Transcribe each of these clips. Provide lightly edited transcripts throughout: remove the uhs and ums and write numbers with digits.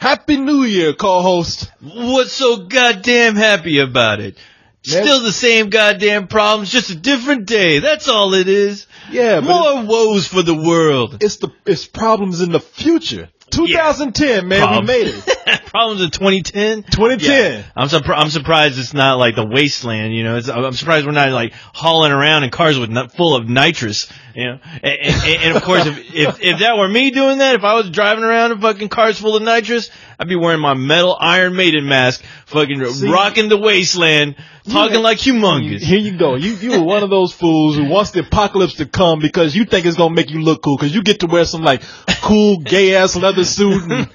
Happy New Year, co-host. What's so goddamn happy about it? Still the same goddamn problems, just a different day. That's all it is. Yeah, more woes for the world. It's problems in the future. 2010, man, Problems. we made it. Problems in 2010. 2010. Yeah. I'm surprised it's not like the wasteland. You know, I'm surprised we're not like hauling around in cars with full of nitrous. You know, and of course, if that were me doing that, if I was driving around in fucking cars full of nitrous, I'd be wearing my metal Iron Maiden mask, fucking rocking the wasteland, talking like humongous. Here you go. You were one of those fools who wants the apocalypse to come because you think it's gonna make you look cool because you get to wear some like cool gay ass leather suit. And,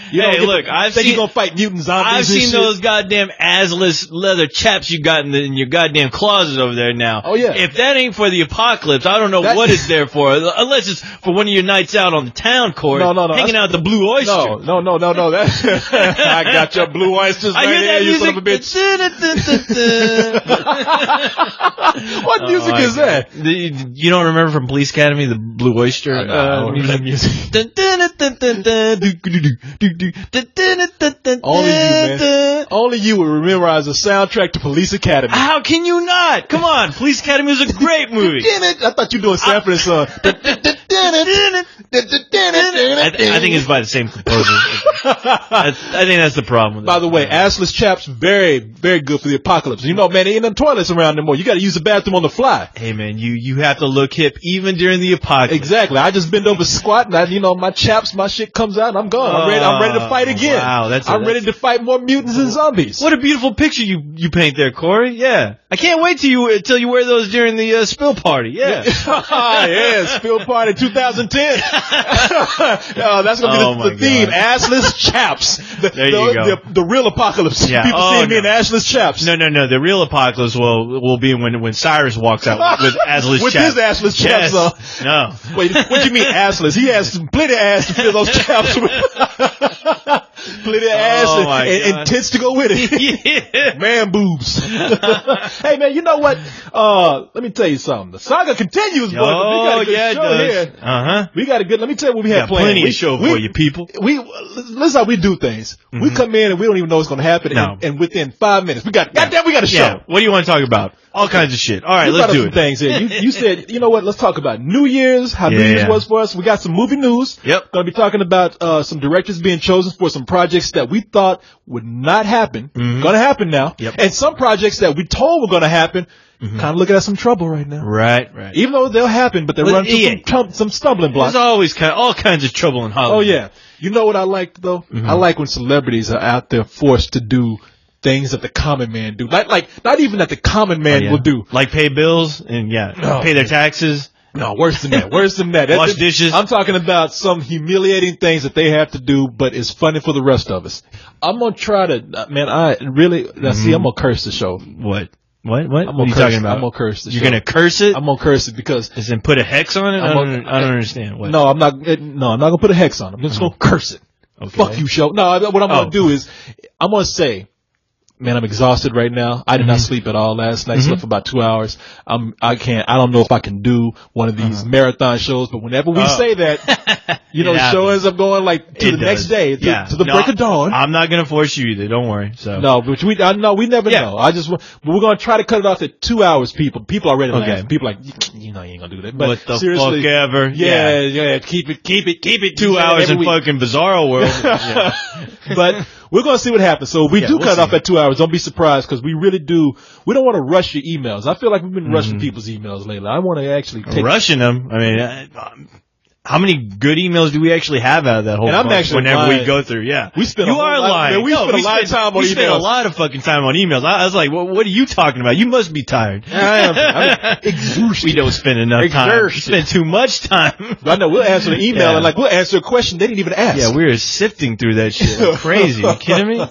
hey, look, you're gonna fight mutant zombies. I've seen shit. those goddamn assless leather chaps you got in your goddamn closet over there now. Oh yeah. If that ain't for the apocalypse, I don't know what it's there for. Unless it's for one of your nights out on the town court, hanging out at the Blue Oyster. No. That I got your blue oysters right there, you son of a bitch. What music is that? You don't remember from Police Academy, the Blue Oyster? I don't remember that music. Only you, man. Only you would memorize the soundtrack to Police Academy. How can you not? Come on, Police Academy was a great movie. I thought you were doing Sanford and Son. I think it's by the same composer. I think that's the problem with it. By the way, assless chaps, very, very good for the apocalypse. You know, man, there ain't no toilets around anymore. You got to use the bathroom on the fly. Hey, man, you have to look hip even during the apocalypse. Exactly. I just bend over, squat, and my chaps, my shit comes out, and I'm gone. I'm ready to fight again. Wow, I'm ready to fight more mutants and zombies. What a beautiful picture you paint there, Corey. Yeah, I can't wait till you wear those during the spill party. Yeah, yeah, spill party 2010. That's gonna be the theme. Assless chaps. There you go. The real apocalypse. Yeah. People seeing me in assless chaps. No. The real apocalypse will be when Cyrus walks out with assless with chaps. With his assless chaps on. No. Wait, what do you mean assless? He has plenty of ass to fill those chaps with. Plenty of ass and tits to go with it. Yeah. Man boobs. Hey, man, you know what? Let me tell you something. The saga continues, boy. Oh, we got a good show here. Uh-huh. We got a good, let me tell you what we have planned. Plenty of show for you people. Listen how we do things. Mm-hmm. We come in and we don't even know what's going to happen. No. And within 5 minutes, we got a show. Yeah. What do you want to talk about? All kinds of shit. All right, let's do it. Things here. You said, you know what? Let's talk about New Year's, how New Year's was for us. We got some movie news. Yep. Going to be talking about some directors being chosen for some projects that we thought would not happen. Mm-hmm. Going to happen now. Yep. And some projects that we told were going to happen. Mm-hmm. Kind of looking at some trouble right now. Right. Even though they'll happen, but they're running into some stumbling blocks. There's always all kinds of trouble in Hollywood. Oh, yeah. You know what I like, though? Mm-hmm. I like when celebrities are out there forced to do things that the common man do. Like not even that the common man will do. Like pay bills and pay their taxes. No, worse than that. Wash dishes. I'm talking about some humiliating things that they have to do, but it's funny for the rest of us. I'm going to try to, man, I'm going to curse the show. What? What are you talking about? I'm going to curse the show. You're going to curse it? I'm going to curse it because... As in put a hex on it? I don't understand. What? No, I'm not going to put a hex on it. I'm just going to curse it. Okay. Fuck you, show. No, what I'm going to do is, I'm going to say, man, I'm exhausted right now. I did not sleep at all last night. Slept for about 2 hours. I don't know if I can do one of these marathon shows, but whenever we say that, the show ends up going to the next day, to the break of dawn. I'm not going to force you either. Don't worry. So. No, but we never know. We're going to try to cut it off at 2 hours, people. People are already laughing. People are like, you ain't going to do that. But what the seriously, fuck ever. Yeah. Keep it. 2 hours in fucking Bizarro World. But we're going to see what happens. So we do cut it off at 2 hours. Don't be surprised because we really do. We don't want to rush your emails. I feel like we've been rushing people's emails lately. I want to actually rushing them. I mean, how many good emails do we actually have out of that whole? And I'm actually whenever lying. We go through, we spend. You are lying. We spend a lot of time on emails. We spend a lot of fucking time on emails. I was like, what are you talking about? You must be tired. I'm exhausted. We don't spend enough time. We spend too much time. I know. We'll answer the email and we'll answer a question they didn't even ask. Yeah, we're sifting through that shit. Like crazy. You kidding me?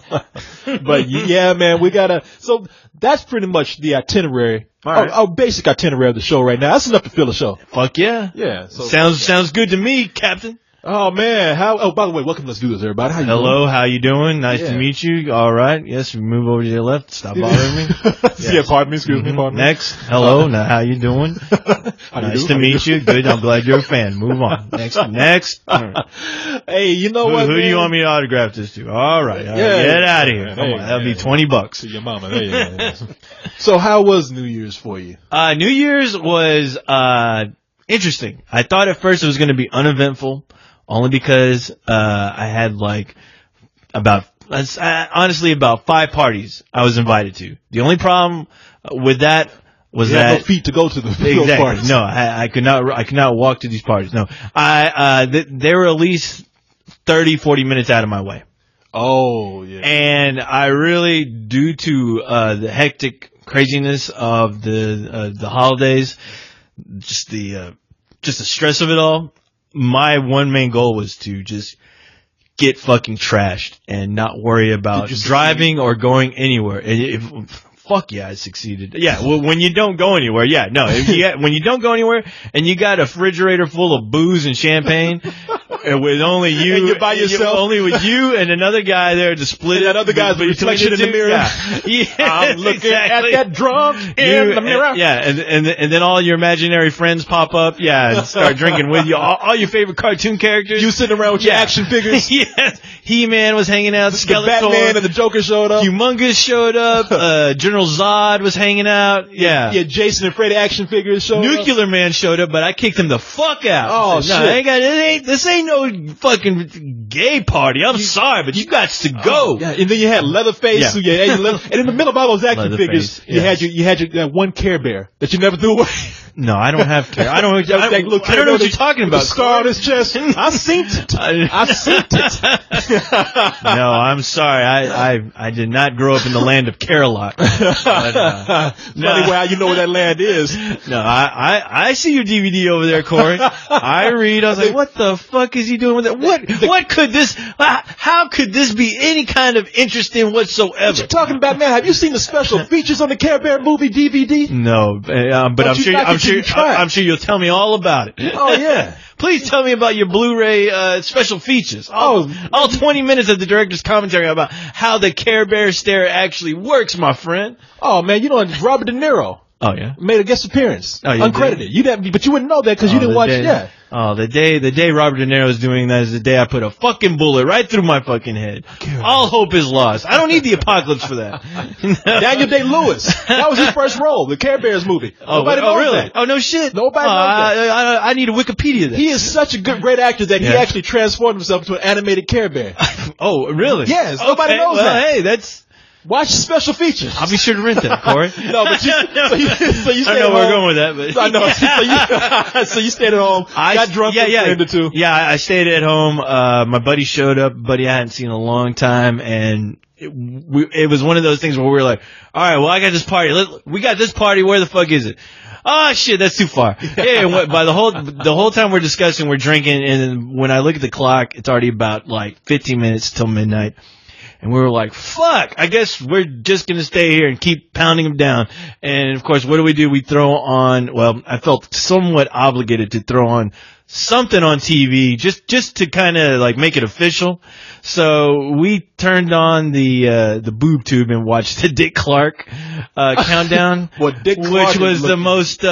But yeah, man, we gotta. So that's pretty much the itinerary. Our basic itinerary of the show right now. That's enough to fill a show. Fuck yeah. Yeah. So, sounds good to me, Captain. Oh man, by the way, welcome. Let's do this, everybody. How you Hello, doing? how you doing? Nice to meet you. All right. Yes, we move over to your left. Stop bothering me. Yes. Yeah, pardon me. Excuse me. Pardon me. Next. Hello. Now, how you doing? Nice to meet you. Good. I'm glad you're a fan. Move on. Next. Hey, you know what? Who do you want me to autograph this to? All right. Get out of here. Come on. That'll be $20. To your mama. There you go. So how was New Year's for you? New Year's was interesting. I thought at first it was going to be uneventful, only because I had honestly about 5 parties I was invited to. The only problem with that was you that had no feet to go to those parties. No, I could not walk to these parties. No, they were at least 30, 40 minutes out of my way. Oh, yeah. And I really, due to the hectic craziness of the holidays, just the stress of it all, my one main goal was to just get fucking trashed and not worry about driving or going anywhere. Fuck yeah, I succeeded. Yeah, well, when you don't go anywhere, yeah, no. When you don't go anywhere and you got a refrigerator full of booze and champagne, and with only you, and you're by yourself, only with you and another guy there to split it. That other guy's reflection in the mirror. Yeah, I'm looking at that drunk in the mirror. And then all your imaginary friends pop up, and start drinking with you. All your favorite cartoon characters. You sitting around with your action figures. Yes, He-Man was hanging out. Skeletor, the Batman and the Joker showed up. Humongous showed up. General Zod was hanging out. Yeah, Jason and Freddy action figures showed up. Nuclear Man showed up, but I kicked him the fuck out. Oh, shit. This ain't no fucking gay party. I'm sorry, but you got to go. Yeah. And then you had Leatherface. Yeah. And in the middle of all those action figures, you had your one Care Bear that you never threw away. No, I don't have Care. I don't know what you're talking about. The scar on his chest. I seen it. No, I'm sorry. I did not grow up in the land of Care-a-Lot. Funny way you know where that land is. No, I see your DVD over there, Corey. I read. I was like, what the fuck is he doing with it? What could this? How could this be any kind of interesting whatsoever? What you talking about, man? Have you seen the special features on the Care Bear movie DVD? No, but I'm sure you'll tell me all about it. Oh yeah. Please tell me about your Blu-ray special features. All 20 minutes of the director's commentary about how the Care Bear stare actually works, my friend. Oh man, you know Robert De Niro. Oh yeah, made a guest appearance. Oh, uncredited. But you wouldn't know that because you didn't watch. Yeah. Oh, the day Robert De Niro is doing that is the day I put a fucking bullet right through my fucking head. All hope is lost. I don't need the apocalypse for that. Daniel Day-Lewis. That was his first role, the Care Bears movie. Nobody knows really? that. Oh, no shit. Nobody knows that. I need a Wikipedia then. He is such a great actor that he actually transformed himself into an animated Care Bear. Oh, really? Yes. Nobody knows that. Hey, that's... Watch special features. I'll be sure to rent that, Corey. No, but you stayed I know where we're going with that, but I know. So you stayed at home. Got drunk. Yeah, I stayed at home. My buddy showed up. Buddy I hadn't seen in a long time, and it was one of those things where we were like, all right, well, I got this party. We got this party. Where the fuck is it? Oh shit, that's too far. Yeah, and by the whole time we're discussing, we're drinking, and when I look at the clock, it's already about 15 minutes till midnight. And we were like, fuck, I guess we're just going to stay here and keep pounding them down. And, of course, what do? We throw on, I felt somewhat obligated to throw on something on TV just to kind of make it official. So we turned on the boob tube and watched the Dick Clark countdown, which was the most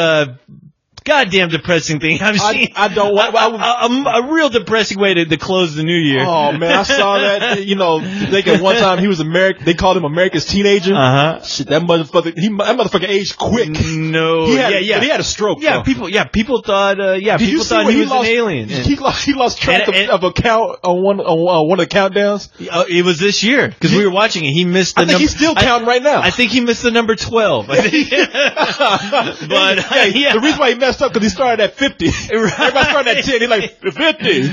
goddamn depressing thing I've seen. A real depressing way to close the new year. Oh man, I saw that. At one time he was they called him America's teenager. Shit, that motherfucker aged quick. No, but he had a stroke. Yeah, though. people thought he was an alien. He lost track of a count on one of the countdowns. It was this year because we were watching it. He missed. I think he's still counting right now. I think he missed the number 12. I think. But the reason why he messed up because he started at 50. Everybody started at 10. He's like 50,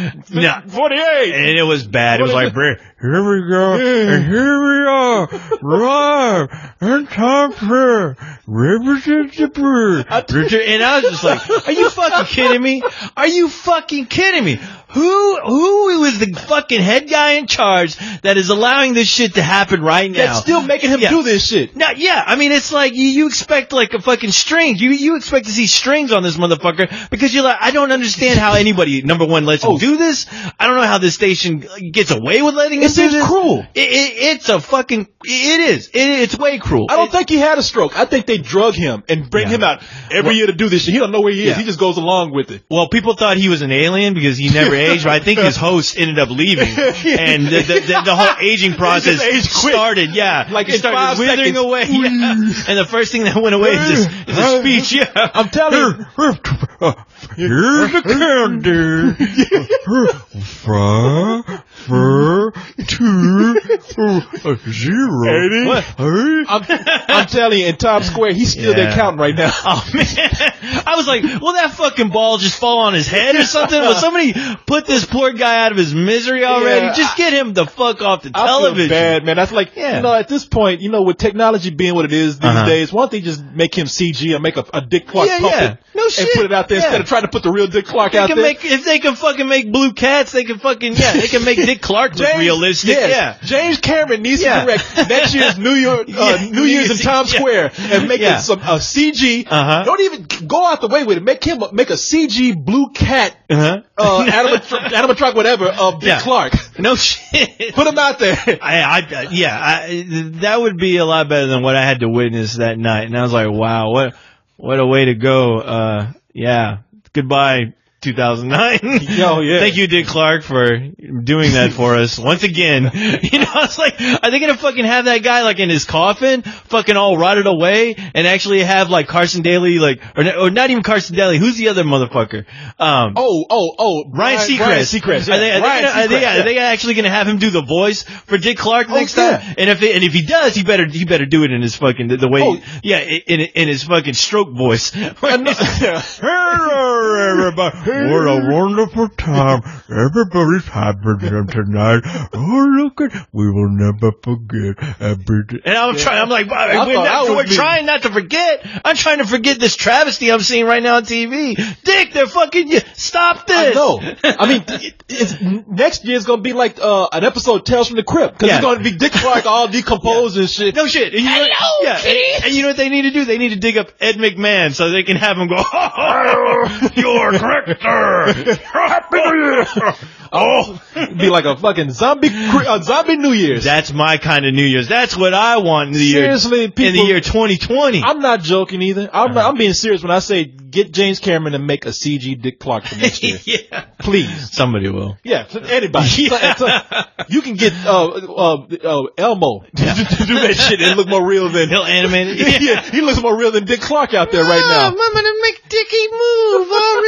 48, and it was bad. It was like, here we go, and here we are, right, and time for Richard. And I was just like, are you fucking kidding me? Are you fucking kidding me? who is the fucking head guy in charge that is allowing this shit to happen right now? That's still making him do this shit. Now, yeah, I mean, it's like you expect like a fucking string. You expect to see strings on this motherfucker because you're like, I don't understand how anybody, number one, lets him do this. I don't know how this station gets away with letting him do this. It's cruel. It's a fucking, it's way cruel. I don't think he had a stroke. I think they drug him and bring him out every year to do this shit. He don't know where he is. He just goes along with it. Well, people thought he was an alien because he never aged, but I think his host ended up leaving. And the whole aging process started, like it started withering away. Yeah. And the first thing that went away is a speech. Yeah. I'm telling you. Here's the candy. 5, 4, 2, 0. What? I'm telling you, in Times Square, he's still there counting right now. Oh man, I was like, will that fucking ball just fall on his head or something? Will somebody put this poor guy out of his misery already? Just get him the fuck off the television. I feel bad, man. That's like, at this point, with technology being what it is these days, why don't they just make him CG and make a Dick Clark puppet? No shit. And put it out there instead of trying to put the real Dick Clark out there. If they can fucking make blue cats, they can fucking, they can make Dick Clark look realistic. Yeah. James Cameron needs to direct next year's New Year's in Times Square and make a CG. Don't even go out the way with it. Make a CG blue cat, animatronic, whatever, of Dick Clark. No shit. Put him out there. That would be a lot better than what I had to witness that night. And I was like, wow, what a way to go. Goodbye, 2009. Thank you, Dick Clark, for doing that for us once again. I was like, are they gonna fucking have that guy like in his coffin, fucking all rotted away, and actually have like Carson Daly, or not even Carson Daly? Who's the other motherfucker? Ryan Seacrest. Are they actually gonna have him do the voice for Dick Clark next time? And if he does, he better do it in his fucking in his fucking stroke voice. Hello, everybody. What a wonderful time. Everybody's happy tonight. Oh, look at, we will never forget everything. And I'm like, we're trying not to forget. I'm trying to forget this travesty I'm seeing right now on TV. Dick, they're fucking, stop this. No. I mean, next year's gonna be like, an episode of Tales from the Crypt. Cause it's gonna be Dick Clark all decomposed and shit. No shit. And and you know what they need to do? They need to dig up Ed McMahon so they can have him go, you're correct. Happy New Year! It'd be like a fucking zombie New Year's. That's my kind of New Year's. That's what I want in the year 2020. I'm not joking either. I'm being serious when I say get James Cameron to make a CG Dick Clark for next year. Please. Somebody will. Yeah, anybody. You can get Elmo to do that shit and look more real than he'll animate it. He looks more real than Dick Clark out there right now. I'm gonna make Dickie move all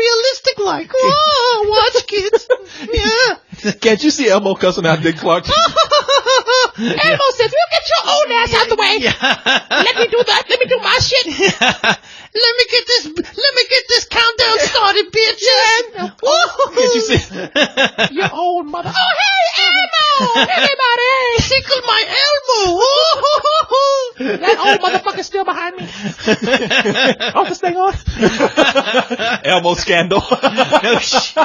realistic like. Oh, watch kids. Yeah. Can't you see Elmo cussing out Dick Clark? Elmo says, "You get your own ass out the way. Let me do that. Let me do my shit. Let me get this countdown started, bitch." Can't you see? Your old mother. Oh, hey, Elmo! Everybody, tickle my elbow. That old motherfucker's still behind me. This thing on? Elmo scandal. No shit.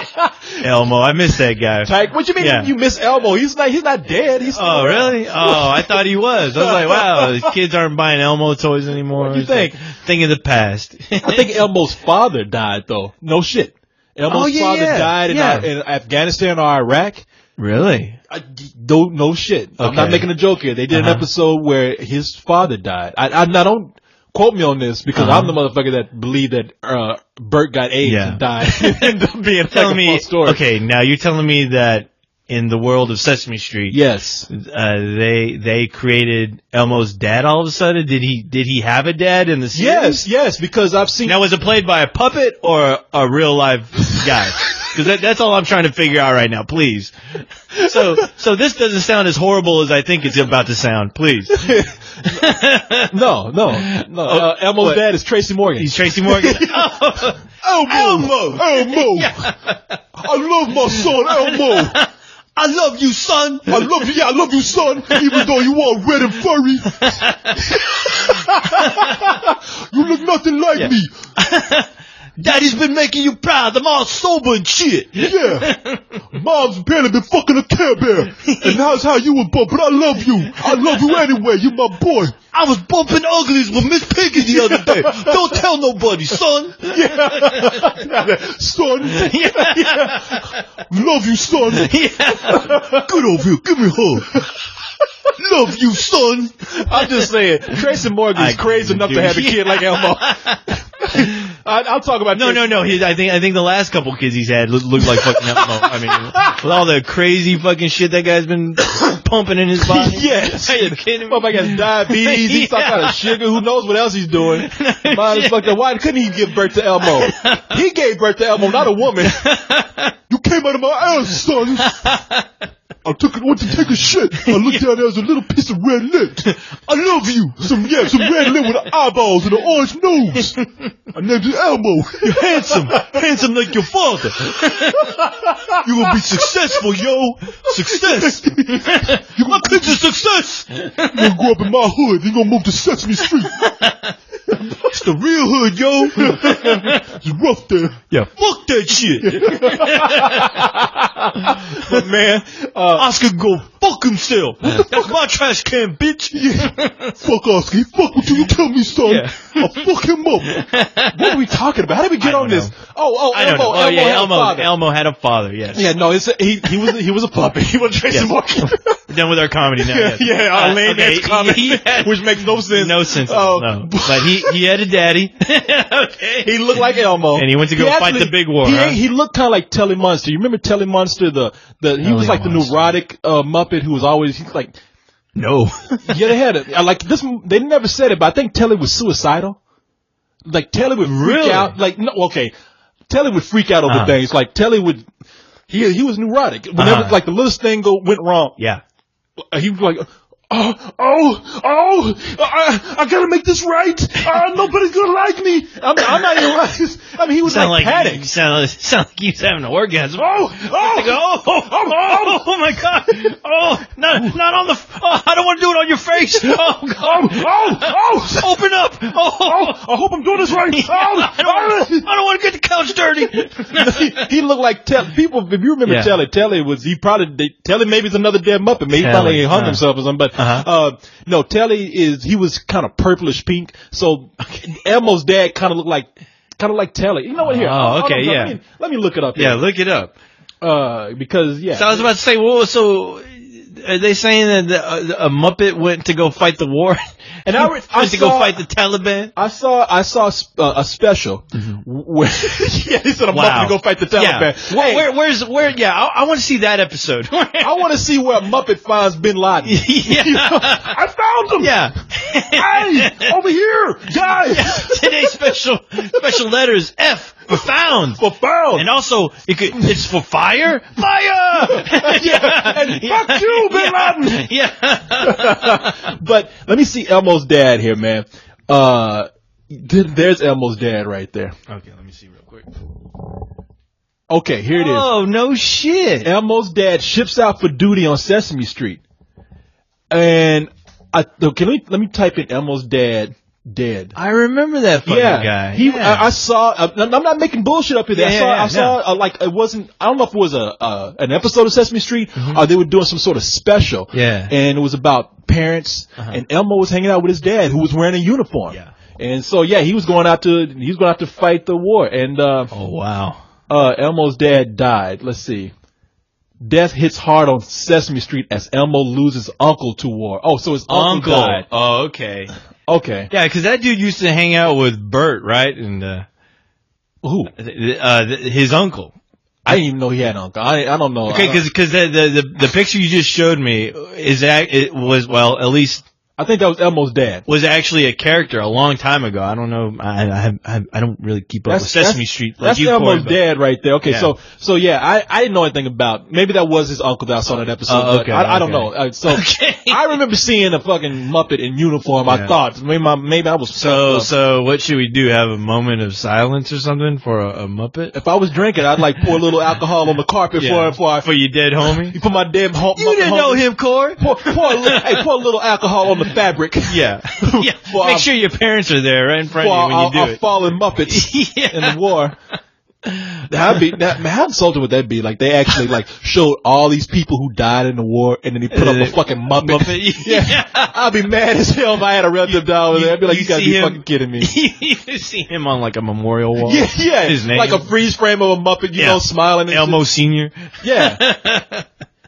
Elmo, I miss that guy. Like, what you mean you miss Elmo? He's not dead. He's still around. Really? Oh, I thought he was. I was like, wow, these kids aren't buying Elmo toys anymore. What do you think? Thing of the past. I think Elmo's father died though. No shit. Elmo's father died in Afghanistan or Iraq. Really? No shit. Okay. I'm not making a joke here. They did an episode where his father died. I don't quote me on this because I'm the motherfucker that believed that Bert got AIDS and died. Ended up being like a false story. Okay, now you're telling me that in the world of Sesame Street, they created Elmo's dad all of a sudden. Did he have a dad in the series? Yes, because I've seen. Now, was it played by a puppet or a real live guy? Because that's all I'm trying to figure out right now. Please. So this doesn't sound as horrible as I think it's about to sound. Please. No. Elmo's dad is Tracy Morgan. He's Tracy Morgan. Elmo. I love my son, Elmo. I love you, son. I love you, son. Even though you are red and furry. You look nothing like me. Daddy's been making you proud. I'm all sober and shit. Yeah. Mom's barely been fucking a Care Bear. And that's how you were born. But I love you. I love you anyway. You're my boy. I was bumping uglies with Miss Piggy the other day. Don't tell nobody, son. Yeah. Son. Yeah. Love you, son. Yeah. Get over here. Give me a hug. Love you, son. I'm just saying, Tracy Morgan's crazy enough to have a kid like Elmo. I'll talk about No. I think the last couple kids he's had look like fucking Elmo. I mean, with all the crazy fucking shit that guy's been pumping in his body. Yes. Are you kidding me? Motherfucker has diabetes. He's talking about sugar. Who knows what else he's doing? Mine is fucked up. Why couldn't he give birth to Elmo? He gave birth to Elmo, not a woman. You came out of my ass, son. went to take a shit. I looked down, there was a little piece of red lip. I love you. Some red lip with eyeballs and an orange nose. I named you Elmo. You're handsome like your father. You will be successful, yo. Success. My picture's success. You're gonna grow up in my hood. You're gonna move to Sesame Street. It's the real hood, yo. It's rough there. Yeah, fuck that shit. But man, Oscar go fuck himself. That's my trash can, bitch. Yeah. Fuck Oscar. He fuck with you. You tell me, son. Yeah. I'll fuck him up. What are we talking about? How did we get on this? Elmo had a father. Yes. Yeah. No. He was a puppet. He was Tracy Morgan. We're done with our comedy now. Yes. Yeah. Lame ass comedy, which makes no sense. No sense. No. But he had a daddy. Okay. He looked like Elmo, and he went to go fight the big war. He looked kind of like Telly Munster. You remember Telly Munster? He was like the neurotic Muppet who was always like. No. Yeah, they had it. Like this. They never said it, but I think Telly was suicidal. Like Telly would freak out. Like no, okay. Telly would freak out over things. Like Telly would. He was neurotic. Whenever like the littlest thing went wrong. Yeah. He was like. I gotta make this right. Nobody's gonna like me. I'm not even right. I mean, he was like panic. Sound like he was having an orgasm. Oh my God. Not on the, I don't want to do it on your face. Open up. I hope I'm doing this right. I don't want to get the couch dirty. He looked like people, if you remember Telly, Telly maybe it's another dead Muppet. Maybe he probably hung himself or something, but no, Telly he was kind of purplish pink. So Elmo's dad kind of looked like Telly. You know what? Here. Oh, okay, Let me look it up. Here. Yeah, look it up. Because So I was about to say, well, so are they saying that a Muppet went to go fight the war? And I went to go fight the Taliban. I saw a special where he said a Muppet to go fight the Taliban. Yeah. Where? Yeah, I want to see that episode. I want to see where a Muppet finds Bin Laden. Yeah. You know, I found him. Yeah. Hey, over here, guys. Yeah. Today's special letters F. For found. And also, it's for fire? Fire! Yeah. And fuck you, Bin Laden! Yeah. But let me see Elmo's dad here, man. There's Elmo's dad right there. Okay, let me see real quick. Okay, here it is. Oh, no shit. Elmo's dad ships out for duty on Sesame Street. And let me type in Elmo's dad. Dead. I remember that fucking guy. I saw. I'm not making bullshit up here. I saw. Like it wasn't. I don't know if it was an episode of Sesame Street or they were doing some sort of special. Yeah. And it was about parents, and Elmo was hanging out with his dad, who was wearing a uniform. Yeah. And so he was going out to fight the war. And oh wow. Elmo's dad died. Let's see. Death hits hard on Sesame Street as Elmo loses uncle to war. Oh, so his uncle died. Oh, okay. Okay. Yeah, because that dude used to hang out with Bert, right? And who? His uncle. I didn't even know he had an uncle. I don't know. Okay, because the picture you just showed me at least. I think that was Elmo's dad. Was actually a character a long time ago. I don't know. I don't really keep up with Sesame Street. Like that's Elmo's dad right there. Okay, yeah. So yeah, I didn't know anything about. Maybe that was his uncle that I saw in that episode. Okay, I don't know. I remember seeing a fucking Muppet in uniform. Yeah. I thought maybe I was. So what should we do? Have a moment of silence or something for a Muppet? If I was drinking, I'd like pour a little alcohol on the carpet for your dead homie. For my dead homie. You didn't know him, Corey. Pour a little alcohol on the the fabric. Yeah. Make sure your parents are there right in front of you when you do it. Fallen Muppets in the war. How insulting would that be? Like, they actually, like, showed all these people who died in the war, and then they put up a fucking Muppet. Yeah. I'd be mad as hell if I had a relative down over there. I'd be like, you gotta be fucking kidding me. You see him on, like, a memorial wall. Yeah. His name. Like a freeze frame of a Muppet, you know, smiling. And Elmo Sr. Yeah.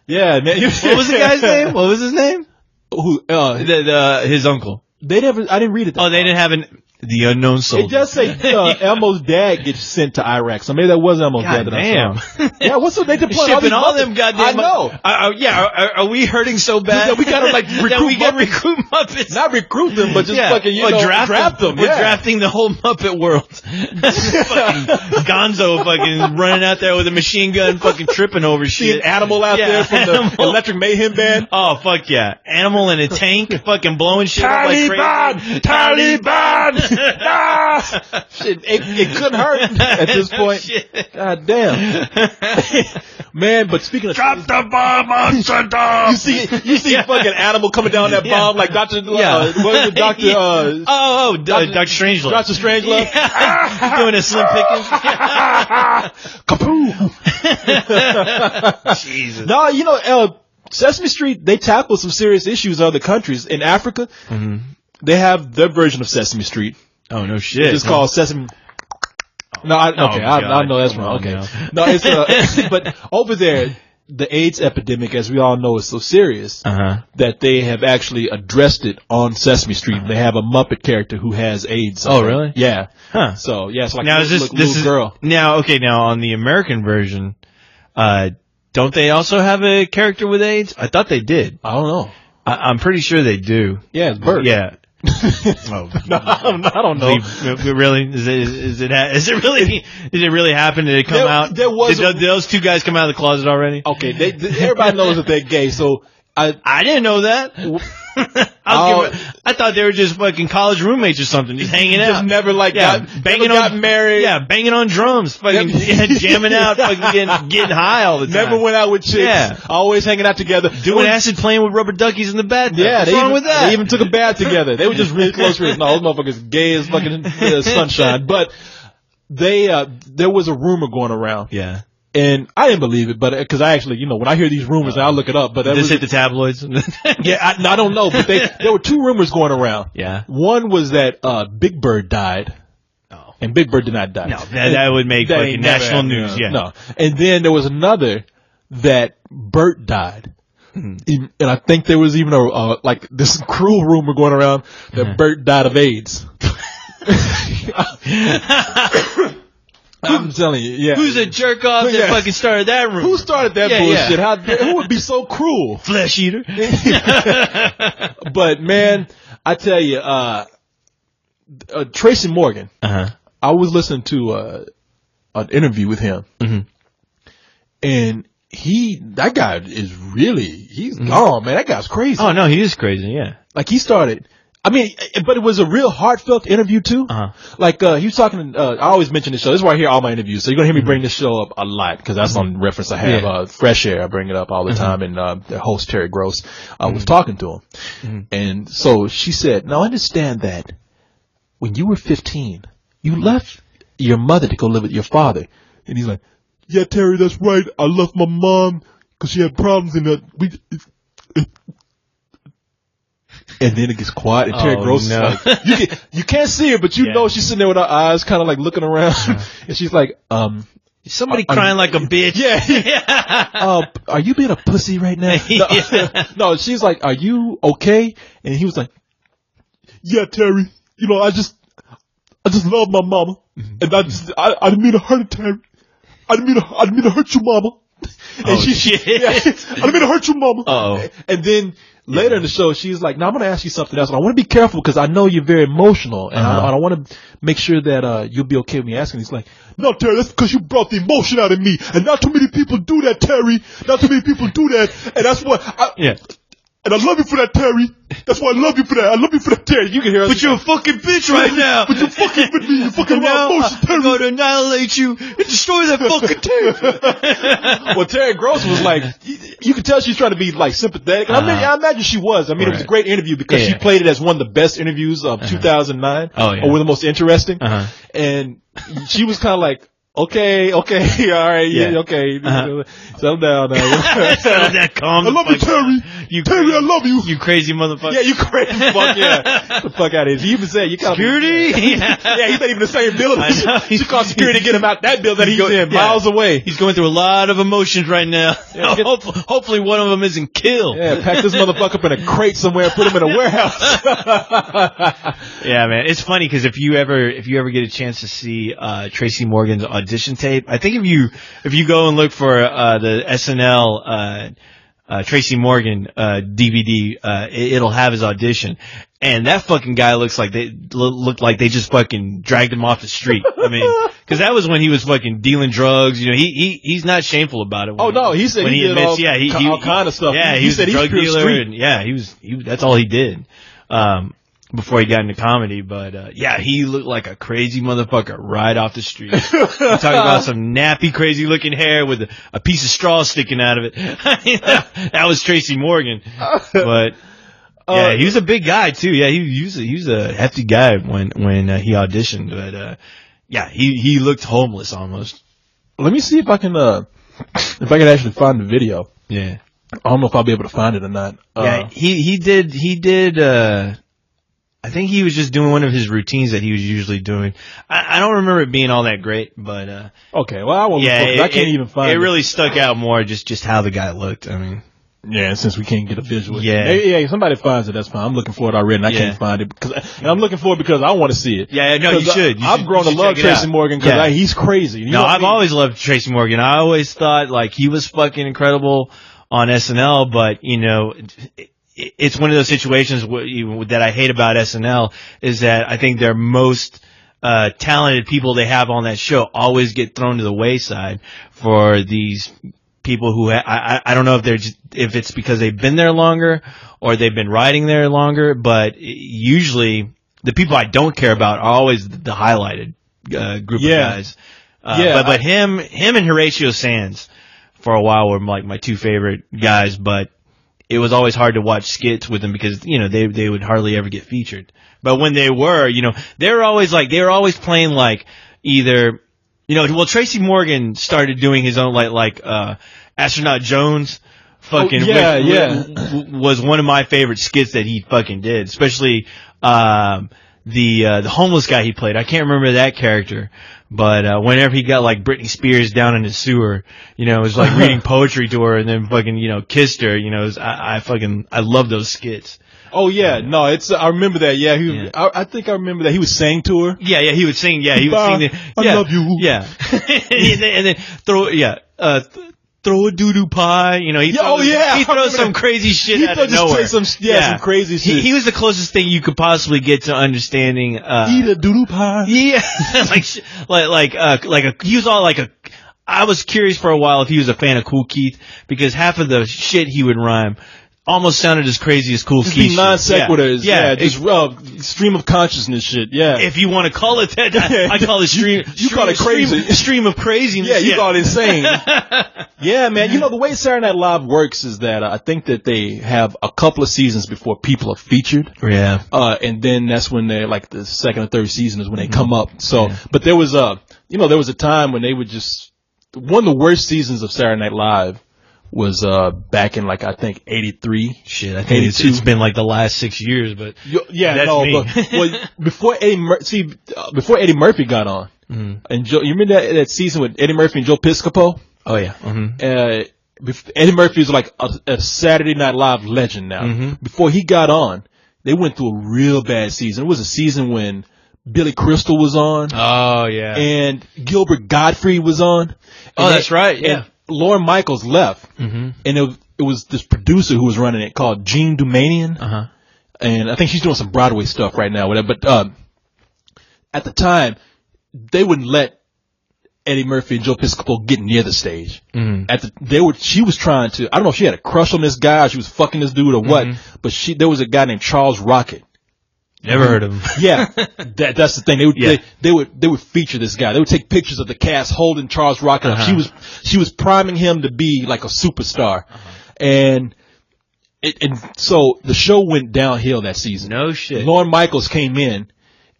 Yeah, man. What was the guy's name? What was his name? Who? His uncle. I didn't read it. They didn't have the unknown soldier. It does say Elmo's dad gets sent to Iraq, so maybe that was Elmo's dad that I saw. Yeah, what's up? They deployed shipping all them goddamn. I know. Are we hurting so bad? Yeah, we gotta like recruit Muppets. Not recruit them, but just fucking draft them. We're drafting the whole Muppet world. Fucking Gonzo fucking running out there with a machine gun, fucking tripping over shit. Animal out there from the Electric Mayhem band. Oh fuck yeah! Animal in a tank, fucking blowing shit up like crazy. Taliban. Shit, it couldn't hurt at this point. God damn. Man, but speaking of drop the bomb on Saddam. You see fucking Animal coming down that bomb like Dr. Dr. Strangelove. Dr. Strangelove. Doing a Slim Pickens. Kaboom. Jesus. No, you know, Sesame Street, they tackle some serious issues in other countries. In Africa, they have their version of Sesame Street. Oh, no shit. It's called Sesame... No, I know that's wrong. Okay. No, it's but over there, the AIDS epidemic, as we all know, is so serious that they have actually addressed it on Sesame Street. They have a Muppet character who has AIDS. Oh, really? Yeah. Huh. So, yeah, it's like now, little girl. Now, on the American version, don't they also have a character with AIDS? I thought they did. I don't know. I'm pretty sure they do. Yeah, it's Bert. Yeah. No, I don't know. Really? Is it really happen? Did it come out? Did those two guys come out of the closet already? Okay, everybody knows that they're gay, so I didn't know that. I thought they were just fucking college roommates or something, just hanging out. Just never got married. Yeah, banging on drums, fucking jamming out, fucking getting high all the time. Never went out with chicks. Yeah. Always hanging out together. Doing acid, playing with rubber duckies in the bathtub. Yeah, what's wrong with that? They even took a bath together. They were just really close friends. No, those motherfuckers gay as fucking sunshine. But there was a rumor going around. Yeah. And I didn't believe it, but because I actually, when I hear these rumors, I look it up. But this hit the tabloids. Yeah, I don't know, but there were two rumors going around. Yeah, one was that Big Bird died, and Big Bird did not die. No, that would make fucking national news. Yeah, no. And then there was another that Bert died, and I think there was even this cruel rumor going around that Bert died of AIDS. I'm telling you, yeah. Who's a jerk off that fucking started that rumor? Who started that bullshit? Yeah. Who would be so cruel? Flesh eater. But man, I tell you, Tracy Morgan. I was listening to an interview with him, and that guy is he's gone, man. That guy's crazy. Oh no, he is crazy. Yeah, like he started. I mean, but it was a real heartfelt interview too. Like, he was talking, I always mention this show. This is where I hear all my interviews. So you're going to hear me bring this show up a lot because that's on reference. I have, Fresh Air. I bring it up all the time. And, the host, Terry Gross, was talking to him. And so she said, now understand that when you were 15, you left your mother to go live with your father. And he's like, yeah, Terry, that's right. I left my mom because she had problems and then it gets quiet, and Terry Gross is like, you can't see her, but you know she's sitting there with her eyes kind of like looking around, and she's like, somebody crying like a bitch. Yeah. Are you being a pussy right now? No, she's like, are you okay? And he was like, yeah, Terry, I just love my mama, and I didn't mean to hurt her, Terry. I didn't mean to hurt you, mama. And shit. I didn't mean to hurt you, mama. Uh-oh. And then later in the show, she's like, now I'm going to ask you something else. And I want to be careful because I know you're very emotional. And I want to make sure that you'll be okay with me asking. He's like, no, Terry, that's because you brought the emotion out of me. And not too many people do that, Terry. Not too many people do that. And that's what And I love you for that, Terry. That's why I love you for that. I love you for that, Terry. You can hear us. But you're a fucking bitch right now. But you're fucking with me. You're fucking now my emotions, Terry. I'm going to annihilate you and destroy that fucking Terry. Well, Terry Gross was like, you could tell she's trying to be like sympathetic. And I imagine she was. I mean, it was a great interview because she played it as one of the best interviews of 2009. Oh, yeah. Or one of the most interesting. And she was kind of like, okay, all right, okay. Settle down now. Settle down, calm I love you, Terry. Terry, I love you. You crazy motherfucker. Yeah, you crazy fuck, yeah. Get the fuck out of here. He even said, you can't. Security? Yeah, he's not even in the same building. She called security to get him out that building that he's in, miles away. He's going through a lot of emotions right now. Yeah, hopefully one of them isn't killed. Yeah, pack this motherfucker up in a crate somewhere and put him in a warehouse. Yeah, man. It's funny because if you ever get a chance to see Tracy Morgan's audition tape, I think if you go and look for the SNL Tracy Morgan DVD, it'll have his audition. And that fucking guy looked like they just fucking dragged him off the street. I mean, cause that was when he was fucking dealing drugs. You know, he's not shameful about it. He said when he did admits, all kind of stuff. Yeah, he was a drug dealer and that's all he did. Before he got into comedy, but he looked like a crazy motherfucker right off the street. I'm talking about some nappy, crazy looking hair with a piece of straw sticking out of it. That was Tracy Morgan. But yeah, he was a big guy too. Yeah, he was a hefty guy when he auditioned. But he looked homeless almost. Let me see if I can actually find the video. Yeah, I don't know if I'll be able to find it or not. He did. I think he was just doing one of his routines that he was usually doing. I don't remember it being all that great, but okay. Well, I won't. Yeah, I can't even find it. It really stuck out more just how the guy looked. I mean, yeah. Since we can't get a visual, if somebody finds it, that's fine. I'm looking for it already, and I can't find it and I'm looking for it because I want to see it. Yeah, no, you should. I've grown to love Tracy Morgan because he's crazy. I've always loved Tracy Morgan. I always thought like he was fucking incredible on SNL, but you know. It's one of those situations that I hate about SNL is that I think their most talented people they have on that show always get thrown to the wayside for these people who I don't know if it's because they've been there longer or they've been writing there longer, but usually the people I don't care about are always the highlighted group of guys. But him and Horatio Sands for a while were like my two favorite guys, but it was always hard to watch skits with them because, you know, they would hardly ever get featured. But when they were, you know, they were always playing like either, you know, well, Tracy Morgan started doing his own like Astronaut Jones fucking was one of my favorite skits that he fucking did, especially the homeless guy he played. I can't remember that character. But whenever he got like Britney Spears down in the sewer, you know, it was like reading poetry to her and then fucking, you know, kissed her, you know, I love those skits. Oh yeah, no, I remember that. Yeah, I think I remember that he was saying to her. Yeah, he would sing. Yeah, he would sing. I love you. Yeah, and then throw a doo-doo pie, you know, he throws some crazy shit out of nowhere. Some crazy shit. He was the closest thing you could possibly get to understanding, eat a doo-doo pie. Yeah, he was all like I was curious for a while if he was a fan of Kool Keith, because half of the shit he would rhyme almost sounded as crazy as Kool Keith. Non sequiturs. Just stream of consciousness shit. Yeah. If you want to call it that, I call it stream. You call it crazy. Stream of craziness. Yeah, you call it insane. Yeah, man. You know, the way Saturday Night Live works is that I think that they have a couple of seasons before people are featured. Yeah. And then that's when they're like the second or third season is when they come up. So, but there was a time when they would just, one of the worst seasons of Saturday Night Live was back in like I think 83. Shit, I think it's been like the last 6 years, but before Eddie Murphy got on, and Joe, you remember that season with Eddie Murphy and Joe Piscopo? Oh yeah. Eddie Murphy is like a Saturday Night Live legend now. Before he got on, they went through a real bad season. It was a season when Billy Crystal was on. Oh yeah. And Gilbert Gottfried was on. That's right. Yeah. Lorne Michaels left, and it was this producer who was running it called Jean Doumanian, and I think she's doing some Broadway stuff right now. Whatever. But at the time, they wouldn't let Eddie Murphy and Joe Piscopo get near the stage. Mm-hmm. She was trying to, I don't know if she had a crush on this guy, or she was fucking this dude or what, but there was a guy named Charles Rocket. Never heard of him. Yeah, that's the thing. They would feature this guy. They would take pictures of the cast holding Charles Rocket up. She was priming him to be like a superstar, and so the show went downhill that season. No shit. Lorne Michaels came in,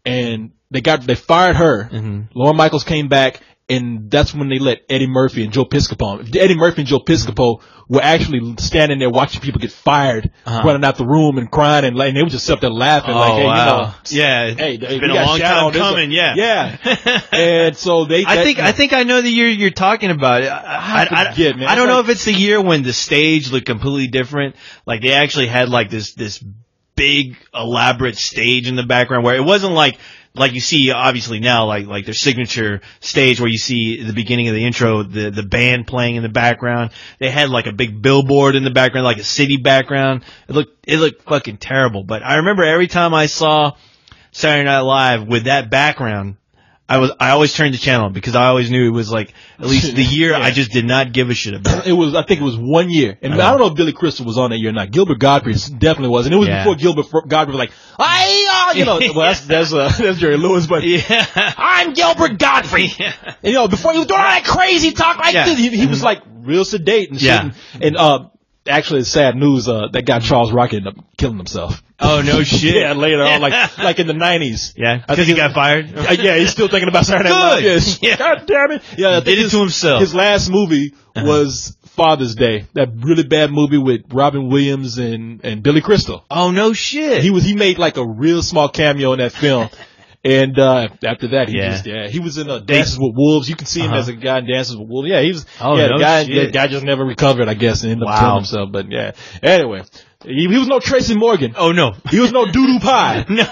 and they fired her. Lorne Michaels came back, and that's when they let Eddie Murphy and Joe Piscopo. Eddie Murphy and Joe Piscopo were actually standing there watching people get fired, running out the room and crying, and they would just sit up there laughing hey, wow. Hey, it's been a long time coming. Yeah. And so I think I know the year you're talking about. I don't know if it's the year when the stage looked completely different. Like they actually had like this big elaborate stage in the background where it wasn't like you see obviously now like their signature stage where you see the beginning of the intro, the band playing in the background. They had like a big billboard in the background, like a city background. It looked fucking terrible. But I remember every time I saw Saturday Night Live with that background, I always turned the channel because I always knew it was like at least the year I just did not give a shit about. I think it was 1 year. And I don't know if Billy Crystal was on that year or not. Gilbert Godfrey definitely was. And it was before Gilbert Godfrey was like, well, that's Jerry Lewis, but I'm Gilbert Godfrey. And, before you do all that crazy talk like this, he was like real sedate and shit. And actually, it's sad news, that guy Charles Rocket ended up killing himself. Oh, no shit. Yeah, later on, like in the 90s. Yeah, because he got fired? Yeah, he's still thinking about Saturday Night Live. Yeah. God damn it. Yeah, did it to himself. His last movie was Father's Day, that really bad movie with Robin Williams and Billy Crystal. Oh, no shit. He made like a real small cameo in that film. And after that, he was in Dances with Wolves. You can see him as a guy in Dances with Wolves. Yeah, he was. The guy just never recovered, I guess, and ended up killing himself. But yeah, anyway, he was no Tracy Morgan. Oh no, he was no doo-doo pie. No,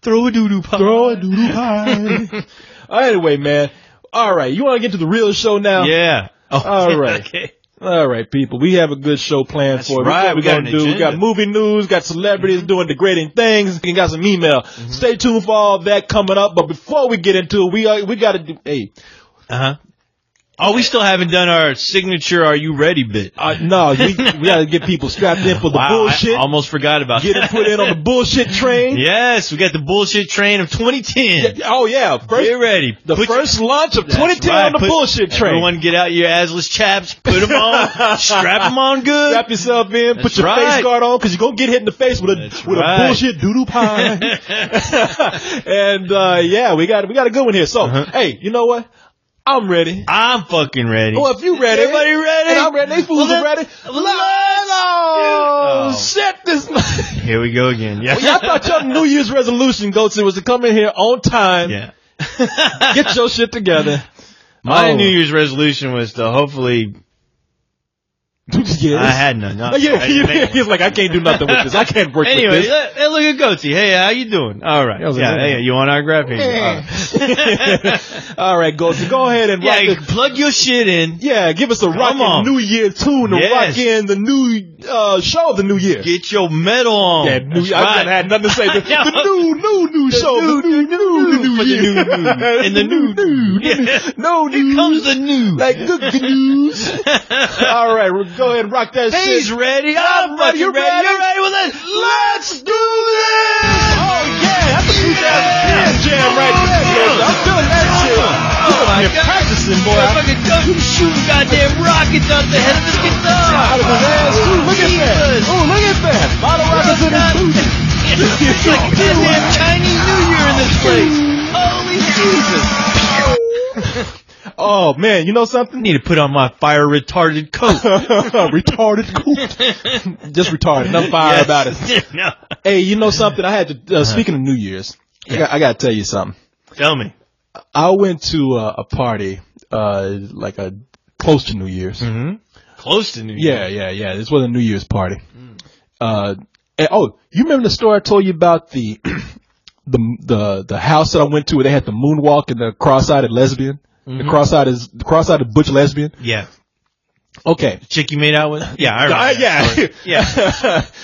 throw a doo-doo pie. Throw a doo-doo pie. Anyway, man. All right, you want to get to the real show now? Yeah. Oh, all right. Okay. All right, people. We have a good show planned for you. Right. We got movie news, got celebrities doing degrading things, and got some email. Stay tuned for all that coming up. But before we get into it, we got to do. Hey. Oh, we still haven't done our signature "Are you ready?" bit. No, we got to get people strapped in for the bullshit. I almost forgot about that. Get them put in on the bullshit train. Yes, we got the bullshit train of 2010. Get ready. First launch of 2010 on the bullshit train. Everyone get out your assless chaps, put them on, strap them on good. Strap yourself in, put your face guard on, because you're going to get hit in the face with a bullshit doo-doo pie. And, we got a good one here. So, hey, you know what? I'm ready. I'm fucking ready. Well, if you ready. Everybody ready? And I'm ready. These fools are ready. Let's Here we go again. Yeah. Well, I thought your New Year's resolution, Goatsy, was to come in here on time. Yeah. Get your shit together. My New Year's resolution was to hopefully... Yes. I had none. He's like, I can't do nothing with this. I can't work with this. Hey, look at Goatsy. Hey, how you doing? All right. Hey, you want autograph? All right, Goatsy, go ahead and rock plug your shit in. Yeah, give us a rockin' New Year tune to rock in the new show of the New Year. Get your medal on. Yeah, I had nothing to say. The new show. The new year. And the new. Here comes the new. Like good news. All right. Go ahead and rock that shit. He's ready. I'm ready. You're ready. You're ready. Well, let's do this. Oh, yeah. That's a 2010 jam right there. I'm feeling that shit. You're practicing, boy. Fucking shooting goddamn rockets out the head of his guitar. Out of his ass, too. Look at that. Oh, look at that. Bottle rockets in his booty. It's like a goddamn Chinese New Year in this place. Holy Jesus. Oh, man, you know something? I need to put on my fire-retarded coat. Retarded coat? Just retarded. No fire about it. No. Hey, you know something? I had to, speaking of New Year's, I got to tell you something. Tell me. I went to a party, close to New Year's. Mm-hmm. Close to New Year's? Yeah. This was a New Year's party. You remember the story I told you about the house that I went to where they had the moonwalk and the cross-eyed lesbian? Mm-hmm. The cross-eyed butch lesbian. Yeah. Okay. Chick you made out with? Yeah, I remember. Yeah,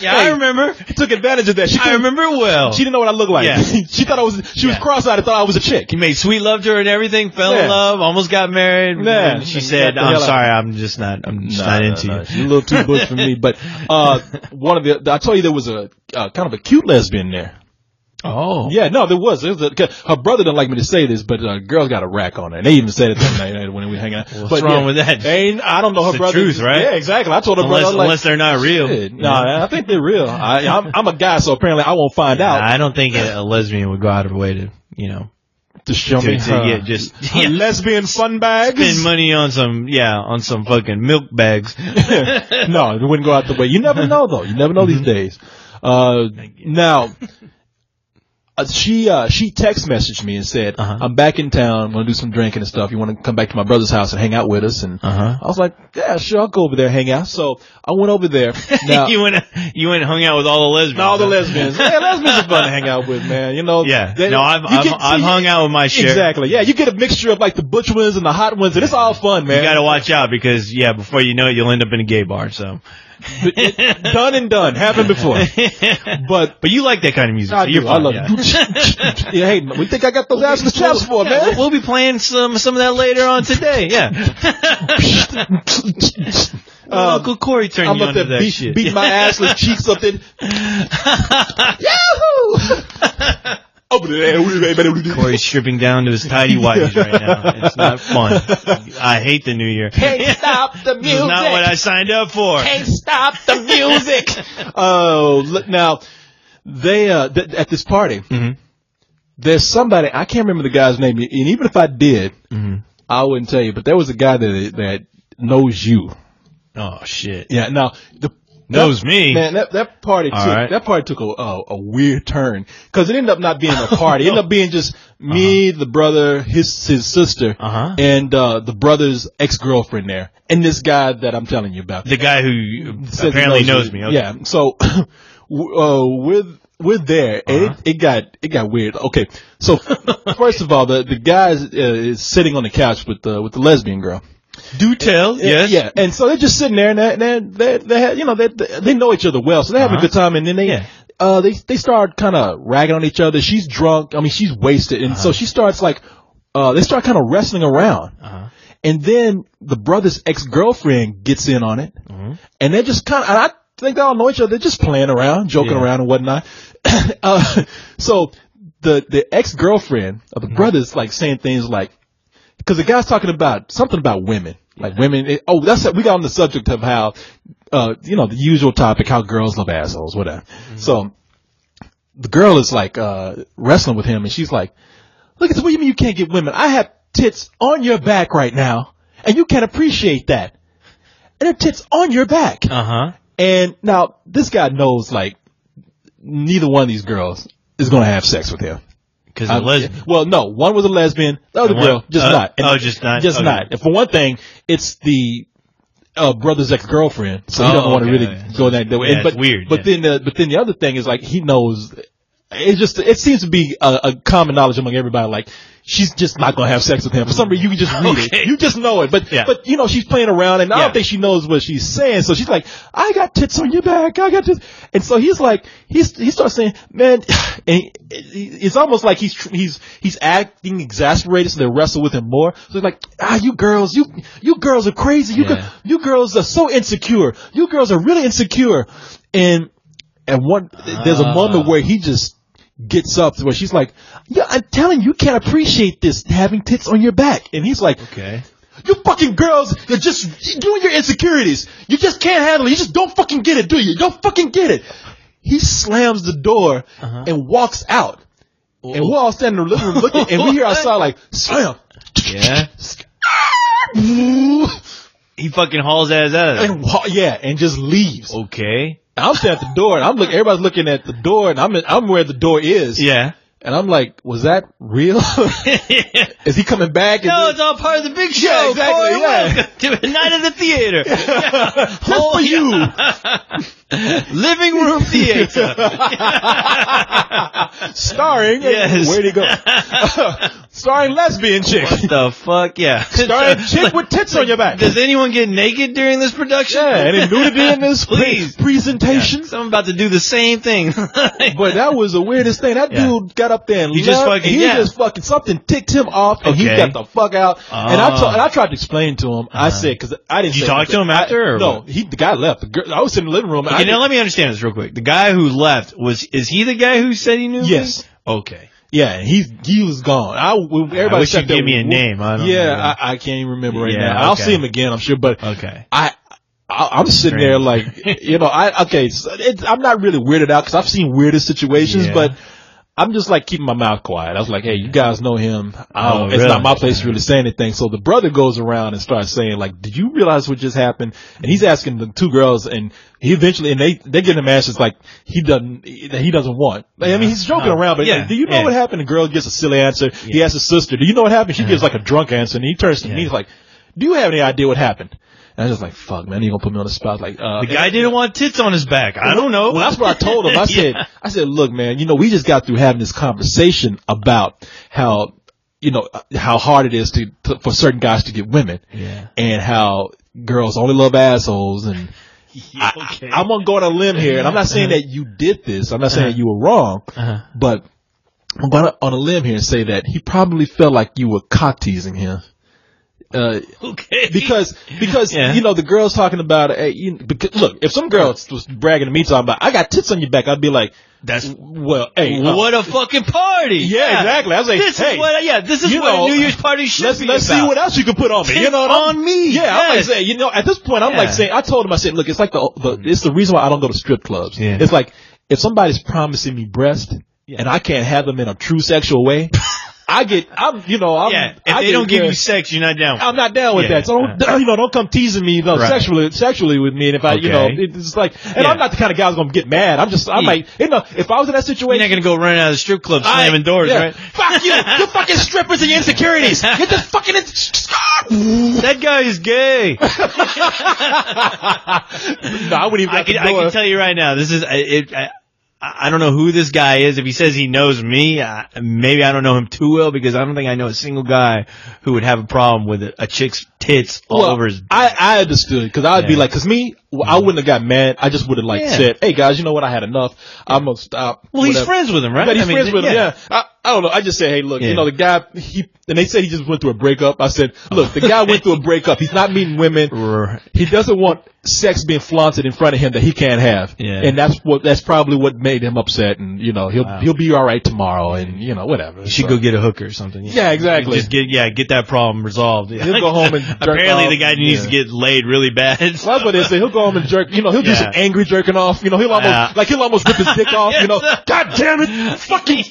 I remember. He took advantage of that. I remember it well. She didn't know what I looked like. Yeah. She thought she was cross-eyed and thought I was a chick. He made sweet love to her and everything, fell in love, almost got married. Yeah. And she said, I'm sorry, I'm just not into you. She's a little too bush for me. But, I told you there was a kind of a cute lesbian there. Oh. Yeah, no, there was. Her brother didn't like me to say this, but girl's got a rack on her. And they even said it that night when we hang out. What's wrong with that? I don't know her brother. Truth, right? Yeah, exactly. I told her brother. Unless they're not real. No, I think they're real. I'm a guy, so apparently I won't find out. I don't think a lesbian would go out of her way to show me her lesbian fun bags. Spend money on some fucking milk bags. No, it wouldn't go out the way. You never know though. You never know these days. Now, she text messaged me and said, I'm back in town, I'm gonna do some drinking and stuff. You wanna come back to my brother's house and hang out with us? And I was like, yeah, sure, I'll go over there and hang out. So I went over there. Now, you went and hung out with all the lesbians. All the lesbians. Yeah, lesbians are fun to hang out with, man. Yeah. I've hung out with my share. Exactly. Yeah, you get a mixture of like the butch ones and the hot ones, and it's all fun, man. You gotta watch out because before you know it, you'll end up in a gay bar, so. Done and done. Happened before. But you like that kind of music. I do. I love it. Yeah, hey, we think I got those assless chaps for, man. We'll be playing some of that later on today. Yeah. Uncle Corey turned you on to that shit. Beat my assless cheeks up there. Yahoo! Corey's stripping down to his tidy whities right now. It's not fun. I hate the new year. Can't stop the music. It's not what I signed up for. Can't stop the music. Oh, now they at this party. There's somebody, I can't remember the guy's name, and even if I did, I wouldn't tell you. But there was a guy that knows you. Oh shit. Yeah. Now knows me. Man, that party took a weird turn because it ended up not being a party. It ended up being just me, the brother, his sister, and the brot's ex-girlfriend there, and this guy that I'm telling you about. The guy who apparently knows me. Okay. Yeah. So we're there, and it got weird. Okay. So first of all, the guy is sitting on the couch with the lesbian girl. Do tell, yes. Yeah, and so they're just sitting there, and they know each other well, so they're having a good time, and then they start kind of ragging on each other. She's drunk, I mean, she's wasted, and so she starts they start kind of wrestling around, and then the brother's ex-girlfriend gets in on it, and they're just kind of, and I think they all know each other, they're just playing around, joking around and whatnot. So the ex-girlfriend of the brother's like saying things like, because the guy's talking about something about women, like women. That's it. We got on the subject of how, the usual topic, how girls love assholes, whatever. So the girl is like, wrestling with him, and she's like, look at this. What do you mean you can't get women? I have tits on your back right now, and you can't appreciate that. And her tits on your back. And now this guy knows like neither one of these girls is going to have sex with him. Because they're lesbian. Well, no. One was a lesbian. The other girl, just not. Just not. Just not. And for one thing, it's the brother's ex-girlfriend, so he doesn't want to really go that way. Yeah, it's weird. But then the other thing is like he knows. It seems to be a common knowledge among everybody. Like she's just not gonna have sex with him. For some reason, you can just read it. You just know it. But she's playing around, and I don't think she knows what she's saying. So she's like, "I got tits on your back. I got tits." And so he's like, he starts saying, "Man," and it's almost like he's acting exasperated, so they wrestle with him more. So he's like, you girls are crazy. You girls are so insecure. You girls are really insecure." And there's a moment where he just gets up to where she's like, "Yeah, I'm telling you can't appreciate this, having tits on your back." And he's like, "Okay. You fucking girls, you're just doing your insecurities. You just can't handle it. You just don't fucking get it, do you? You don't fucking get it." He slams the door and walks out. And we're all standing in the living room looking, and we hear outside like, slam. Yeah. He fucking hauls ass out of there. And just leaves. Okay. I'm standing at the door, and everybody's looking at the door, and I'm where the door is. Yeah. And I'm like, was that real? Is he coming back? No, it's all part of the big show. Yeah, exactly. Corey, welcome to a night at the theater. Just for you. Living room theater. Starring, Yes. where'd he go? Starring lesbian chick. What the fuck? Yeah. Starring chick with tits on your back. Does anyone get naked during this production? Yeah, any nudity in this Please. presentation? Yeah, so I'm about to do the same thing. But that was the weirdest thing. That dude got up there and He just fucking, something ticked him off, and he got the fuck out. And I tried to explain to him. I said, because I didn't. Did you say talk to him after? No, the guy left. I was in the living room. Okay, now let me understand this real quick. The guy who left is he the guy who said he knew? Yes. Me? Okay. Yeah, he was gone. Everybody I wish sat you'd there, give me a name. I don't know. I can't even remember right Yeah, now. I'll okay. see him again, I'm sure. But Okay. I'm sitting there like, I'm not really weirded out because I've seen weirder situations, but I'm just like keeping my mouth quiet. I was like, hey, you guys know him. It's not my place to really say anything. So the brother goes around and starts saying, like, did you realize what just happened? And he's asking the two girls, and he eventually, and they get him answers like he doesn't want. I mean, he's joking around, but like, do you know what happened? The girl gets a silly answer. He asks his sister, do you know what happened? She gives like a drunk answer, and he turns to me, he's like, do you have any idea what happened? And I was just like, fuck, man, you gonna put me on the spot? Like, the guy didn't want tits on his back. I don't know. Well, that's what I told him. I said, look, man, we just got through having this conversation about how hard it is for certain guys to get women, and how girls only love assholes, and I'm gonna go on a limb here, and I'm not saying that you did this. I'm not saying that you were wrong, but I'm going on a limb here and say that he probably felt like you were cock teasing him. Okay. Because the girl's talking about look, if some girl was bragging to me talking about I got tits on your back, I'd be like, what a fucking party. Yeah, exactly. I was like, this is what a New Year's party should be let's about. see what else you can put on me. Tits on me. Yeah, I'm like saying, at this point I'm like saying, I told him, I said, look, it's like it's the reason why I don't go to strip clubs. Yeah. It's like if somebody's promising me breast and I can't have them in a true sexual way, if they don't give you sex, you're not down with I'm not down with that. So don't come teasing me, sexually with me. And if it's like, and I'm not the kind of guy who's gonna get mad. I'm like, if I was in that situation, you're not gonna go running out of the strip club slamming doors, right? Fuck you, you fucking strippers and your insecurities. Get the fucking that guy is gay. No, I wouldn't even. I can tell you right now, this is I don't know who this guy is. If he says he knows me, maybe I don't know him too well, because I don't think I know a single guy who would have a problem with a chick's tits all over his. I understood, because I would be like, because me, I wouldn't have got mad. I just would have said, hey guys, you know what? I had enough. I'm gonna stop. Well, he's friends with him, right? But he's friends with him. Yeah. I don't know. I just said, hey, look, the guy, and they said he just went through a breakup. I said, look, the guy went through a breakup. He's not meeting women. He doesn't want sex being flaunted in front of him that he can't have. Yeah. And that's probably what made him upset. And, he'll be all right tomorrow, and, whatever. You should go get a hooker or something. Yeah, exactly. Just get that problem resolved. He'll go home and jerk apparently off. the guy needs to get laid really bad. Well, that's what they say. He'll go home and jerk. He'll do some angry jerking off. He'll almost rip his dick off. God damn it, fucking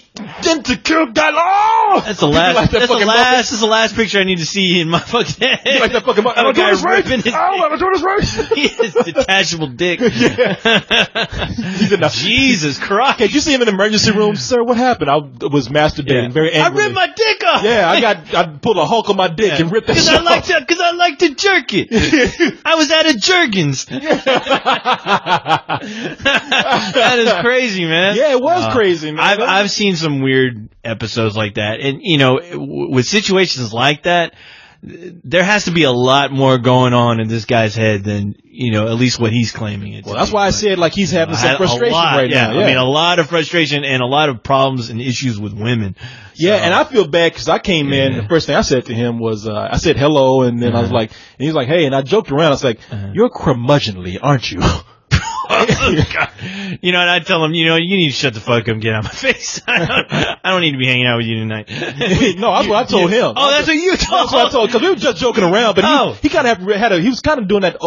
insecure guy. Oh, that's the last. That's the last picture I need to see in my fucking head. You like that fucking. I'm doing this right. I'm doing this right. His detachable dick. Jesus Christ! Did you see him in the emergency room, sir? What happened? I was masturbating very angrily. I ripped my dick off. Yeah, I pulled a Hulk on my dick and ripped it off. Because I like to jerk it. I was at a Jergens. That is crazy, man. Yeah, it was crazy, man. I've seen some weird episodes like that, and with situations like that, there has to be a lot more going on in this guy's head than at least what he's claiming it. Well, that's why I said he's having some frustration right now. I mean, a lot of frustration and a lot of problems and issues with women. Yeah, and I feel bad because I came in. The first thing I said to him was, I said hello, and then I was like, and he was like, hey, and I joked around. I was like, you're curmudgeonly, aren't you? And I tell him, you need to shut the fuck up and get out of my face. I don't need to be hanging out with you tonight. No, that's what I told him. Oh, that's what you told him. That's what I told him, because we were just joking around, but he kind of he was kind of doing that,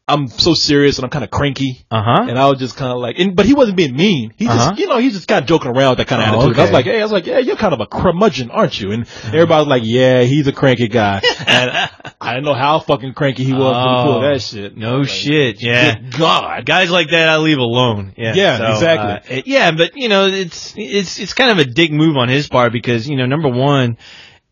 I'm so serious and I'm kind of cranky. Uh-huh. And I was just kind of like, but he wasn't being mean. He just, he's just kind of joking around with that kind of attitude. Okay. I was like, yeah, you're kind of a curmudgeon, aren't you? And everybody was like, yeah, he's a cranky guy. And I didn't know how fucking cranky he was when he pulled that shit. No shit. Yeah. Good God. Guys like that, I leave alone. Yeah. Yeah, exactly. But it's kind of a dick move on his part because, number one,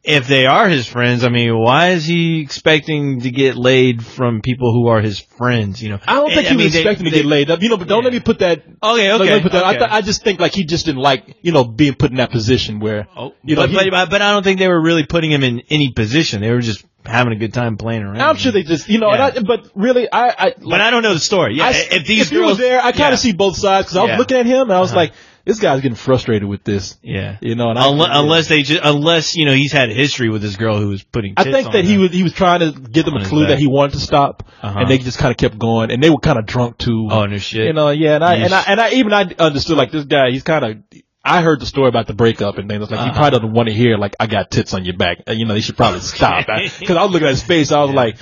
if they are his friends, I mean, why is he expecting to get laid from people who are his friends? I don't think he was expecting to get laid up. But don't let me put that. Okay. Let me put that. I just think like he just didn't like, being put in that position where. But I don't think they were really putting him in any position. They were just having a good time playing around. I'm sure they just, but really, but I don't know the story. Yeah. If you were there, I kind of see both sides because I was looking at him and I was like, this guy's getting frustrated with this. Yeah. And unless he's had a history with this girl who was putting tits I think on that him. he was trying to give them a clue that he wanted to stop, and they just kind of kept going, and they were kind of drunk too. Oh, no shit. I understood like this guy, he's kind of. I heard the story about the breakup and things. Like he probably doesn't want to hear like I got tits on your back. They should probably stop. Because I was looking at his face, I was like.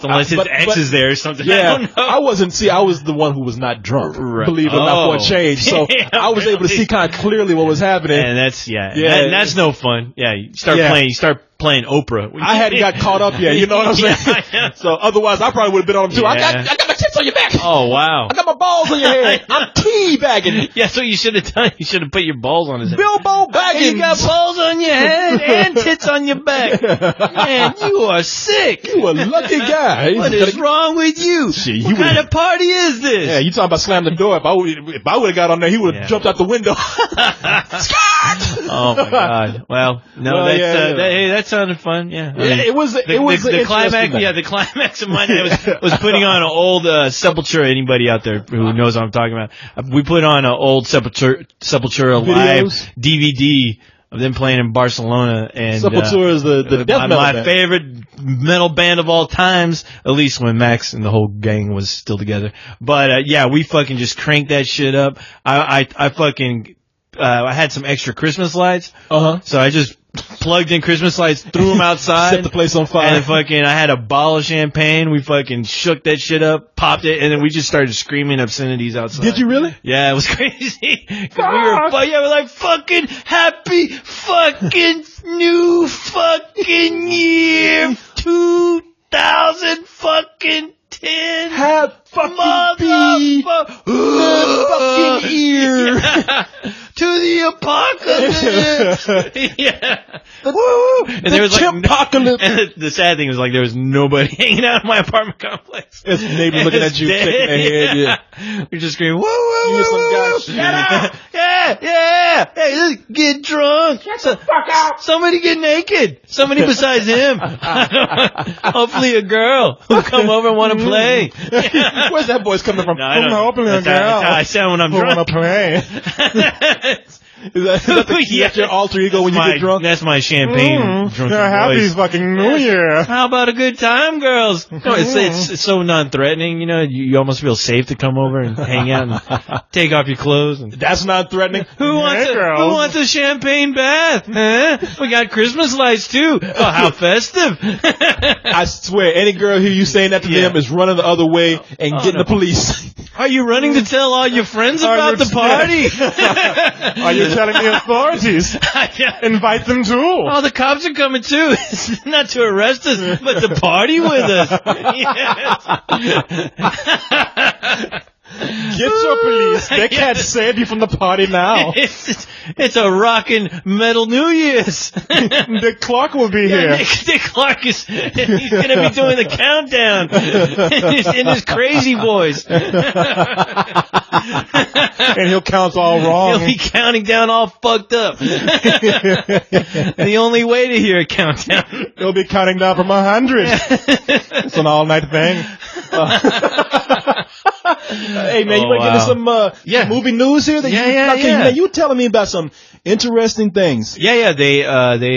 Unless his ex is there or something. Yeah, I don't know. I was the one who was not drunk. Right. Believe it or not, for a change. So I was able to see kind of clearly what was happening. And that's no fun. Yeah, you start playing Oprah. I hadn't got caught up yet, you know what I'm saying? So otherwise I probably would have been on him too. Yeah. I got my tits on your back. Oh wow. I got my balls on your head. I'm teabagging. Yeah, so you should have done. You should have put your balls on his head. Bilbo Baggins. You got balls on your head and tits on your back. Man, you are sick. You a lucky guy. What is wrong with you? What kind of party is this? Yeah, you talking about slamming the door. If I would have got on there, he would have jumped out the window. Oh my God. Well, no, that sounded fun. Yeah. It was the climax. Yeah, the climax of mine was putting on an old Sepultura. Anybody out there who knows what I'm talking about? We put on an old Sepultura live DVD of them playing in Barcelona, and Sepultura is the death metal my band. favorite metal band of all times, at least when Max and the whole gang was still together. But we fucking just cranked that shit up. I had some extra Christmas lights, so I just plugged in Christmas lights, threw them outside, set the place on fire, and I had a bottle of champagne. We fucking shook that shit up, popped it, and then we just started screaming obscenities outside. Did you really? Yeah, it was crazy. We're like fucking happy fucking new fucking year 2000 fucking 10. Have fucking fucking ear. To the apocalypse. Yeah. Woo! And there was apocalypse. And the sad thing was like there was nobody hanging out in my apartment complex. It's neighbors looking at you, shaking their head. Yeah. We're just screaming, woo, woo, woo, some guy, woo. shut up. Yeah. Hey, let's get drunk. Shut the fuck up. Somebody get naked. Somebody besides him. Hopefully a girl who'll come over and want to play. Where's that voice coming from? That's how I sound when I'm drunk. Want to play. Is that your alter ego when you get drunk? That's my champagne drunken happy voice. fucking New Year. How about a good time, girls? No, it's so non-threatening, you almost feel safe to come over and hang out and take off your clothes. And that's non-threatening. Who wants a champagne bath? Huh? We got Christmas lights too. Oh, how festive. I swear, any girl hear you saying that to them is running the other way and getting the police. Are you running to tell all your friends about the party? Are you telling the authorities? Invite them too. Oh, the cops are coming too. Not to arrest us, but to party with us. Yes. Get your police. They can't save you from the party now. It's a rockin' metal New Year's. Dick Clark will be here. Dick Clark he's going to be doing the countdown in his crazy voice. And he'll count all wrong. He'll be counting down all fucked up. The only way to hear a countdown. He'll be counting down from 100. It's an all-night thing. Hey man, you want to get into some movie news here? Man, you were telling me about some interesting things. Yeah. They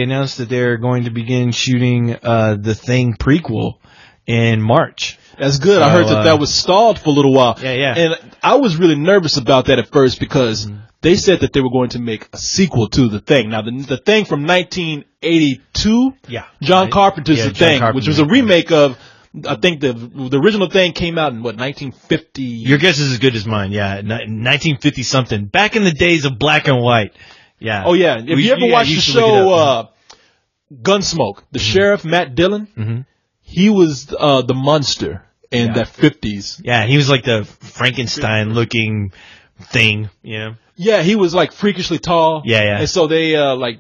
announced that they're going to begin shooting the Thing prequel in March. That's good. I heard that was stalled for a little while. Yeah. And I was really nervous about that at first because they said that they were going to make a sequel to The Thing. Now, the Thing from 1982, John Carpenter's The Thing, which was a remake of I think the original thing came out in what 1950. Your guess is as good as mine. Yeah, 1950 something. Back in the days of black and white. Yeah. Oh yeah. If you ever watched the show Gunsmoke, the sheriff Matt Dillon, he was the monster in that 50s. Yeah, he was like the Frankenstein looking thing. Yeah. Yeah, he was like freakishly tall. Yeah. And so they like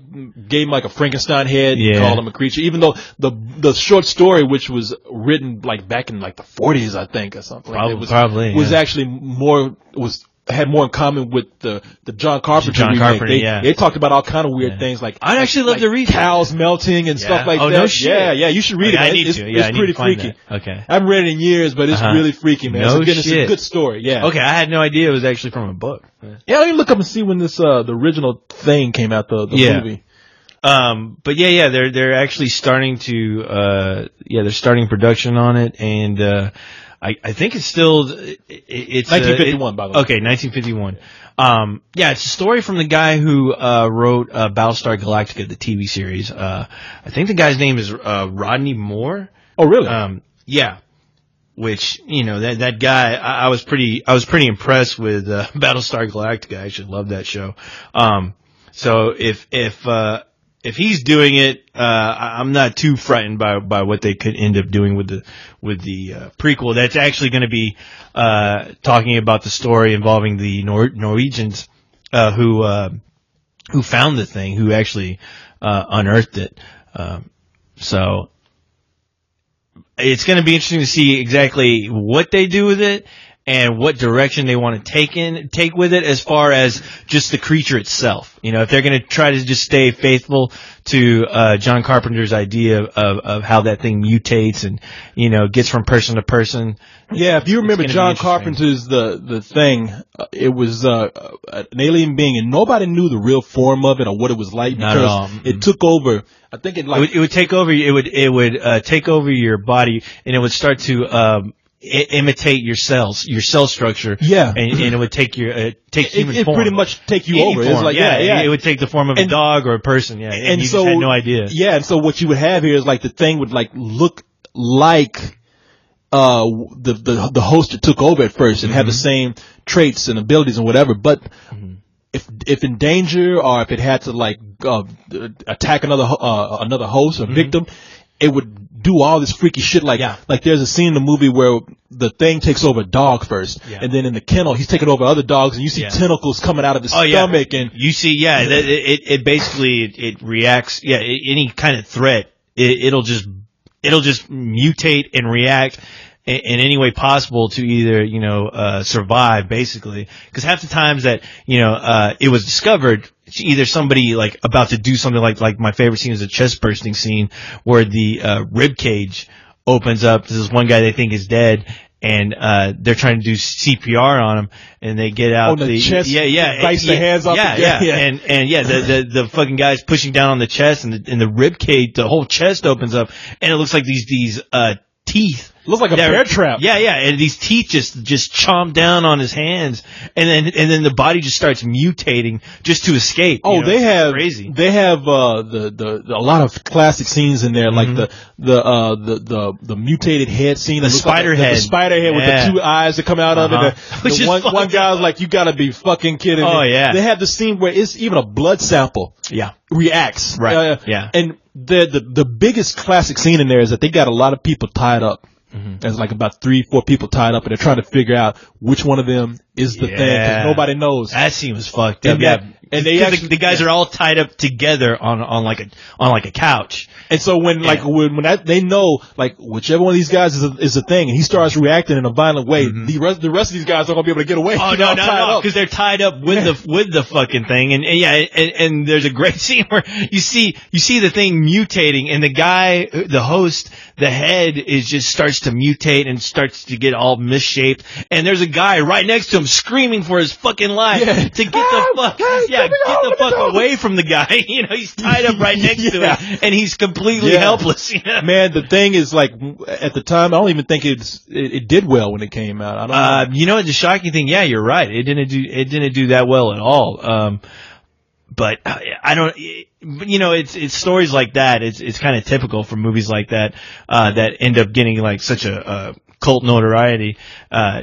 gave him like a Frankenstein head and called him a creature. Even though the short story, which was written like back in like the 40s, I think, or something, was actually had more in common with the John Carpenter remake. They talked about all kind of weird things like I'd actually love to read cows melting and stuff like that. No shit. Yeah, you should read it. I need to. It's pretty freaky. Okay. I haven't read it in years, but it's really freaky, man. It's a good story. Yeah. Okay, I had no idea it was actually from a book. Yeah, let me look up and see when this the original thing came out, the movie. But they're actually starting to they're starting production on it, and I think it's still it's 1951 by the way. Okay, 1951. It's a story from the guy who wrote Battlestar Galactica, the TV series. I think the guy's name is Rodney Moore. Oh, really? Yeah. Which, that guy, I was pretty impressed with Battlestar Galactica. I actually love that show. So if he's doing it, I'm not too frightened by what they could end up doing with the prequel. That's actually going to be talking about the story involving the Norwegians who found the thing, who actually unearthed it. So it's going to be interesting to see exactly what they do with it and what direction they want to take with it as far as just the creature itself. If they're going to try to just stay faithful to John Carpenter's idea of how that thing mutates and, gets from person to person. Yeah, if you remember John Carpenter's the thing, it was an alien being, and nobody knew the real form of it or what it was like because it took over. I think it would take over. It would take over your body, and it would start to imitate your cells, your cell structure. Yeah, and it would take your take human form. It pretty much take you over. It's like it would take the form of a dog or a person. Yeah, and you so, just had no idea. Yeah, and so what you would have here is like the thing would like look like the host that took over at first and have the same traits and abilities and whatever, but if in danger or if it had to like attack another host or victim, it would do all this freaky shit. Like there's a scene in the movie where the thing takes over a dog first, and then in the kennel he's taking over other dogs, and you see tentacles coming out of his stomach, and you see it basically it reacts. Yeah, any kind of threat, it'll just mutate and react in any way possible to either, survive, basically. Because half the times that, it was discovered, either somebody like about to do something like my favorite scene is a chest bursting scene where the rib cage opens up. There's this one guy they think is dead, and they're trying to do CPR on him, and they get out the chest, vice the hands off. The fucking guy's pushing down on the chest, and the rib cage, the whole chest opens up, and it looks like these teeth. Looks like a bear trap. Yeah, and these teeth just chomp down on his hands, and then the body just starts mutating just to escape. Oh, they have crazy. They have a lot of classic scenes in there, like the mutated head scene, the spider head, the spider head with the two eyes that come out of it. One guy's like, you gotta be fucking kidding me. Oh yeah. They have the scene where it's even a blood sample. Yeah. Reacts. Right. And the biggest classic scene in there is that they got a lot of people tied up. There's like about 3-4 people tied up, and they're trying to figure out which one of them is the thing, because nobody knows. That scene was fucked up. And the guys are all tied up together on like a couch. And so when they know like whichever one of these guys is a thing, and he starts reacting in a violent way, the rest of these guys aren't gonna be able to get away. Oh no, because they're tied up with the fucking thing. And there's a great scene where you see the thing mutating, and the guy, the host, the head starts to mutate and starts to get all misshaped, and there's a guy right next to him screaming for his fucking life to get the fuck away from the guy. He's tied up right next to him, and he's completely helpless. Man, the thing is, like, at the time, I don't even think it did well when it came out. I don't know. The shocking thing, you're right. It didn't do that well at all. But I don't. you know, it's stories like that. It's kind of typical for movies like that, that end up getting like such a cult notoriety.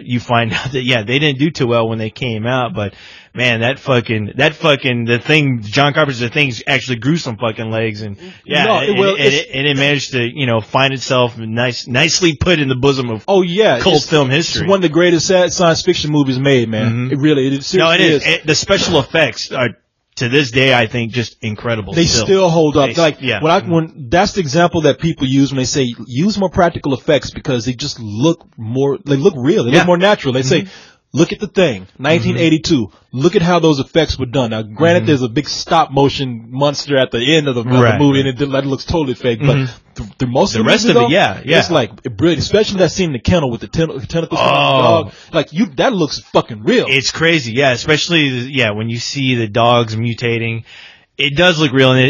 You find out that, yeah, they didn't do too well when they came out, but man, the thing, John Carpenter's The Thing actually grew some fucking legs, and yeah, No, it managed to, you know, find itself nicely put in the bosom of cult film history. It's one of the greatest science fiction movies made, man. Mm-hmm. It really, seriously is. The special effects are, to this day, I think, just incredible. They still hold up. Yeah. When that's the example that people use when they say use more practical effects, because they just look more, they look real. They look more natural. They say, look at The Thing, 1982. Look at how those effects were done. Now, granted, there's a big stop motion monster at the end of the movie, and that looks totally fake. But the rest of it, it's like brilliant. Especially that scene in the kennel with the tentacles on the dog. Like that looks fucking real. It's crazy, yeah. Especially, when you see the dogs mutating. It does look real, and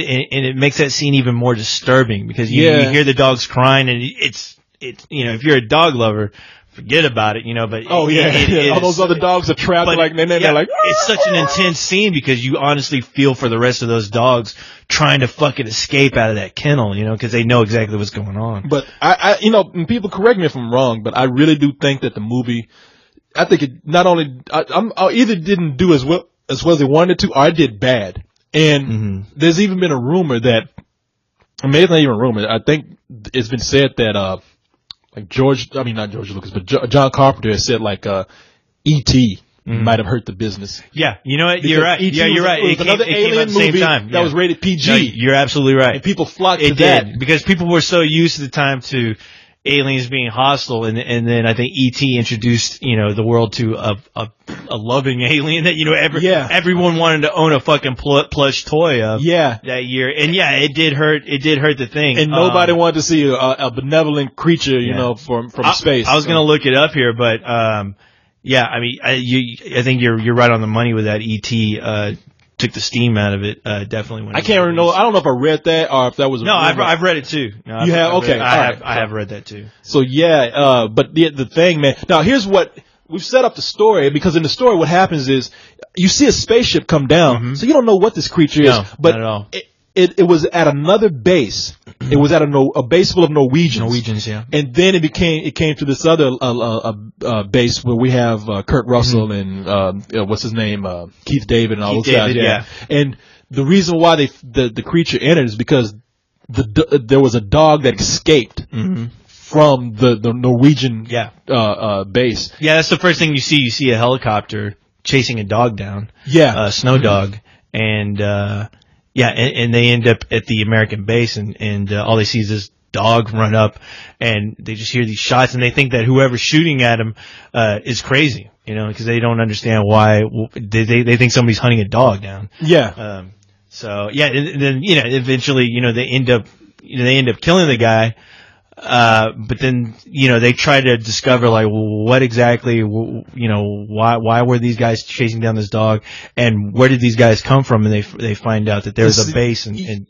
it makes that scene even more disturbing, because you hear the dogs crying, and it's you know, if you're a dog lover, forget about it, you know, but all those other dogs are trapped, they're like it's such an intense scene, because you honestly feel for the rest of those dogs trying to fucking escape out of that kennel, you know, because they know exactly what's going on. But I you know, and people correct me if I'm wrong, but I really do think that the movie, I think it not only I either didn't do as well as they wanted to, or I did bad. And there's even been a rumor that, maybe it's not even a rumor, I think it's been said that like not George Lucas, but John Carpenter has said like E.T. might have hurt the business. Yeah, you know what? You're right. E.T. You're right. It was another alien movie that was rated PG. No, you're absolutely right. And people flocked to that. Because people were so used at the time to aliens being hostile, and then I think E.T. introduced, you know, the world to a loving alien that, you know, everyone wanted to own a fucking plush toy of that year. And it did hurt The Thing. And nobody wanted to see a benevolent creature, you know, from space. I was going to look it up here, but I mean, I think you're right on the money with that. E.T. Took the steam out of it, definitely. When I can't remember. I don't know if I read that or if that was. No, I've read it too. No, you have? Okay. I have read that too. So but the Thing, man. Now here's what we've set up the story, because in the story what happens is you see a spaceship come down, so you don't know what this creature is, but not at all. It was at another base. It was at a base full of Norwegians. Yeah. And then it came to this other base where we have Kurt Russell and what's his name, Keith David and all those guys. Yeah. And the reason why the creature entered is because there was a dog that escaped from the Norwegian base. Yeah, that's the first thing you see. You see a helicopter chasing a dog down. Yeah. A snow dog, and and they end up at the American base, and all they see is this dog run up, and they just hear these shots, and they think that whoever's shooting at them is crazy, you know, because they don't understand why they think somebody's hunting a dog down. Yeah. And then, you know, eventually, you know, they end up killing the guy. But then, you know, they try to discover, like, what exactly, you know, why were these guys chasing down this dog, and where did these guys come from? And they find out that there's a base, and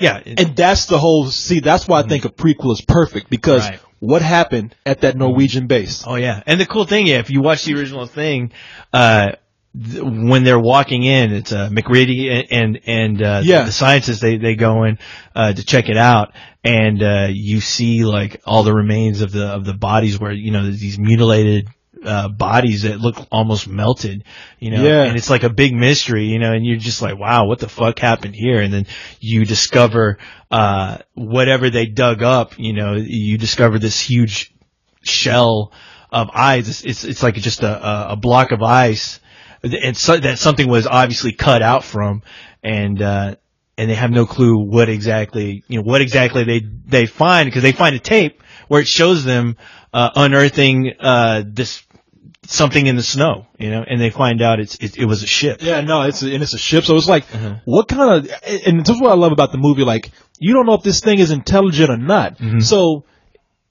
that's the whole, that's why I think a prequel is perfect, because what happened at that Norwegian base? Oh yeah. And the cool thing, if you watch the original Thing, when they're walking in, it's McReady and the scientists, they go in to check it out, and you see like all the remains of the bodies, where, you know, these mutilated bodies that look almost melted, you know, and it's like a big mystery, you know, and you're just like, wow, what the fuck happened here? And then you discover whatever they dug up, you know, you discover this huge shell of ice. It's like just a block of ice. And so that something was obviously cut out from, and they have no clue what exactly they find, because they find a tape where it shows them unearthing this something in the snow, you know, and they find out it was a ship. Yeah, no, it's a ship. So it's like, what kind of, and this is what I love about the movie, like, you don't know if this thing is intelligent or not. So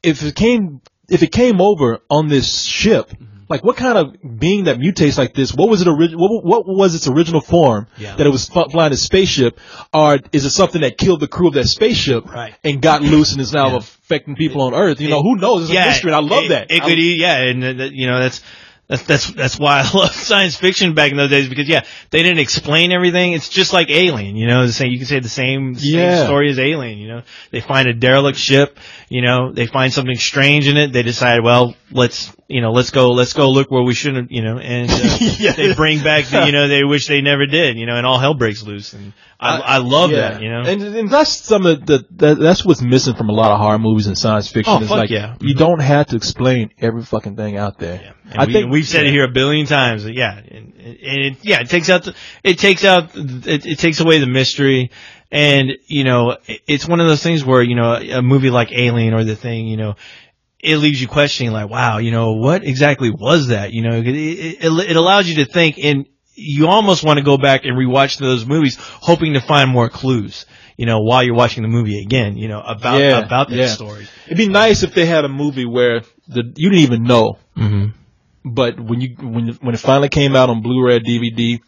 if it came over on this ship, like, what kind of being that mutates like this? What was it what was its original form that it was flying a spaceship? Or is it something that killed the crew of that spaceship and got loose and is now affecting people on Earth? You know, who knows? It's a mystery, and I love that. It could, and you know, That's why I love science fiction back in those days, because they didn't explain everything. It's just like Alien, you can say the same story as Alien, They find a derelict ship, they find something strange in it. They decide, well, let's go look where we shouldn't, and they bring back they wish they never did, and all hell breaks loose. And I love that, And that's some of that's what's missing from a lot of horror movies and science fiction. Oh, fuck yeah. You don't have to explain every fucking thing out there. Yeah. I think we've said it here a billion times. It takes away the mystery. And, it's one of those things where, a movie like Alien or The Thing, it leaves you questioning, like, wow, what exactly was that? It allows you to think, and you almost want to go back and rewatch those movies, hoping to find more clues, while you're watching the movie again, about that story. It'd be nice if they had a movie where you didn't even know. Mm-hmm. But when it finally came out on Blu-ray or DVD,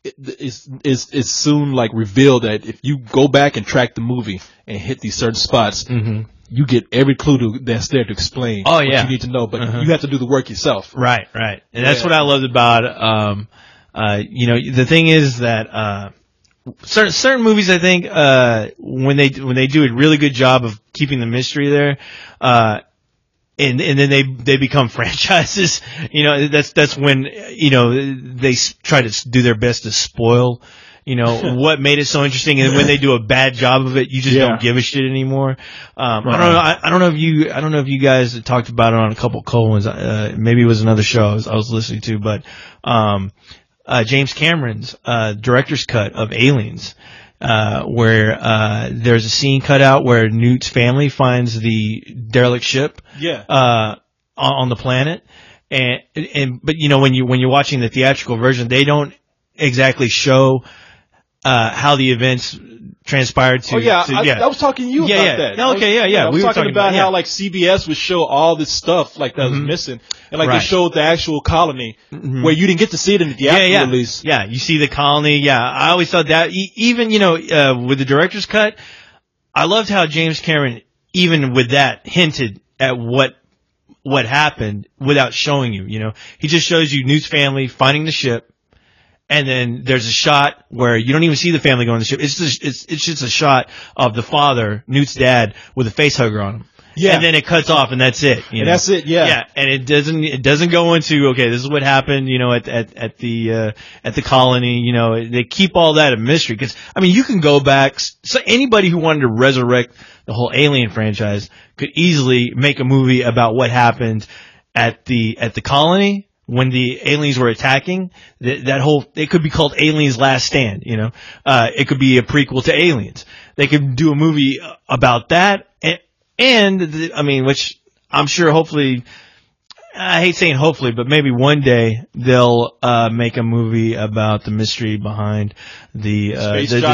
it's soon like revealed that if you go back and track the movie and hit these certain spots, you get every clue that's there to explain what you need to know. But you have to do the work yourself. Right. And that's what I loved about, the thing is that, certain movies, I think, when they do a really good job of keeping the mystery there, and then they become franchises. That's when they try to do their best to spoil what made it so interesting, and when they do a bad job of it, you just don't give a shit anymore. I don't know if you guys talked about it on a couple Coens. Maybe it was another show I was listening to, but James Cameron's director's cut of Aliens, where there's a scene cut out where Newt's family finds the derelict ship on the planet, but when you're watching the theatrical version, they don't exactly show how the events transpired to. I was talking to you about that. I was talking about how like CBS would show all this stuff like that was missing, and like they showed the actual colony where you didn't get to see it in the theatrical release. Yeah, you see the colony. Yeah, I always thought that even with the director's cut, I loved how James Cameron, even with that, hinted at what happened without showing you. He just shows you Newt's family finding the ship. And then there's a shot where you don't even see the family going on the ship. It's just a shot of the father, Newt's dad, with a face hugger on him. Yeah. And then it cuts off, and that's it. And that's it. Yeah. Yeah. And it doesn't go into, okay, this is what happened, at the colony. They keep all that a mystery, because you can go back. So anybody who wanted to resurrect the whole Alien franchise could easily make a movie about what happened at the colony. When the aliens were attacking, it could be called Aliens Last Stand, it could be a prequel to Aliens. They could do a movie about that, which I'm sure hopefully, I hate saying hopefully, but maybe one day they'll, make a movie about the mystery behind the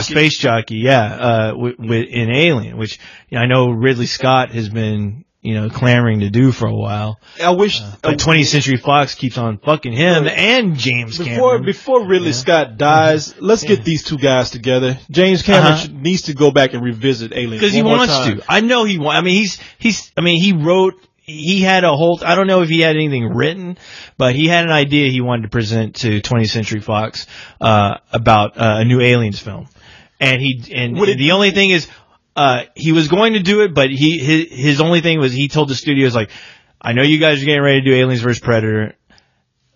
space jockey, in Alien, which, I know Ridley Scott has been, clamoring to do for a while. I wish, but 20th Century Fox keeps on fucking him and James Cameron. Before Ridley Scott dies, let's get these two guys together. James Cameron needs to go back and revisit Alien because he wants to. I know he wants. He wrote. He had a whole. I don't know if he had anything written, but he had an idea he wanted to present to 20th Century Fox about a new Aliens film, and the only thing is. He was going to do it, but his only thing was he told the studios, like, I know you guys are getting ready to do Aliens vs. Predator.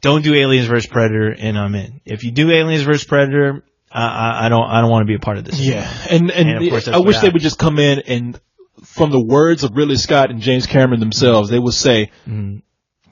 Don't do Aliens vs. Predator, and I'm in. If you do Aliens vs. Predator, I don't want to be a part of this. Yeah, and of course I wish they would just come in and, from the words of Ridley Scott and James Cameron themselves, they would say,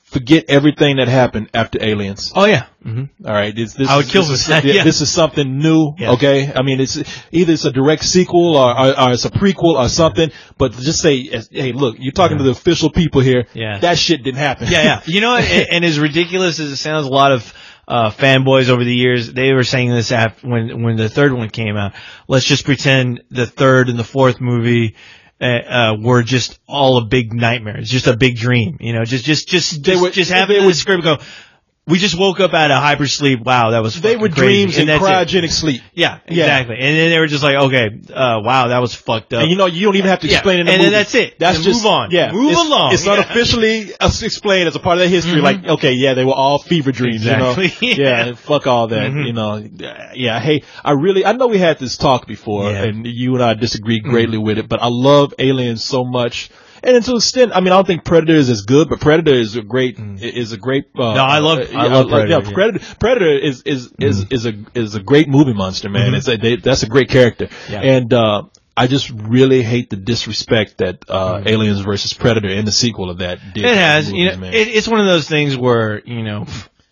forget everything that happened after Aliens. Oh yeah. Mm-hmm. All right. I would kill this. This is something new. Yeah. Okay. It's either it's a direct sequel or it's a prequel or something. But just say, hey, look, you're talking to the official people here. Yeah. That shit didn't happen. Yeah. And as ridiculous as it sounds, a lot of fanboys over the years, they were saying this after when the third one came out. Let's just pretend the third and the fourth movie. Were just all a big nightmare. It's just a big dream, just have it in the script and go, we just woke up out of hypersleep. Wow, that was They were crazy. dreams and cryogenic sleep. Yeah, exactly. And then they were just like, okay, wow, that was fucked up. And you don't even have to explain it in the and movie. then that's it. That's and just, move on. Yeah. Move along. It's unofficially explained as a part of their history. Like, okay, yeah, they were all fever dreams, Exactly. Yeah, fuck all that, Yeah, I know we had this talk before, and you and I disagree greatly with it, but I love Aliens so much. And to an extent, I mean, I don't think Predator is as good, but Predator is a great. No, I love Predator. Predator is a great movie monster, man. That's a great character, and I just really hate the disrespect that Aliens versus Predator in the sequel of that did. It has, movies, man. It's one of those things where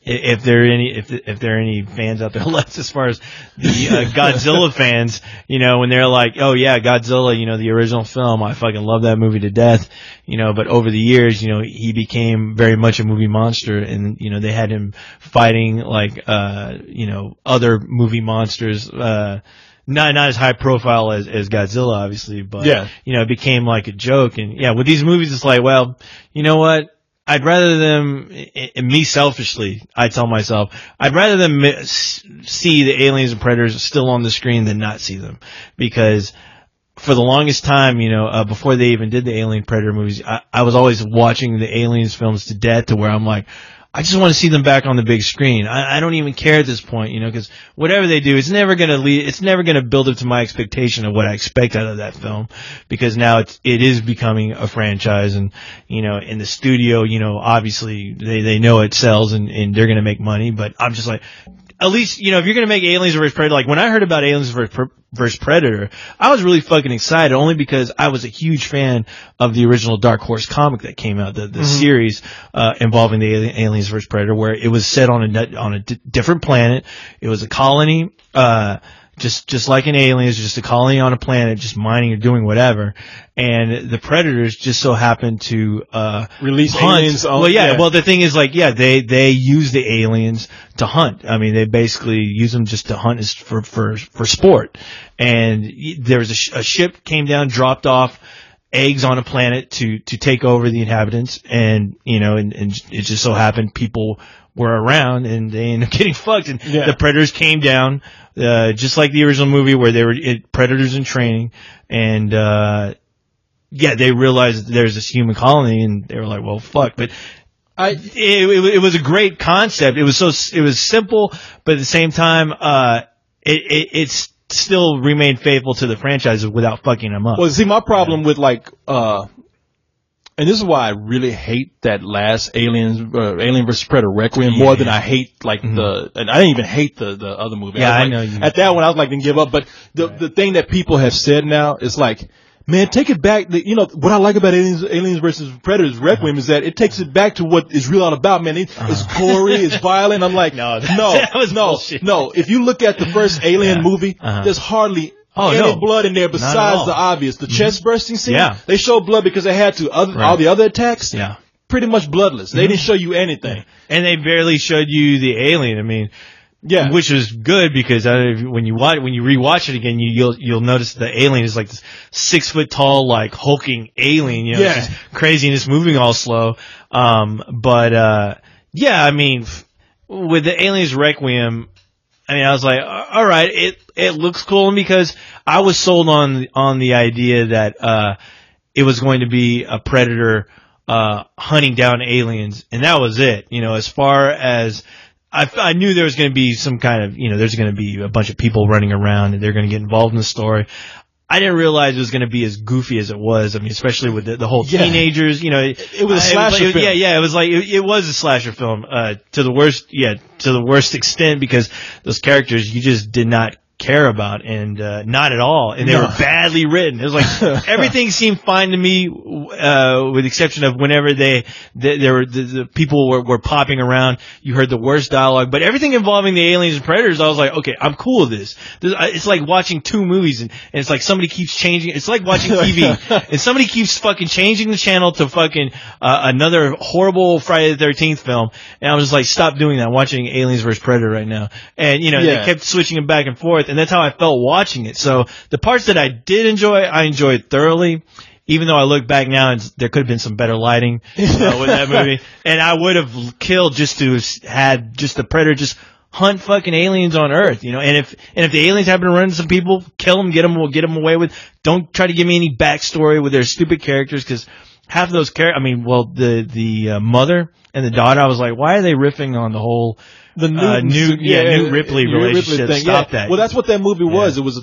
if there are any fans out there left as far as the Godzilla fans, when they're like, oh yeah, Godzilla, the original film, I fucking love that movie to death, but over the years, he became very much a movie monster, and they had him fighting like other movie monsters, not as high profile as Godzilla, obviously, but it became like a joke. And with these movies, it's like, well, you know what? I'd rather them, me selfishly, I tell myself, I'd rather them see the Aliens and Predators still on the screen than not see them. Because for the longest time, before they even did the Alien Predator movies, I was always watching the Aliens films to death, to where I'm like, I just want to see them back on the big screen. I don't even care at this point, because whatever they do, it's never going to build up to my expectation of what I expect out of that film, because now it is becoming a franchise, and, in the studio, obviously they know it sells and they're going to make money, but I'm just like, at least, if you're going to make Aliens vs. Predator, like when I heard about Aliens vs. Predator, I was really fucking excited, only because I was a huge fan of the original Dark Horse comic that came out, the series involving the Aliens vs. Predator, where it was set on a different planet. It was a colony, just like an alien, it's just a colony on a planet, just mining or doing whatever. And the Predators just so happen to release hunt. aliens. Well, the thing is, like, they use the aliens to hunt. I mean, they basically use them just to hunt for sport. And there was a ship came down, dropped off eggs on a planet to take over the inhabitants, and and it just so happened people were around, and they ended up getting fucked. And the Predators came down, just like the original movie, where they were Predators in training, and they realized that there's this human colony, and they were like, well, fuck. But it was a great concept. It was simple, but at the same time, it's still remained faithful to the franchise without fucking them up. Well, see, my problem with and this is why I really hate that last Alien vs. Predator Requiem more than I hate and I didn't even hate the other movie. Yeah, I know you. At that one, I was like, then give up. But the thing that people have said now is like, man, take it back. What I like about Aliens vs. Predators Requiem is that it takes it back to what it's real all about, man. It's gory, it's violent. I'm like, no. If you look at the first Alien movie, there's hardly any blood in there besides the obvious. The chest bursting scene, they show blood because they had to. All the other attacks, pretty much bloodless. They didn't show you anything. And they barely showed you the alien. I mean, which is good, because when you rewatch it again, you'll notice the alien is like this 6 foot tall, like hulking alien. It's just crazy and it's moving all slow. I mean, with the Aliens Requiem, I mean, I was like, all right, it looks cool, because I was sold on the idea that it was going to be a predator hunting down aliens, and that was it. As far as I knew there was going to be some kind of, there's going to be a bunch of people running around and they're going to get involved in the story. I didn't realize it was going to be as goofy as it was. I mean, especially with the whole teenagers, It was a slasher film. It was like, it was a slasher film, to the worst extent, because those characters you just did not care about, and not at all, and they were badly written. It was like everything seemed fine to me, with the exception of whenever there were the people were popping around. You heard the worst dialogue, but everything involving the aliens and predators, I was like, okay, I'm cool with this. It's like watching two movies, and it's like somebody keeps changing. It's like watching TV, and somebody keeps fucking changing the channel to fucking another horrible Friday the 13th film, and I was just like, stop doing that. I'm watching Aliens vs. Predator right now, and they kept switching it back and forth. And that's how I felt watching it. So the parts that I did enjoy, I enjoyed thoroughly. even though I look back now and there could have been some better lighting with that movie, and I would have killed just to had just the Predator just hunt fucking aliens on Earth, you know. And if the aliens happen to run into some people, kill them, get them away with. Don't try to give me any backstory with their stupid characters, because half of those characters. I mean, well, the mother and the daughter, I was like, why are they riffing on the whole Newt Ripley relationship? Stop that. Well, that's what that movie was. It was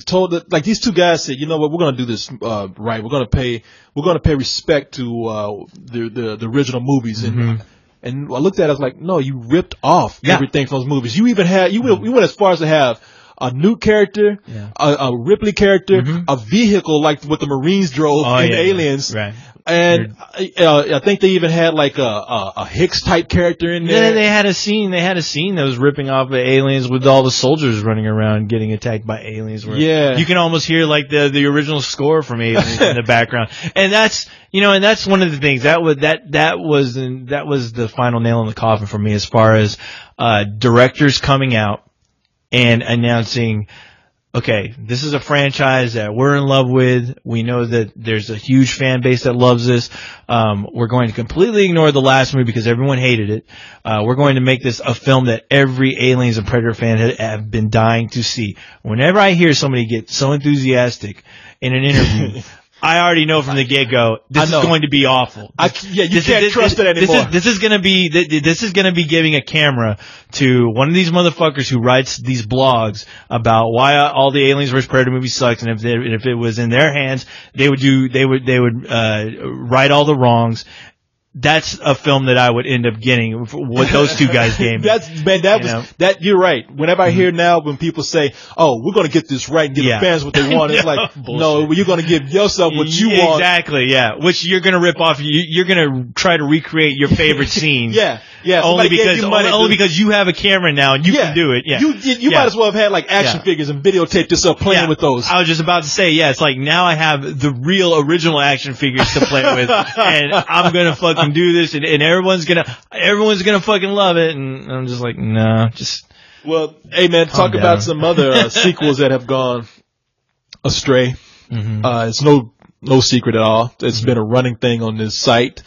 like these two guys said, you know what, we're going to do this right. We're going to pay respect to the original movies. And I looked at it, I was like, no, you ripped off everything from those movies. You even had, you went as far as to have a new character, a Ripley character, a vehicle like what the Marines drove in Aliens. Right. And I think they even had like a Hicks type character in there. Yeah, they had a scene that was ripping off the aliens with all the soldiers running around getting attacked by aliens. Where you can almost hear like the original score from Aliens in the background. And that's one of the things that was the final nail in the coffin for me, as far as directors coming out and announcing, okay, this is a franchise that we're in love with. We know that there's a huge fan base that loves this. We're going to completely ignore the last movie because everyone hated it. We're going to make this a film that every Aliens and Predator fan have been dying to see. Whenever I hear somebody get so enthusiastic in an interview, I already know from the get-go, this is going to be awful. You can't trust it anymore. This is going to be giving a camera to one of these motherfuckers who writes these blogs about why all the Aliens vs. Predator movies sucked, and if it was in their hands, they would right all the wrongs. That's a film that I would end up getting what those two guys gave me. You're right. Whenever I hear now when people say, "Oh, we're going to get this right and give the fans what they want," it's like, no, you're going to give yourself what you want. Exactly, yeah. Which you're going to rip off. You're going to try to recreate your favorite scene. Yeah. Only because you have a camera now and you can do it. Yeah. You might as well have had like action figures and videotape yourself playing with those. I was just about to say, it's like now I have the real original action figures to play with, and I'm going to fucking do this, and everyone's gonna fucking love it, and I'm just like, no, just. Well, hey man, talk about some other sequels that have gone astray. It's no secret at all. It's been a running thing on this site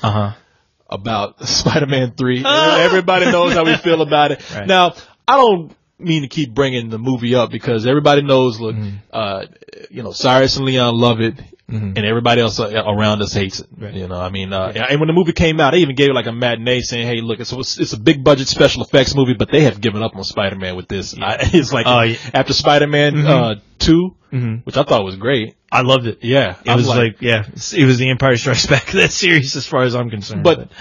about Spider-Man 3. Everybody knows how we feel about it. Right. Now, I don't mean to keep bringing the movie up because everybody knows. Look, Cyrus and Leon love it. And everybody else around us hates it. Right. You know, I mean, and when the movie came out, they even gave it like a matinee saying, hey, look, it's a big budget special effects movie, but they have given up on Spider-Man with this. It's like after Spider-Man 2, which I thought was great. I loved it. Yeah. It was it was the Empire Strikes Back of that series as far as I'm concerned. But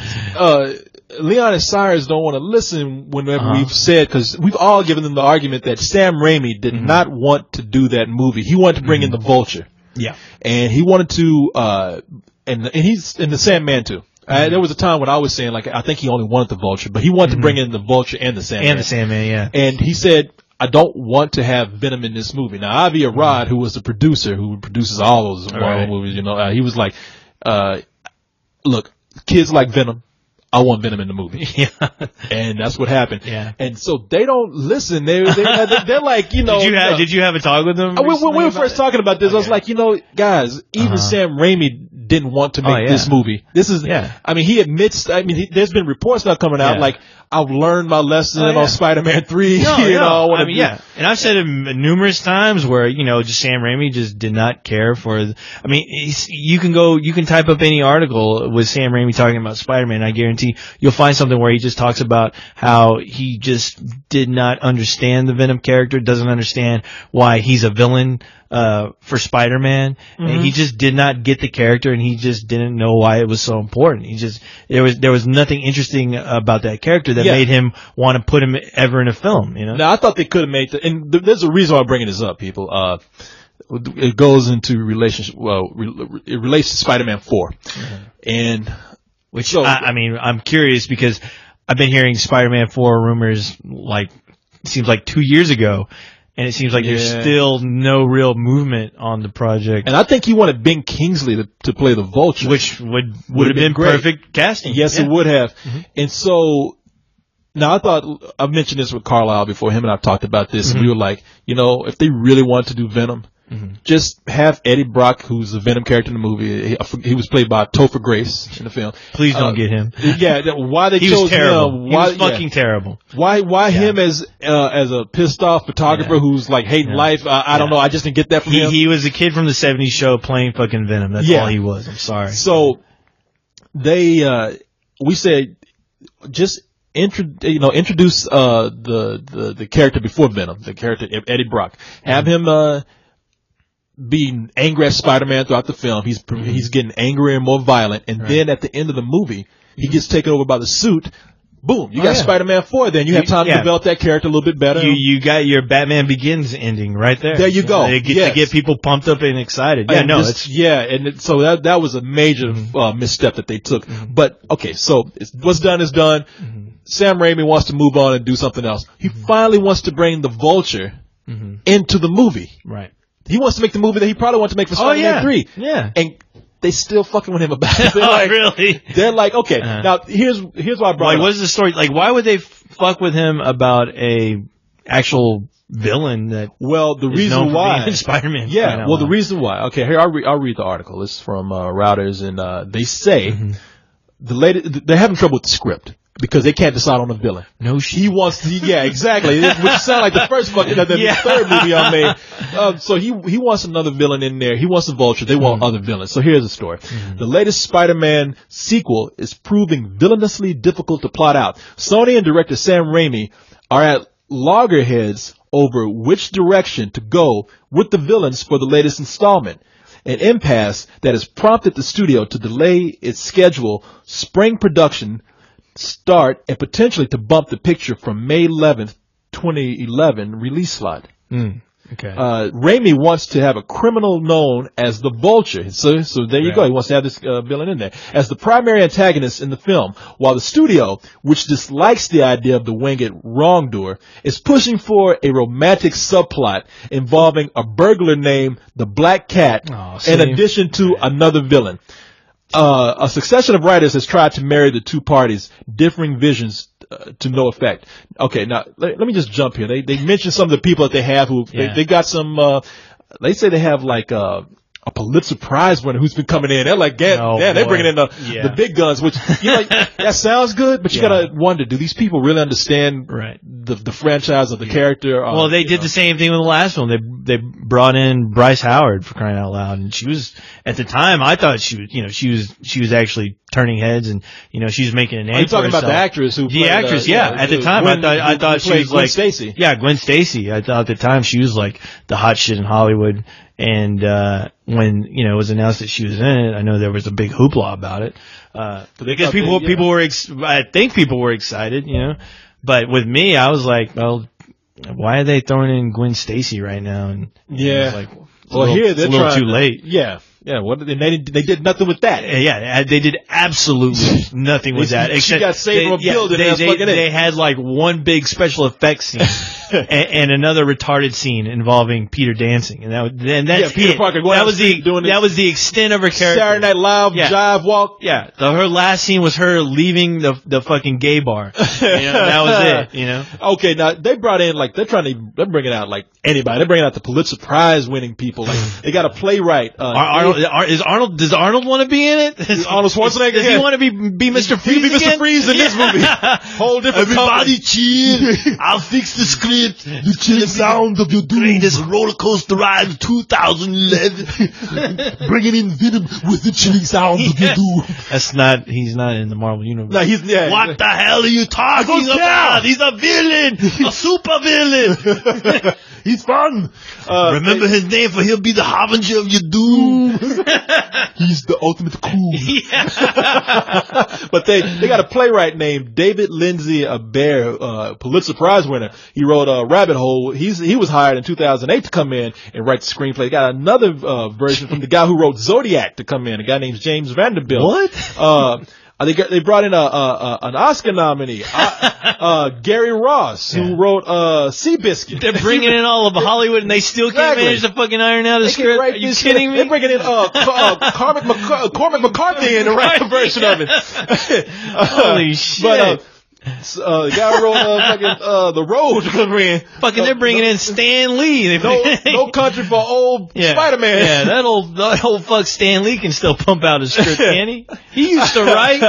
Leon and Cyrus don't want to listen whenever we've said, because we've all given them the argument that Sam Raimi did not want to do that movie. He wanted to bring in the Vulture. Yeah. And he wanted to, and he's in the Sandman too. There was a time when I was saying, like, I think he only wanted the Vulture, but he wanted to bring in the Vulture and the Sandman. And the Sandman, yeah. And he said, I don't want to have Venom in this movie. Now, Avi Arad, who was the producer, who produces all those Marvel movies, he was like, look, kids like Venom. I want Venom in the movie. Yeah. And that's what happened. Yeah. And so they don't listen. They're like, Did you have a talk with them? When we were first talking about this, I was like, guys, even Sam Raimi didn't want to make this movie. This is, I mean, he admits, there's been reports now coming out like, I've learned my lesson on Spider-Man 3. And I've said it numerous times where, just Sam Raimi just did not care for, you can type up any article with Sam Raimi talking about Spider-Man. I guarantee you'll find something where he just talks about how he just did not understand the Venom character, doesn't understand why he's a villain for Spider-Man, and he just did not get the character, and he just didn't know why it was so important. There was nothing interesting about that character that made him want to put him ever in a film. Now I thought they could have made and there's a reason why I'm bringing this up, people. It goes into relationship. Well, it relates to Spider-Man 4, and I'm curious because I've been hearing Spider-Man 4 rumors it seems like 2 years ago. And it seems like there's still no real movement on the project. And I think he wanted Ben Kingsley to play the Vulture. Which would have been perfect casting. Yes, it would have. And so, now I mentioned this with Carlisle before. Him and I talked about this. And we were like, if they really wanted to do Venom, just have Eddie Brock, who's the Venom character in the movie. He was played by Topher Grace in the film. Please don't get him. Yeah, why they He chose was terrible. him? He was fucking terrible. Why him as a pissed off photographer who's like hating life? I don't know. I just didn't get that from him. He was a kid from the '70s show playing fucking Venom. That's all he was. I'm sorry. So we said just introduce the character before Venom, the character Eddie Brock. Have him being angry at Spider-Man throughout the film. He's getting angrier and more violent, and then at the end of the movie, he gets taken over by the suit. Boom! You got Spider-Man 4. Then you have time to develop that character a little bit better. You got your Batman Begins ending right there. There you go. To get people pumped up and excited. Yeah, so that was a major misstep that they took. But okay, so what's done is done. Sam Raimi wants to move on and do something else. He finally wants to bring the Vulture into the movie. Right. He wants to make the movie that he probably wanted to make for Spider-Man 3. Yeah. And they still fucking with him about it. Really? They're like, okay, now here's why I brought it up. What is the story? Like, why would they fuck with him about a actual villain that the reason why Spider-Man? Yeah, the reason why. Okay, here I'll read the article. It's from Reuters, and they say they're having trouble with the script. Because they can't decide on a villain. No shit. He wants to, exactly. Which sound like the first fucking, the third movie I made. So he wants another villain in there. He wants the Vulture. They want other villains. So here's the story. The latest Spider-Man sequel is proving villainously difficult to plot out. Sony and director Sam Raimi are at loggerheads over which direction to go with the villains for the latest installment. An impasse that has prompted the studio to delay its scheduled spring production start and potentially to bump the picture from May 11th, 2011 release slot. Okay. Raimi wants to have a criminal known as the Vulture. So there you go. He wants to have this villain in there as the primary antagonist in the film, while the studio, which dislikes the idea of the winged wrongdoer, is pushing for a romantic subplot involving a burglar named the Black Cat in addition to another villain. A succession of writers has tried to marry the two parties' differing visions to no effect. Okay, now let me just jump here. They mentioned some of the people that they have who they got some. They say they have like a Pulitzer Prize winner who's been coming in. They're like, they're bringing in the big guns, which that sounds good, but you gotta wonder, do these people really understand the franchise of the character? Well, they did the same thing with the last one. They brought in Bryce Howard, for crying out loud, and she was, at the time, I thought she was actually turning heads, and she was making a name. Are you talking about the actress who? The actress, at the time, I thought she was like Gwen Stacy. Yeah, Gwen Stacy. I thought at the time she was like the hot shit in Hollywood. And when it was announced that she was in it, I know there was a big hoopla about it because people were I think people were excited, But with me, I was like, well, why are they throwing in Gwen Stacy right now? And I was like, it's a little too late. Yeah. Yeah, they did nothing with that. Yeah, they did absolutely nothing with that. Except she got saved from a building. They had like one big special effects scene and another retarded scene involving Peter dancing, and that's Peter Parker. That was the extent of her character. Saturday Night Live, jive walk. Yeah, her last scene was her leaving the fucking gay bar. That was it. Okay, now they brought in they're bringing out like anybody. They're bringing out the Pulitzer Prize winning people. Like they got a playwright. Does Arnold want to be in it? Is Arnold Schwarzenegger? Does he want to be Mr. Freeze? He'll be Mr. Freeze in this movie. Whole different. Everybody chill. I'll fix the script. The chilling sound of your doom. Greatest roller coaster ride of 2011. Bringing in Venom with the chilling sound of your doom. He's not in the Marvel universe. No, what the hell are you talking about? He's a villain. A super villain. He's fun. Remember his name, for he'll be the harbinger of your doom. He's the ultimate cool. But they got a playwright named David Lindsay Abair, Pulitzer Prize winner. He wrote Rabbit Hole. He was hired in 2008 to come in and write the screenplay. They got another version from the guy who wrote Zodiac to come in, a guy named James Vanderbilt. What? They brought in an Oscar nominee, Gary Ross, who wrote Seabiscuit. They're bringing in all of Hollywood, and they still can't manage to fucking iron out a script. Are you kidding me? They're bringing in Cormac McCarthy in the right version of it. Holy shit! The guy who wrote fucking The Road comes in. Fucking, they're bringing in Stan Lee. No Country for Old Spider-Man. Yeah, that old fuck Stan Lee can still pump out his script, can he? He used to write.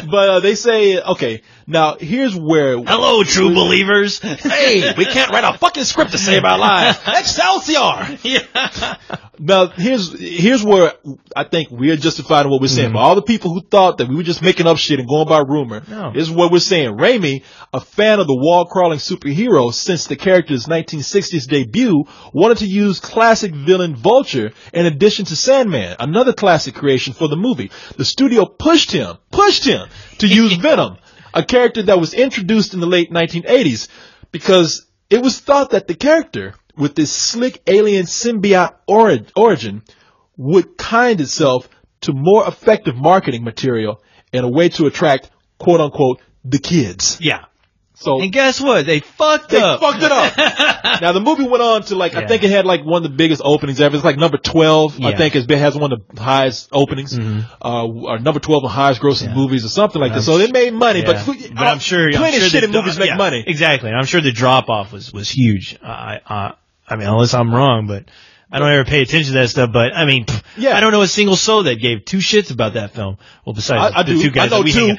But they say, okay, now here's where... Hello, true believers. Hey, we can't write a fucking script to save our lives. Excelsior! Yeah. Now, here's where I think we're justified in what we're saying. For all the people who thought that we were just making up shit and going by rumor, this is what we're saying. Raimi, a fan of the wall-crawling superhero since the character's 1960s debut, wanted to use classic villain Vulture in addition to Sandman, another classic creation for the movie. The studio pushed him to use Venom, a character that was introduced in the late 1980s, because it was thought that the character, with this slick alien symbiote origin, would kind itself to more effective marketing material and a way to attract, quote unquote, the kids. Yeah. So, and guess what? They fucked it up. Now the movie went on to I think it had one of the biggest openings ever. It's number 12. I think it has one of the highest openings, or number 12 of highest grossing movies or something like that. So it made money, but I'm sure plenty of shit in movies make money. Exactly. And I'm sure the drop off was huge. I mean, unless I'm wrong, but I don't ever pay attention to that stuff, but I mean, I don't know a single soul that gave two shits about that film. Well, besides the two guys that we hang out.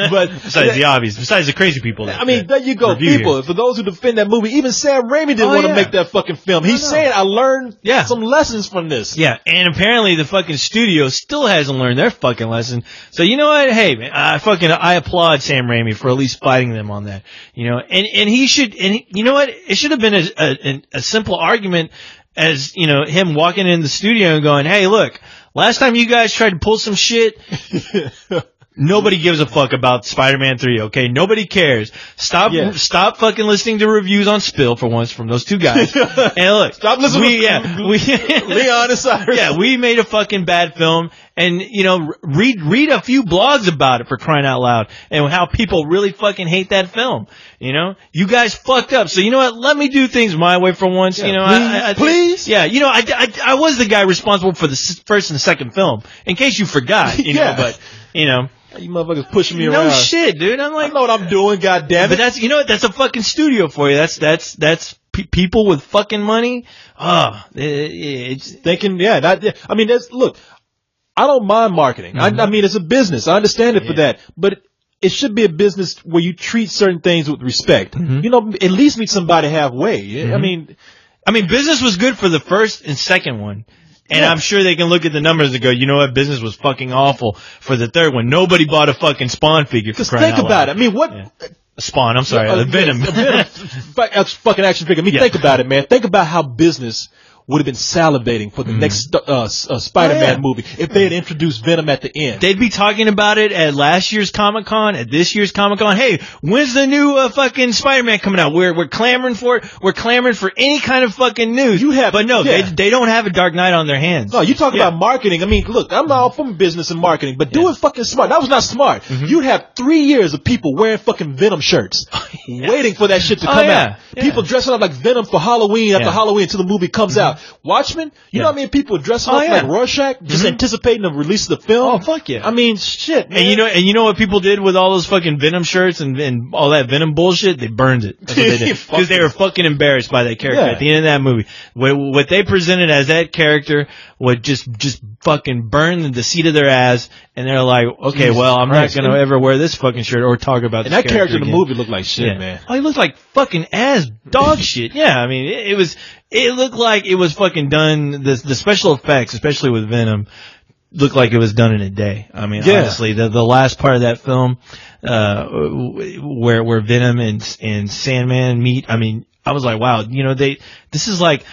But besides the obvious, besides the crazy people. I mean, there you go, people. For those who defend that movie, even Sam Raimi didn't want to make that fucking film. He's saying, I learned some lessons from this. Yeah, and apparently the fucking studio still hasn't learned their fucking lesson. So you know what? Hey, man, I applaud Sam Raimi for at least fighting them on that. You know, and he should, and you know what? It should have been a simple argument as, you know, him walking in the studio and going, hey, look, last time you guys tried to pull some shit, nobody gives a fuck about Spider-Man 3, okay? Nobody cares. Stop fucking listening to reviews on Spill for once from those two guys. And look, stop listening to Leon and Cyrus. Yeah, we made a fucking bad film. And, you know, read a few blogs about it, for crying out loud, and how people really fucking hate that film. You know, you guys fucked up. So you know what? Let me do things my way for once. You know, please. Yeah, you know, I was the guy responsible for the first and the second film, in case you forgot. You know, but you know. You motherfuckers pushing me around. No shit, dude. I'm like, I know what I'm doing, goddammit. But that's, you know what? That's a fucking studio for you. That's people with fucking money. It's thinking, I mean, look, I don't mind marketing. I mean, it's a business. I understand it for that. But it should be a business where you treat certain things with respect. You know, at least meet somebody halfway. I mean, business was good for the first and second one. And I'm sure they can look at the numbers and go, you know what, business was fucking awful for the third one. Nobody bought a fucking Spawn figure for crying out loud. Think about it. I mean, what... Spawn, I'm sorry, the Venom. Fucking action figure. I mean, think about it, man. Think about how business would have been salivating for the next Spider-Man movie if they had introduced Venom at the end. They'd be talking about it at last year's Comic-Con, at this year's Comic-Con. Hey, when's the new fucking Spider-Man coming out? We're clamoring for it. We're clamoring for any kind of fucking news. But no, they don't have a Dark Knight on their hands. No, you talk about marketing. I mean, look, I'm all from business and marketing, but do it fucking smart. That was not smart. You'd have 3 years of people wearing fucking Venom shirts, waiting for that shit to come out. People dressing up like Venom for Halloween after Halloween until the movie comes out. Watchmen, you know how many people dressing up like Rorschach, just anticipating the release of the film? Oh, fuck yeah. I mean, shit, man. And you know what people did with all those fucking Venom shirts and all that Venom bullshit? They burned it. That's what they did. Because they were fucking embarrassed by that character at the end of that movie. What they presented as that character would just fucking burn the seat of their ass, and they're like, okay, well, I'm not gonna ever wear this fucking shirt or talk about this character. And that character in the again. movie looked like shit, man. Oh, he looked like fucking ass dog shit. Yeah, I mean, it looked like it was fucking done, the special effects, especially with Venom, looked like it was done in a day. I mean, honestly, the last part of that film, where Venom and Sandman meet, I mean, I was like, wow, you know, this is like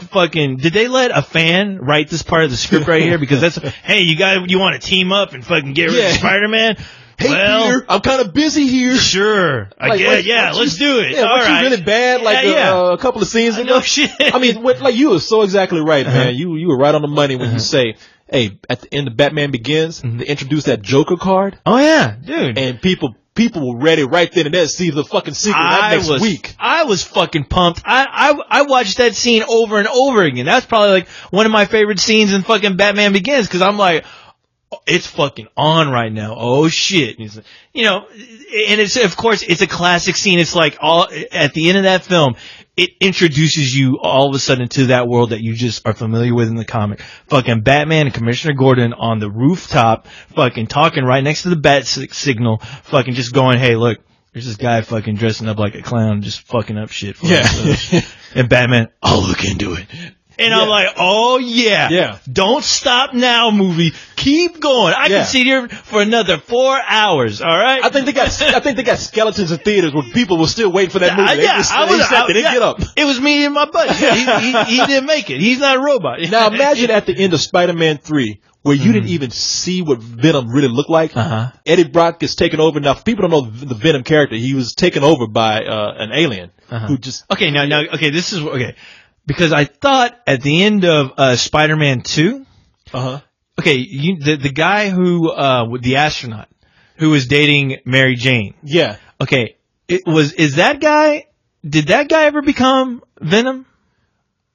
fucking, did they let a fan write this part of the script right here? Because that's, hey, you want to team up and fucking get rid of Spider-Man? Hey, Peter, I'm kind of busy here. Sure. Let's do it. All right. Really bad, a couple of scenes ago. No shit. I mean, you were so exactly right, man. You were right on the money when you say, hey, at the end of Batman Begins, they introduced that Joker card. Oh yeah, dude. And people were ready right then and there to see the fucking sequel next week. I was fucking pumped. I watched that scene over and over again. That's probably like one of my favorite scenes in fucking Batman Begins, because I'm like, it's fucking on right now. Oh shit. And and it's, of course, it's a classic scene. It's like at the end of that film, it introduces you all of a sudden to that world that you just are familiar with in the comic. Fucking Batman and Commissioner Gordon on the rooftop, fucking talking right next to the bat signal, fucking just going, hey, look, there's this guy fucking dressing up like a clown, just fucking up shit for us. And Batman, I'll look into it. And I'm like, oh yeah. Yeah. Don't stop now, movie. Keep going. I can sit here for another 4 hours, all right? I think they got skeletons in theaters where people were still waiting for that movie. They didn't get up. It was me and my buddy. He didn't make it. He's not a robot. Now imagine at the end of Spider-Man 3, where you didn't even see what Venom really looked like. Eddie Brock gets taken over. Now, if people don't know the Venom character, he was taken over by an alien who just... Okay, this is... Okay. Because I thought at the end of Spider-Man 2, okay, the guy who the astronaut who was dating Mary Jane. Yeah. Okay, is that guy? Did that guy ever become Venom?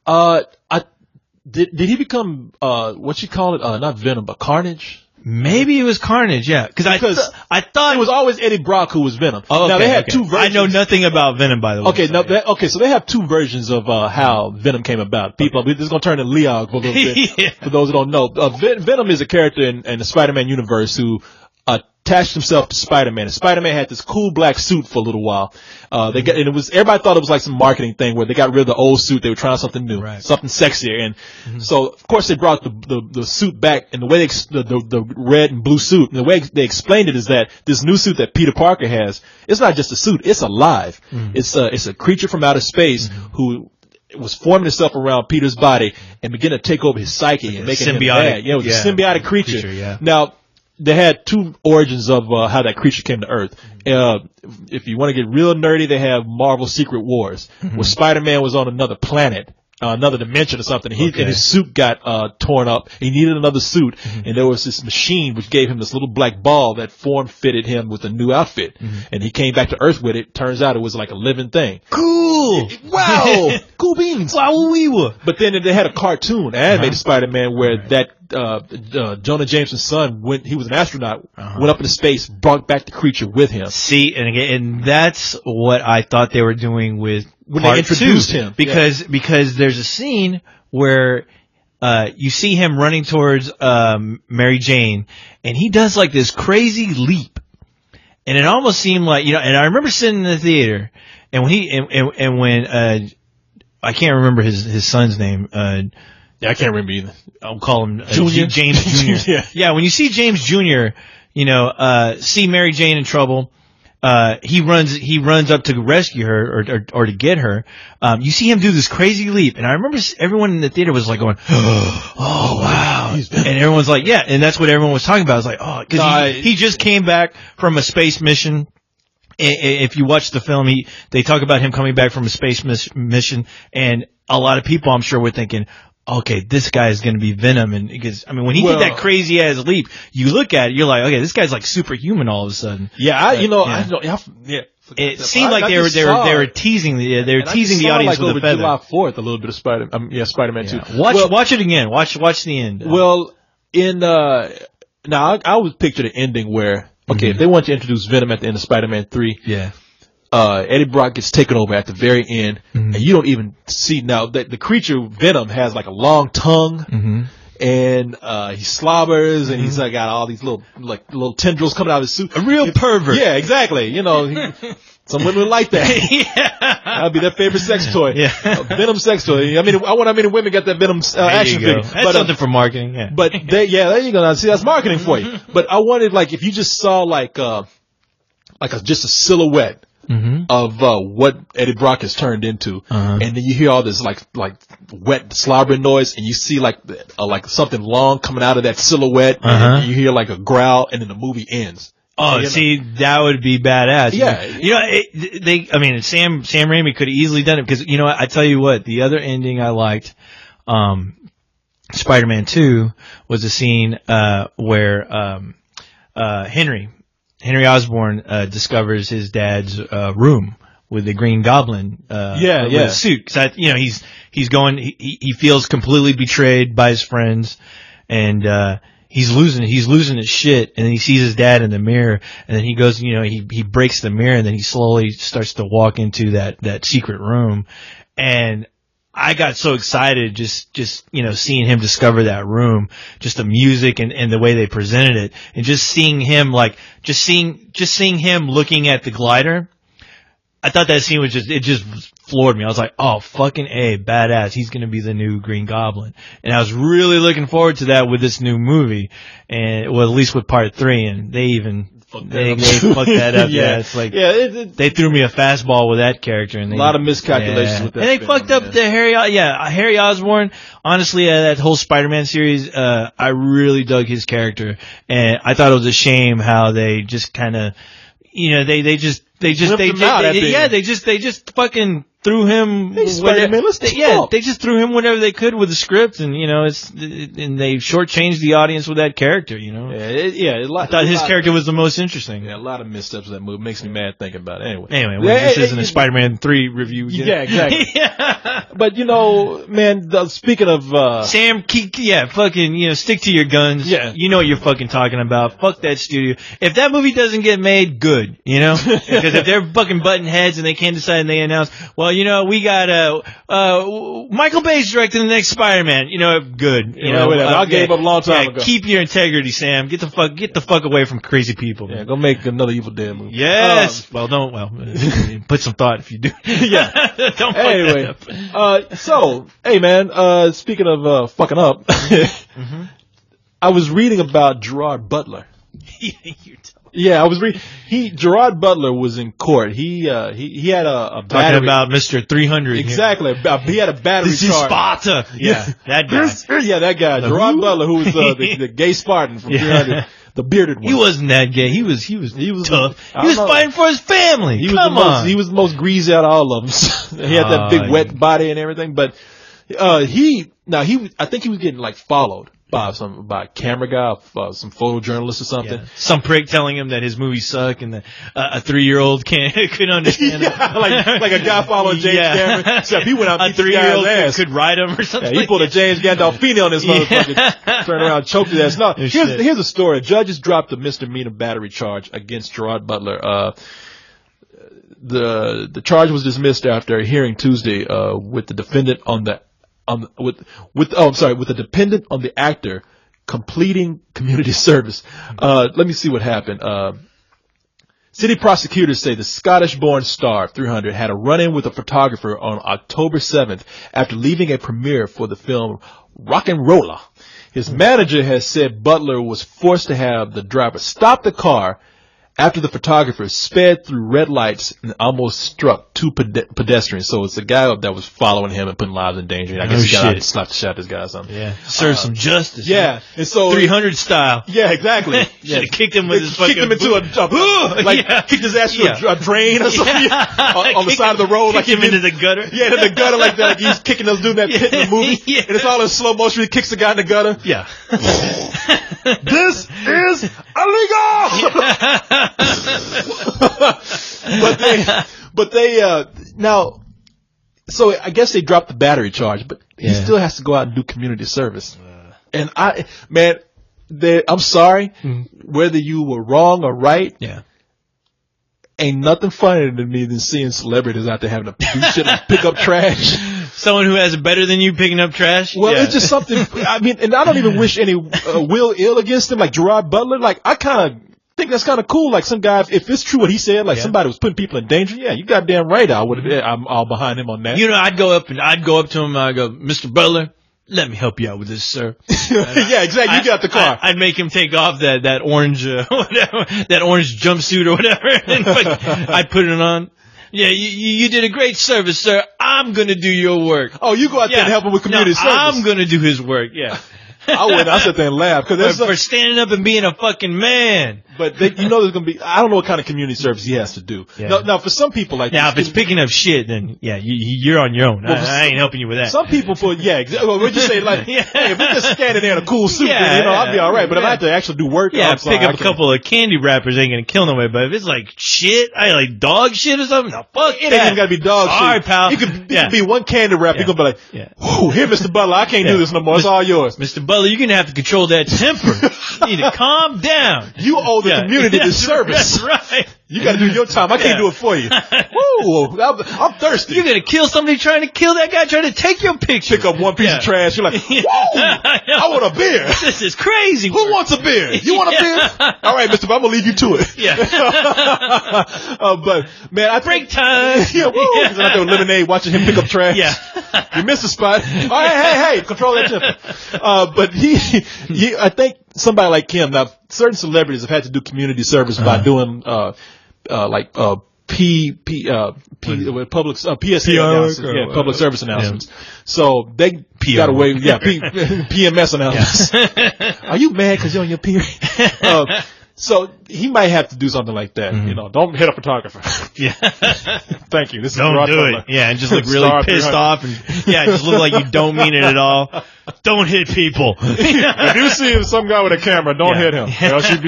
Did he become what you call it? Not Venom, but Carnage. Maybe it was Carnage, yeah. Because I thought it was always Eddie Brock who was Venom. Oh, okay, now they had two versions. I know nothing about Venom, by the way. Okay, so they have two versions of how Venom came about. This is going to turn to Leon for a little bit. For those who don't know, Venom is a character in the Spider-Man universe who attached himself to Spider-Man. And Spider-Man had this cool black suit for a little while. Everybody thought it was like some marketing thing where they got rid of the old suit. They were trying something new, something sexier. And so, of course, they brought the suit back, and the way the red and blue suit, and the way they explained it is that this new suit that Peter Parker has, it's not just a suit, it's alive. It's a creature from outer space who was forming itself around Peter's body and began to take over his psyche and making him bad. Yeah, it was a symbiotic creature. Now, they had two origins of how that creature came to Earth. If you want to get real nerdy, they have Marvel Secret Wars, where Spider-Man was on another planet, another dimension or something. And his suit got torn up. He needed another suit, and there was this machine which gave him this little black ball that form-fitted him with a new outfit. And he came back to Earth with it. Turns out it was like a living thing. Cool! Wow! Cool beans! Wow, we were. But then they had a cartoon, animated Spider-Man, where that Jonah Jameson's son, when he was an astronaut, went up into space, brought back the creature with him. See, and that's what I thought they were doing with when they introduced him, because there's a scene where you see him running towards Mary Jane, and he does like this crazy leap, and it almost seemed like, and I remember sitting in the theater, and when I can't remember his son's name. I can't remember either. I'll call him Junior? James Jr. Yeah, when you see James Jr., see Mary Jane in trouble, he runs up to rescue her or to get her. You see him do this crazy leap, and I remember everyone in the theater was like going, "Oh wow!" And everyone's like, "Yeah," and that's what everyone was talking about. I was like, "Oh," because he just came back from a space mission. If you watch the film, they talk about him coming back from a space mission, and a lot of people, I'm sure, were thinking, okay, this guy is going to be Venom. And because, I mean, when he did that crazy ass leap, you look at it, you're like, okay, this guy's like superhuman all of a sudden. Yeah, It seemed like they were teasing the audience with a feather. July 4th, a little bit of Spider-Man 2. Watch it again. Watch the end. Well, now I would picture the ending where, if they want to introduce Venom at the end of Spider-Man 3. Eddie Brock gets taken over at the very end, and you don't even see now that the creature Venom has like a long tongue, and he slobbers, and he's like got all these little tendrils coming out of his suit. A real pervert. Yeah, exactly. Some women like that. That'd be their favorite sex toy. Venom sex toy. I wonder how many women got that Venom action figure. That's something for marketing. Yeah. But there you go. Now, see, that's marketing for you. But I wanted if you just saw just a silhouette. Of what Eddie Brock has turned into, and then you hear all this like wet slobbering noise, and you see like something long coming out of that silhouette, and you hear like a growl, and then the movie ends. Oh, see, that would be badass. Yeah, Sam Raimi could have easily done it because I tell you what, the other ending I liked, Spider-Man 2 was a scene where Henry Osborn discovers his dad's room with the Green Goblin with a suit. Cause he feels completely betrayed by his friends, and he's losing his shit, and then he sees his dad in the mirror, and then he goes, he breaks the mirror, and then he slowly starts to walk into that secret room, and I got so excited just seeing him discover that room, just the music and the way they presented it, and just seeing him seeing him looking at the glider. I thought that scene was just floored me. I was like, oh, fucking A, badass. He's going to be the new Green Goblin. And I was really looking forward to that with this new movie, and at least with part 3, and they fucked that up. Yeah, it's like, they threw me a fastball with that character, and a lot of miscalculations with that. And they fucked up the Harry Osborn. Honestly, that whole Spider-Man series, I really dug his character, and I thought it was a shame how they just kind of, they just fucking threw him. Hey, Spider-Man, they just threw him whatever they could with the script, and and they shortchanged the audience with that character. I thought his character was the most interesting. Yeah, a lot of missteps in that movie. Makes me mad thinking about it. Anyway, this isn't a Spider-Man 3 review. Yeah, exactly. Yeah. But man, speaking of Sam, fucking stick to your guns. Yeah, you know what you're fucking talking about. Fuck that studio. If that movie doesn't get made, good. Because if they're fucking butting heads and they can't decide and they announce, well, we got Michael Bay's directing the next Spider-Man. Good. Whatever. I gave up a long time ago. Keep your integrity, Sam. Get the fuck away from crazy people. Yeah, go make another Evil Dead movie. Yes. Put some thought if you do. Yeah. Don't. Anyway, so hey man, speaking of fucking up, mm-hmm. I was reading about Gerard Butler. Yeah, I was reading. Gerard Butler was in court. He had a battery. Talking about Mr. 300. Exactly. He had a battery this charge. Sparta. Yeah, that guy. Yeah, that guy. Gerard Butler, who was the gay Spartan from 300. The bearded one. He wasn't that gay. He was tough. He was fighting for his family. He was the most greasy out of all of them. He had that big wet body and everything. But I think he was getting followed by a camera guy, some photojournalist or something. Yeah. Some prick telling him that his movies suck and that a 3-year-old couldn't understand it. like a guy following James Cameron. Except he went out and beat the guy's ass. Could ride him or something. Yeah, he pulled a James Gandolfini on this motherfucker. Turned around and choked his ass. No, here's a story. Judges dropped a misdemeanor battery charge against Gerard Butler. The charge was dismissed after a hearing Tuesday with the defendant with the dependent on the actor completing community service. Let me see what happened. City prosecutors say the Scottish-born star of 300 had a run-in with a photographer on October 7th after leaving a premiere for the film Rock and Roller. His manager has said Butler was forced to have the driver stop the car after the photographer sped through red lights and almost struck 2 pedestrians. So it's the guy that was following him and putting lives in danger. I guess he got out and slapped the shot this guy or something. Yeah. Serve some justice. Yeah. And so 300 style. Yeah, exactly. Should have kicked him with his fucking kicked him into kicked his ass through a drain or something on the side of the road. Kicked him into the gutter. Yeah, into the gutter like he's kicking those dude in that pit in the movie. Yeah. And it's all in slow motion. He kicks the guy in the gutter. Yeah. This is illegal! but they now, so I guess they dropped the battery charge, but he still has to go out and do community service. And I'm sorry, whether you were wrong or right. Yeah. Ain't nothing funnier to me than seeing celebrities out there having to do shit like pick up trash. Someone who has it better than you picking up trash? Well, it's just something, and I don't even wish any will ill against him, like Gerard Butler. I kind of think that's kind of cool. Like some guy, if it's true what he said, somebody was putting people in danger, you goddamn right I'm all behind him on that. I'd go up to him and I'd go, Mr. Butler, let me help you out with this, sir. Yeah, exactly. You got the car. I'd make him take off that orange, whatever, that orange jumpsuit or whatever. And I'd put it on. Yeah, you did a great service, sir. I'm gonna do your work. Oh, you go out there and help him with community service. I'm gonna do his work. Yeah. I sit there and laugh for standing up and being a fucking man. But there's going to be, I don't know what kind of community service he has to do. Yeah. Now, for some people like now, if it's picking up shit, then you're on your own. Well, I ain't helping you with that. Some people we'll just say like, hey, if we're just standing there in a cool suit, then, I'll be all right. But if I have to actually do work, pick up a couple of candy wrappers ain't gonna kill nobody. But if it's like shit, like dog shit or something, no, fuck it ain't even gotta be dog shit. All right, pal. It could be one candy wrapper. You're gonna be like, whoo, here, Mr. Butler, I can't do this no more. It's all yours. Mr. Butler, you're gonna have to control that temper. You need to calm down. You owe the community this service. That's right. You gotta do your time. I can't do it for you. Woo, I'm thirsty. You're gonna kill somebody trying to kill that guy trying to take your picture. Pick up one piece of trash. You're like, whoa, I want a beer. This is crazy. Who wants a beer? You want a beer? All right, Mr. Butler, I'm gonna leave you to it. Yeah. But man, break time. Yeah, woo. He's out there with lemonade, watching him pick up trash. Yeah. You missed a spot. Oh, hey, control that temper. But I think somebody like him, now certain celebrities have had to do community service by doing, public PSA announcements, public service announcements. So they got away, PMS announcements. Are you mad because you're on your period? So he might have to do something like that. Don't hit a photographer. Yeah. Thank you. This don't is do it. Yeah, and just look really pissed off, and just look like you don't mean it at all. Don't hit people. If you see some guy with a camera, don't hit him. Else you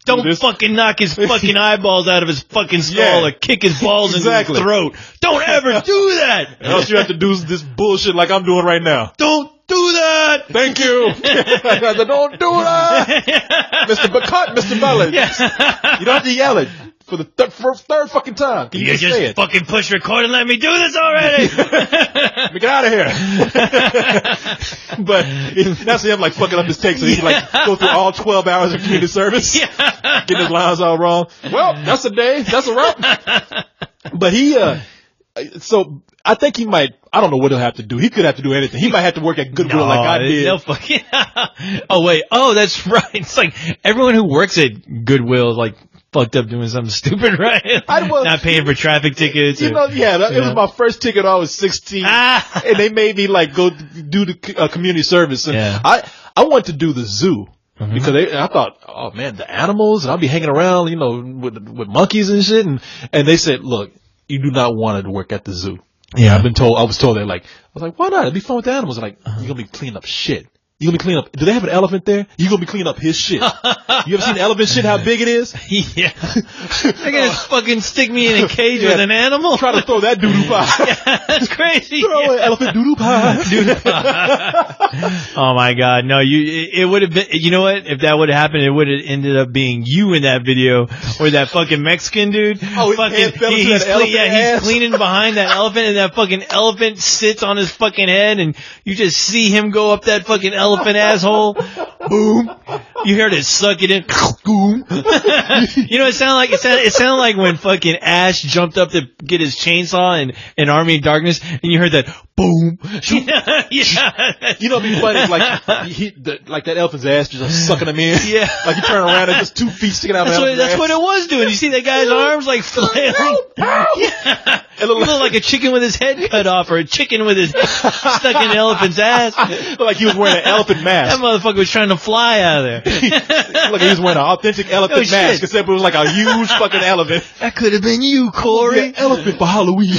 don't fucking knock his fucking eyeballs out of his fucking skull or kick his balls into his throat. Don't ever do that. Else you have to do this bullshit like I'm doing right now. Don't do that. Thank you. Don't do that. Mr. Butler. You don't have to yell it for the third fucking time. Can you just say it? Fucking push record and let me do this already. Let me get out of here. But that's him like fucking up his take so he can like go through all 12 hours of community service. Getting his lines all wrong. Well, that's a day. That's a wrap. But so I think he might, I don't know what he'll have to do. He could have to do anything. He might have to work at Goodwill like I did. No fucking. Oh wait. Oh, that's right. It's like everyone who works at Goodwill is like fucked up doing something stupid, right? Not paying for traffic tickets. It was my first ticket. I was 16, and they made me like go do the community service. And I wanted to do the zoo. Because I thought, oh man, the animals, and I'll be hanging around, with monkeys and shit. And they said, look, you do not want to work at the zoo. Yeah, I was told that, I was like, why not? It'd be fun with the animals. Like, you're gonna be cleaning up shit. You're gonna be cleaning up. Do they have an elephant there? You're gonna be cleaning up his shit. You ever seen elephant shit? How big it is? Yeah. They're gonna fucking stick me in a cage with an animal. Try to throw that doo-doo pie. Yeah, that's crazy. Throw an elephant doo-doo pie. Doo-doo pie. Oh my god, no! It would have been. You know what? If that would have happened, it would have ended up being you in that video, or that fucking Mexican dude. Oh, he's cleaning behind that elephant, and that fucking elephant sits on his fucking head, and you just see him go up that fucking elephant asshole. Boom. You heard it suck it in. Boom. It sounded like when fucking Ash jumped up to get his chainsaw in Army of Darkness, and you heard that boom. Yeah. It'd be funny, like that elephant's ass just sucking him in. Yeah. Like you turn around and just 2 feet sticking out of his ass. That's what it was doing. You see that guy's arms like flailing? Yeah. It looked like a chicken with his head cut off, or a chicken with his head stuck in an elephant's ass. Like he was wearing an elephant mask. That motherfucker was trying to fly out of there. Like he was wearing an authentic elephant mask, except it was like a huge fucking elephant. That could have been you, Corey. Yeah, elephant for Halloween.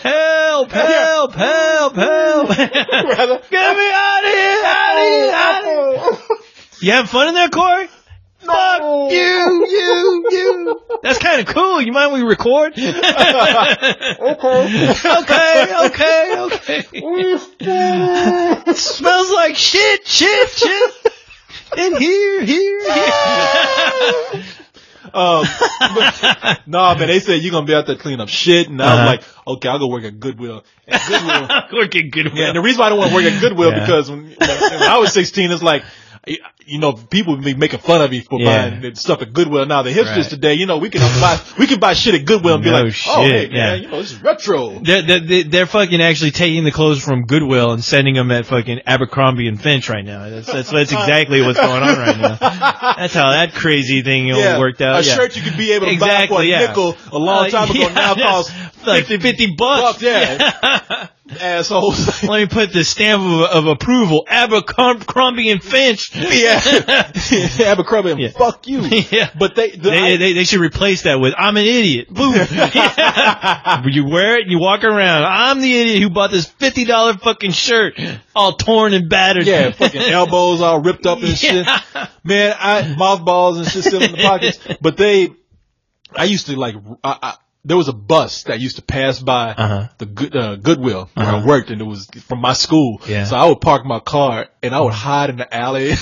Help, help, help, help. Get me out of here, out of here. You having fun in there, Corey? No. Fuck you. That's kind of cool. You mind we record? Okay. Smells like shit. In here. No, man, they said you're gonna be out there cleaning up shit, and I was like, okay, I'll go work at Goodwill. Work at Goodwill. Yeah, and the reason why I don't want to work at Goodwill because when I was 16, it's like, people would be making fun of me for buying stuff at Goodwill. Now the hipsters today, we can buy shit at Goodwill and be like, oh, hey, man, this is retro. They're fucking actually taking the clothes from Goodwill and sending them at fucking Abercrombie and Finch right now. That's exactly what's going on right now. That's how that crazy thing worked out. A shirt you could be able to buy for a nickel a long time ago now costs like $50. Yeah. assholes. Let me put the stamp of approval. Abercrombie and Finch. Yeah. Abercrombie and fuck you. Yeah. But they should replace that with I'm an idiot. Boom. Yeah. You wear it and you walk around. I'm the idiot who bought this $50 fucking shirt all torn and battered. Yeah, fucking elbows all ripped up and shit. Man, mothballs and shit still in the pockets. But I used to like, there was a bus that used to pass by the Goodwill where I worked, and it was from my school. Yeah. So I would park my car and I would hide in the alley and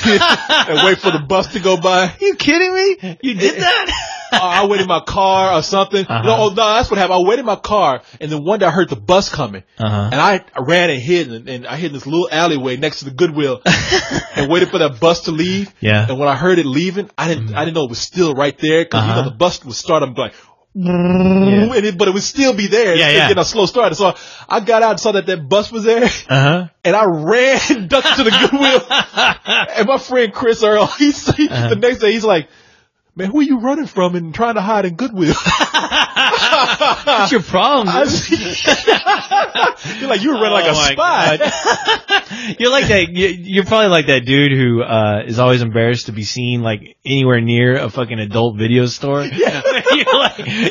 wait for the bus to go by. You kidding me? You did that? I waited in my car or something. No, that's what happened. I waited in my car, and then one day I heard the bus coming, and I ran and hid, and I hid in this little alleyway next to the Goodwill, and waited for that bus to leave. Yeah. And when I heard it leaving, I didn't know it was still right there, because the bus would start. I'm like, but it would still be there. Getting a slow start. So I got out and saw that bus was there, and I ran and ducked to the Goodwill. And my friend Chris Earl, the next day he's like, man, who are you running from and trying to hide in Goodwill? What's your problem? You're like, you were running like a spy. You're like that. You're probably like that dude who is always embarrassed to be seen like anywhere near a fucking adult video store. Yeah.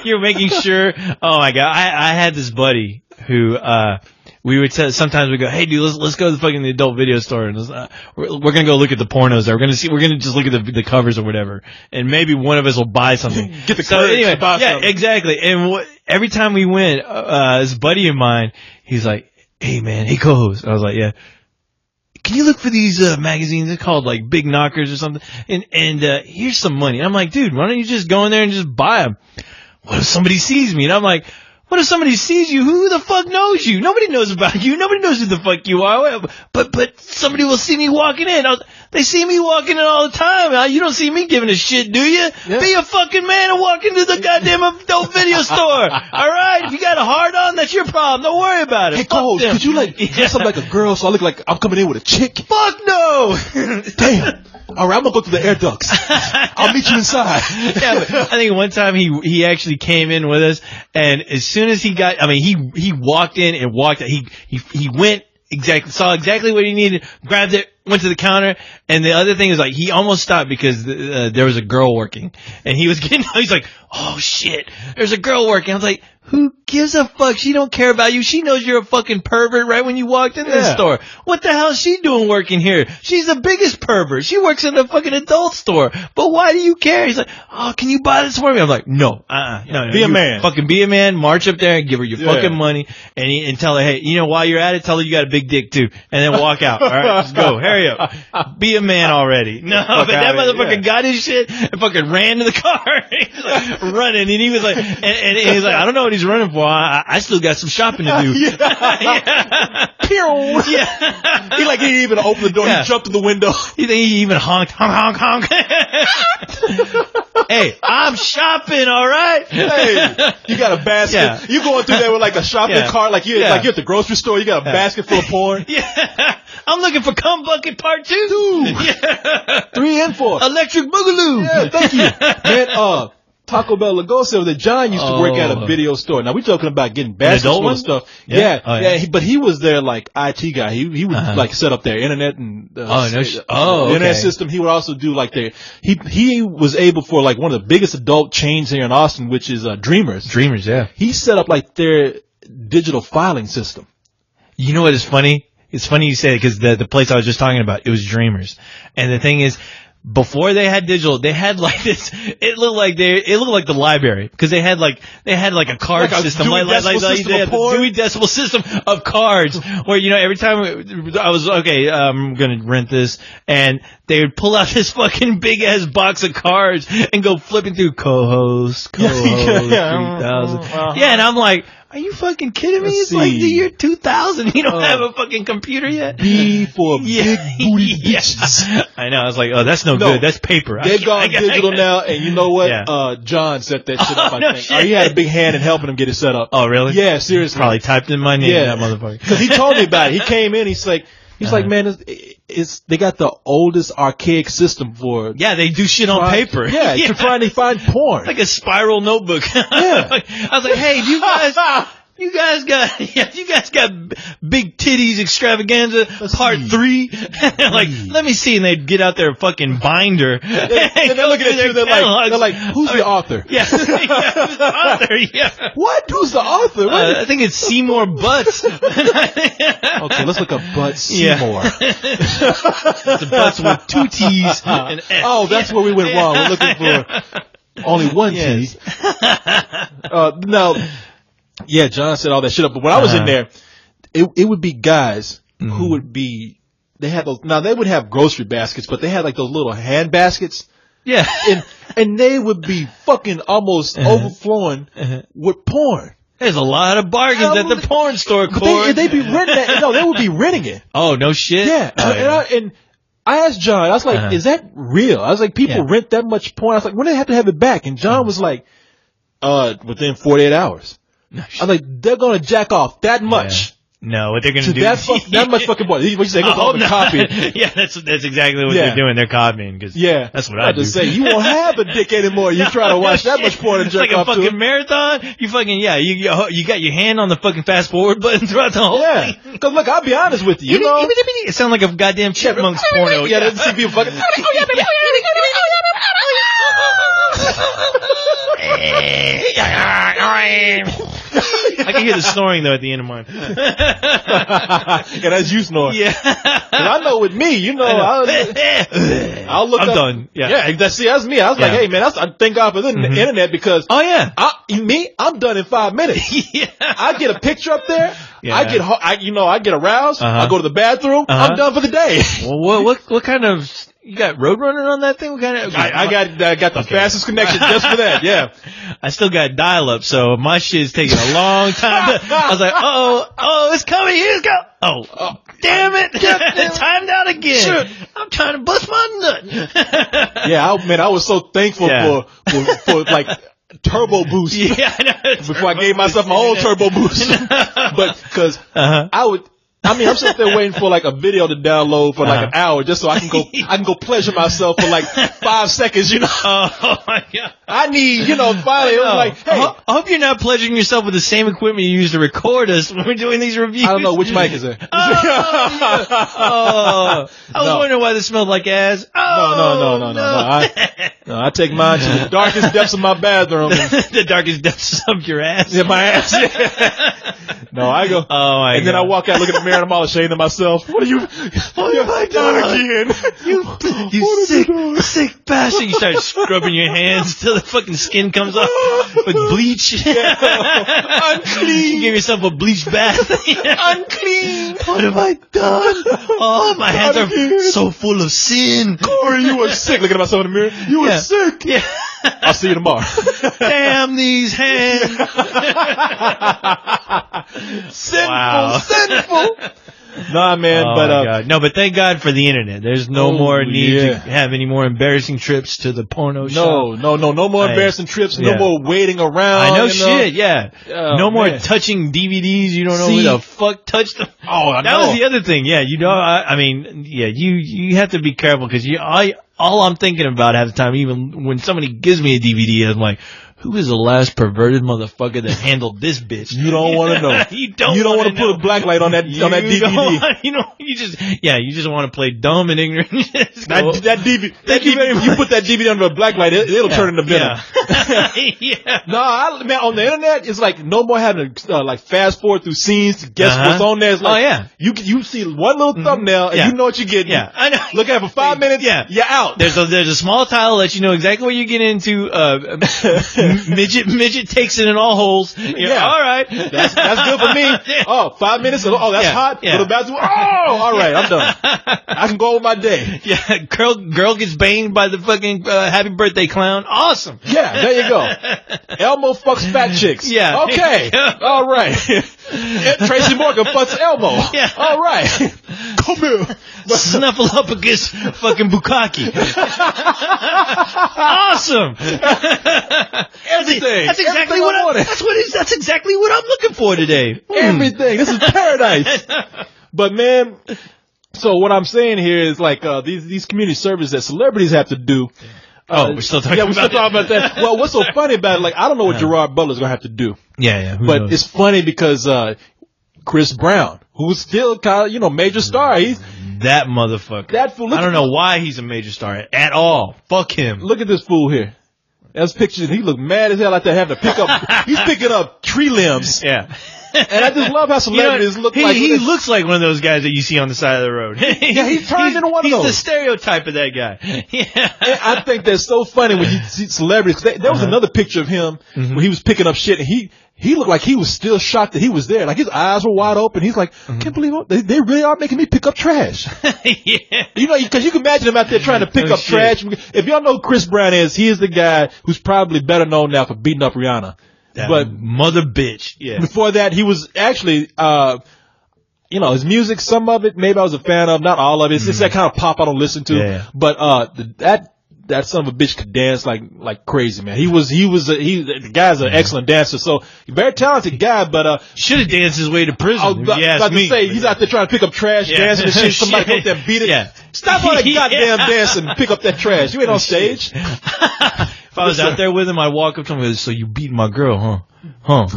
You're making sure. Oh my god, I had this buddy who we would sometimes we go, hey dude, let's go to the adult video store, and we're gonna go look at the pornos. We're gonna just look at the covers or whatever, and maybe one of us will buy something. Get the courage to buy something. Yeah, exactly. And every time we went, this buddy of mine, he's like, hey man, hey co-host. I was like, yeah. Can you look for these magazines? They're called like Big Knockers or something. And here's some money. And I'm like, dude, why don't you just go in there and just buy them? What if somebody sees me? And I'm like, what if somebody sees you? Who the fuck knows you? Nobody knows about you. Nobody knows who the fuck you are. But somebody will see me walking in. They see me walking in all the time. You don't see me giving a shit, do you? Yeah. Be a fucking man and walk into the goddamn adult video store. All right? If you got a hard on, that's your problem. Don't worry about it. Hey, Cole, could you dress up like a girl so I look like I'm coming in with a chick? Fuck no! Damn. All right, I'm gonna go through the air ducts. I'll meet you inside. Yeah, but I think one time he actually came in with us, and as soon as he walked in and walked. He went saw exactly what he needed, grabbed it, went to the counter, and the other thing is like he almost stopped because there was a girl working, and he's like, oh shit, there's a girl working. I was like, who gives a fuck? She don't care about you. She knows you're a fucking pervert right when you walked into the store. What the hell is she doing working here? She's the biggest pervert. She works in a fucking adult store. But why do you care? He's like, oh, can you buy this for me? I'm like, no. Be a man. Fucking be a man. March up there and give her your fucking money and tell her, hey, while you're at it, tell her you got a big dick too. And then walk out. All right, just go. Hurry up. Be a man already. No, but that motherfucker got his shit and fucking ran to the car. He's like running, and he was like, and he's like, I don't know what he's running for. I still got some shopping to do. He didn't even open the door. He jumped to the window. He even honked, honk, honk, honk. Hey, I'm shopping, all right? Hey, you got a basket. Yeah. You going through there with like a shopping cart, like you're at the grocery store. You got a basket full of porn. Yeah. I'm looking for Cum Bucket Part 2. 3 and 4. Electric Boogaloo. Yeah, thank you. Man, Taco Bell Lagos, that John used to work at a video store. Now we're talking about getting basketball and stuff. Yeah. But he was their like IT guy. He would like set up their internet and internet system. He would also do like he was able for like one of the biggest adult chains here in Austin, which is Dreamers. Dreamers, yeah. He set up like their digital filing system. You know what is funny? It's funny you say it because the place I was just talking about, it was Dreamers. And the thing is, before they had digital, they had like this. It looked like the library because they had like a card system, like they had the Dewey Decimal System of cards. Where every time I was I'm gonna rent this, and they would pull out this fucking big ass box of cards and go flipping through co-host 3000. Yeah, and I'm like, are you fucking kidding me? It's like the year 2000. You don't have a fucking computer yet? B for big booty bitches. I know. I was like, oh, that's no good. That's paper. They've gone digital now, and you know what? Yeah. John set that shit up, I think. Shit. He had a big hand in helping him get it set up. Oh, really? Yeah, seriously. Probably typed in my name, that motherfucker. Because he told me about it. He came in, he's like, man, they got the oldest archaic system for. Yeah, they do shit on paper. Yeah, to try to find porn. Like a spiral notebook. Yeah. I was like, hey, do you guys You guys got big titties extravaganza part 3. Like, let me see, and they'd get out their fucking binder. And they're looking at you. They're like, who's the author? Yeah, who's the author? Yeah. What? Who's the author? I think it's Seymour Butts. Okay, let's look up Butts Seymour. It's the Butts with 2 T's and S. Oh, that's where we went wrong. We're looking for only 1 T. No. Yeah, John said all that shit up. But when I was in there, it would be guys who would be, they had those, now they would have grocery baskets, but they had like those little hand baskets. Yeah. And they would be fucking almost overflowing with porn. There's a lot of bargains at the porn store, Corey. They'd be renting that. No, they would be renting it. Oh, no shit? Yeah. And I asked John, I was like, is that real? I was like, people rent that much porn? I was like, when do they have to have it back? And John was like, within 48 hours. No, I was like, they're going to jack off that much. No, what they're going to do. That much fucking porn. What you say? Copy. Yeah, that's exactly what they're doing. They're copying. Cause that's what I do. Just say, you won't have a dick anymore. You try to watch that much porn and jerk off to. It's like a fucking marathon. You fucking, you got your hand on the fucking fast forward button throughout the whole thing. Because look, I'll be honest with you. You know, it sounds like a goddamn Chipmunks porno. Yeah, see people fucking. I can hear the snoring though at the end of mine. Yeah, that's you snoring. Yeah. I know with me, you know, I'll look I'm up. done. Yeah. That's me. I was like, hey man, I thank God for the internet because. Oh yeah. I'm done in 5 minutes. Yeah. I get a picture up there. Yeah. I get aroused. I go to the bathroom. I'm done for the day. Well, what kind of, you got Roadrunner on that thing? What kind of? I got the fastest connection just for that. Yeah. I still got dial-up, so my shit is taking a long time. I was like, oh, it's coming. Here it go. Oh, damn it. Timed out again. Sure. I'm trying to bust my nut. Yeah, I was so thankful for like turbo boost. Yeah, I know. Before I gave myself my own turbo boost. But because I'm sitting there waiting for like a video to download for like an hour just so I can go pleasure myself for like 5 seconds, you know. Oh my God. I need, finally it was like, hey. I hope you're not pleasuring yourself with the same equipment you use to record us when we're doing these reviews. I don't know which mic is there. I was wondering why this smelled like ass. No, I take mine to the darkest depths of my bathroom. The darkest depths of your ass. Yeah, my ass. Yeah. No, I go. Oh my God. And then I walk out, look in the mirror, and I'm all ashamed of myself. What have I done again? You sick bastard. You start scrubbing your hands till the fucking skin comes off with bleach. Unclean. You give yourself a bleach bath. Unclean. What have I done? Oh, my hands are so full of sin. Corey, you were sick. Looking at myself in the mirror. You were sick. Yeah. I'll see you tomorrow. Damn these hands. Sinful. Nah, man, God. No, but thank God for the internet. There's no more need to have any more embarrassing trips to the porno shop. No more embarrassing trips. No more waiting around. I know shit. Yeah. No more touching DVDs. You don't know who the fuck touched them. Oh, I know. That was the other thing. Yeah, you have to be careful because all I'm thinking about half the time, even when somebody gives me a DVD, I'm like, who is the last perverted motherfucker that handled this bitch? You don't want to know. You don't want to put a black light on that DVD. You just want to play dumb and ignorant. That DVD, you put that DVD under a black light, it'll turn into venom. Yeah. No, man, on the internet, it's like no more having to like fast forward through scenes to guess what's on there. It's like, you see one little thumbnail and you know what you're getting. Yeah, I know. Look at it for 5 minutes. Yeah, you're out. There's a small tile that lets you know exactly what you get into. Midget takes it in all holes. All right. That's good for me. Oh, 5 minutes. Oh, that's hot. Go to the bathroom. Oh, all right. I'm done. I can go on with my day. Yeah. Girl gets banged by the fucking happy birthday clown. Awesome. Yeah. There you go. Elmo fucks fat chicks. Yeah. Okay. All right. Tracy Morgan fucks Elmo. Yeah. All right. Come here. Snuffleupagus fucking Bukkake. Awesome. Everything. That's exactly what I wanted. That's exactly what I'm looking for today. Everything. This is paradise. But man, so what I'm saying here is like these community services that celebrities have to do. we're still talking we're still talking about that. Well, what's so funny about it, like, I don't know what Gerard Butler's going to have to do. Yeah. But knows? It's funny because Chris Brown, who's still kind of, major star, he's that motherfucker. That fool. I don't know why he's a major star at all. Fuck him. Look at this fool here. That's pictures. He look mad as hell like they're having to pick up. He's picking up tree limbs. Yeah. And I just love how celebrities look like. He looks like one of those guys that you see on the side of the road. Yeah, he's turned into one of those. He's the stereotype of that guy. Yeah. And I think that's so funny when you see celebrities. There was another picture of him where he was picking up shit, and he looked like he was still shocked that he was there. Like his eyes were wide open. He's like, can't believe it. They really are making me pick up trash. Yeah. Because you can imagine him out there trying to pick up trash. If y'all know who Chris Brown is, he is the guy who's probably better known now for beating up Rihanna. But mother bitch. Yeah. Before that, he was actually, his music, some of it, maybe I was a fan of, not all of it. It's just that kind of pop I don't listen to. Yeah. But, that son of a bitch could dance like crazy, man. The guy's an excellent dancer, so very talented guy, but, should have danced his way to prison. I was about to say, he's out there trying to pick up trash, dancing and shit. Somebody come up there and beat it. Yeah. Stop all that goddamn dancing and pick up that trash. You ain't on stage. If I was out there with him, I'd walk up to him and go, so you beat my girl, huh?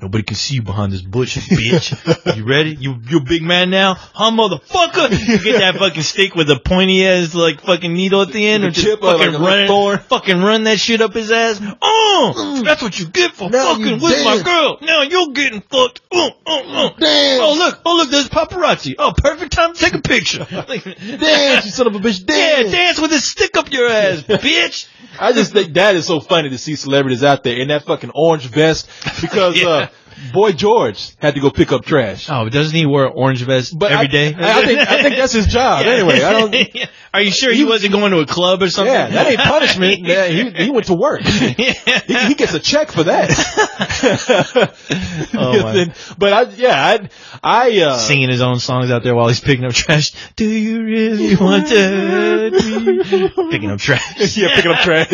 Nobody can see you behind this bush, bitch. You ready? You a big man now? Huh, motherfucker? You get that fucking stick with a pointy ass, fucking needle at the end, or just fucking run that shit up his ass. That's what you get for fucking with my girl. Now you're getting fucked. Dance. Oh look, there's paparazzi. Oh, perfect time to take a picture. Dance, you son of a bitch, dance. Yeah, dance with a stick up your ass, bitch. I just think that is so funny to see celebrities out there in that fucking orange vest because Boy George had to go pick up trash. Oh, doesn't he wear an orange vest every day? I think that's his job. Anyway, Are you sure he wasn't going to a club or something? Yeah, that ain't punishment. Yeah, he went to work. He gets a check for that. But I singing his own songs out there while he's picking up trash. Do you really want to be picking up trash? Yeah, picking up trash.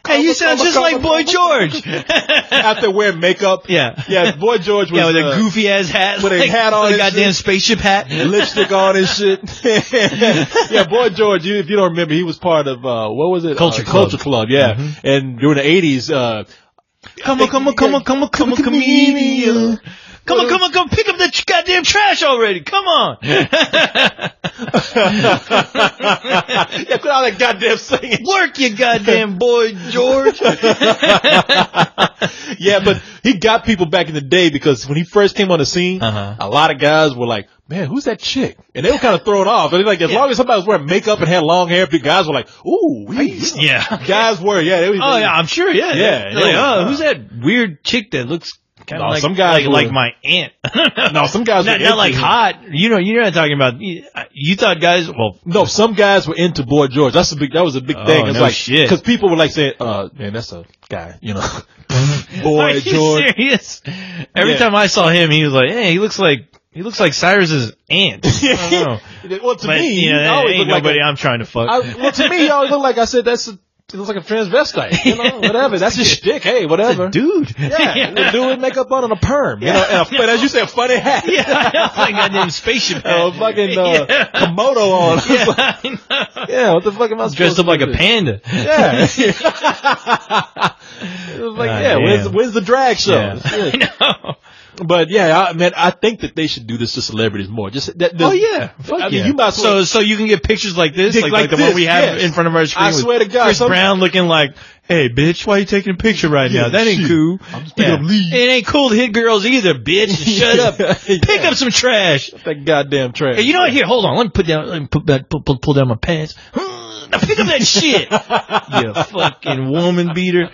Hey, you sound just like Boy George. Out there wearing makeup. Yeah, Boy George was with a goofy ass hat, with a hat on, a goddamn spaceship hat, lipstick on and shit. Yeah, Boy George. If you don't remember, he was part of what was it? Culture Club. Yeah, and during the '80s. Come on, comedian. Come on, pick up that goddamn trash already. Come on. Yeah, quit all that goddamn singing. Work, you goddamn Boy George. Yeah, but he got people back in the day because when he first came on the scene, a lot of guys were like, man, who's that chick? And they were kind of thrown off. And like, as long as somebody was wearing makeup and had long hair, guys were like, ooh, yeah. Guys were, I'm sure, yeah. Yeah. Who's that weird chick that looks kind of like some guys like my aunt? No, some guys not like hot. You're not talking about. You thought guys? Well, no, some guys were into Boy George. That was a big thing. It's like shit. Because people were like saying, man, that's a guy, Boy Are you George. Serious? Every time I saw him, he was like, hey, he looks like Cyrus's aunt. I don't know. Well, to me, he always ain't looked nobody I'm trying to fuck. To me, he always looked like I said it looks like a transvestite, whatever. That's his shtick. Hey, whatever. It's a dude. Yeah. The dude with makeup on and a perm, and as you said, a funny hat. Yeah, like goddamn spaceship hat. Fucking Komodo on. Yeah, what the fuck am I supposed dressed up to like do? A panda. Yeah. It was like, when's the drag show? Yeah. I know. But I think that they should do this to celebrities more. Just that. Fuck you might so you can get pictures like this, like the one we have in front of our screen. I swear to God, Chris Brown looking like, hey bitch, why you taking a picture right now? That ain't cool. I'm just picking up leaves. It ain't cool to hit girls either, bitch. Shut up. Pick up some trash. That goddamn trash. Hey, you know what? Here, hold on. Let me pull down my pants. Now pick up that shit. You fucking woman beater.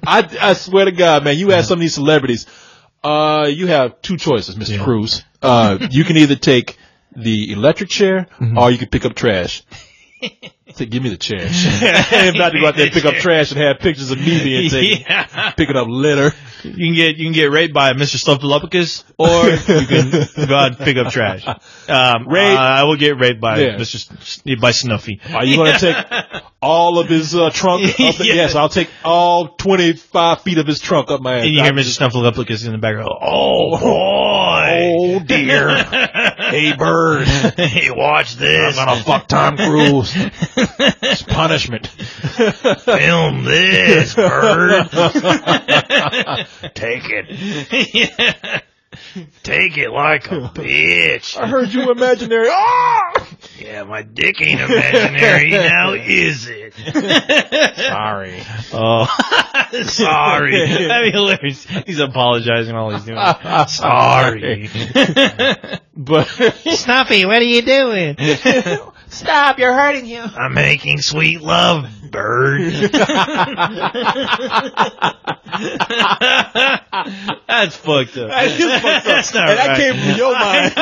I swear to God, man, you ask some of these celebrities, you have two choices, Mr. Cruz. You can either take the electric chair or you can pick up trash. Say, give me the chair. I'm about to go out there and pick up trash and have pictures of me being taken, picking up litter. You can get raped by Mr. Stuffalopicus, or you can go out and pick up trash. I will get raped by by Snuffy. Are you going to take all of his trunk? Yes, I'll take all 25 feet of his trunk up my ass. And you hear Mr. Snuffleupagus in the background. Oh boy! Oh dear. Hey bird. Hey, watch this. I'm gonna fuck Tom Cruise. It's punishment. Film this, bird. Take it. Yeah. Take it like a bitch. I heard you imaginary. Ah! Yeah, my dick ain't imaginary. Now is it? Sorry. Oh, sorry. That'd be hilarious. He's apologizing while he's doing it. Sorry. But Snuffy, what are you doing? Stop, you're hurting him. I'm making sweet love, bird. That's fucked up. That is fucked up. That's not And that right. came from your mind.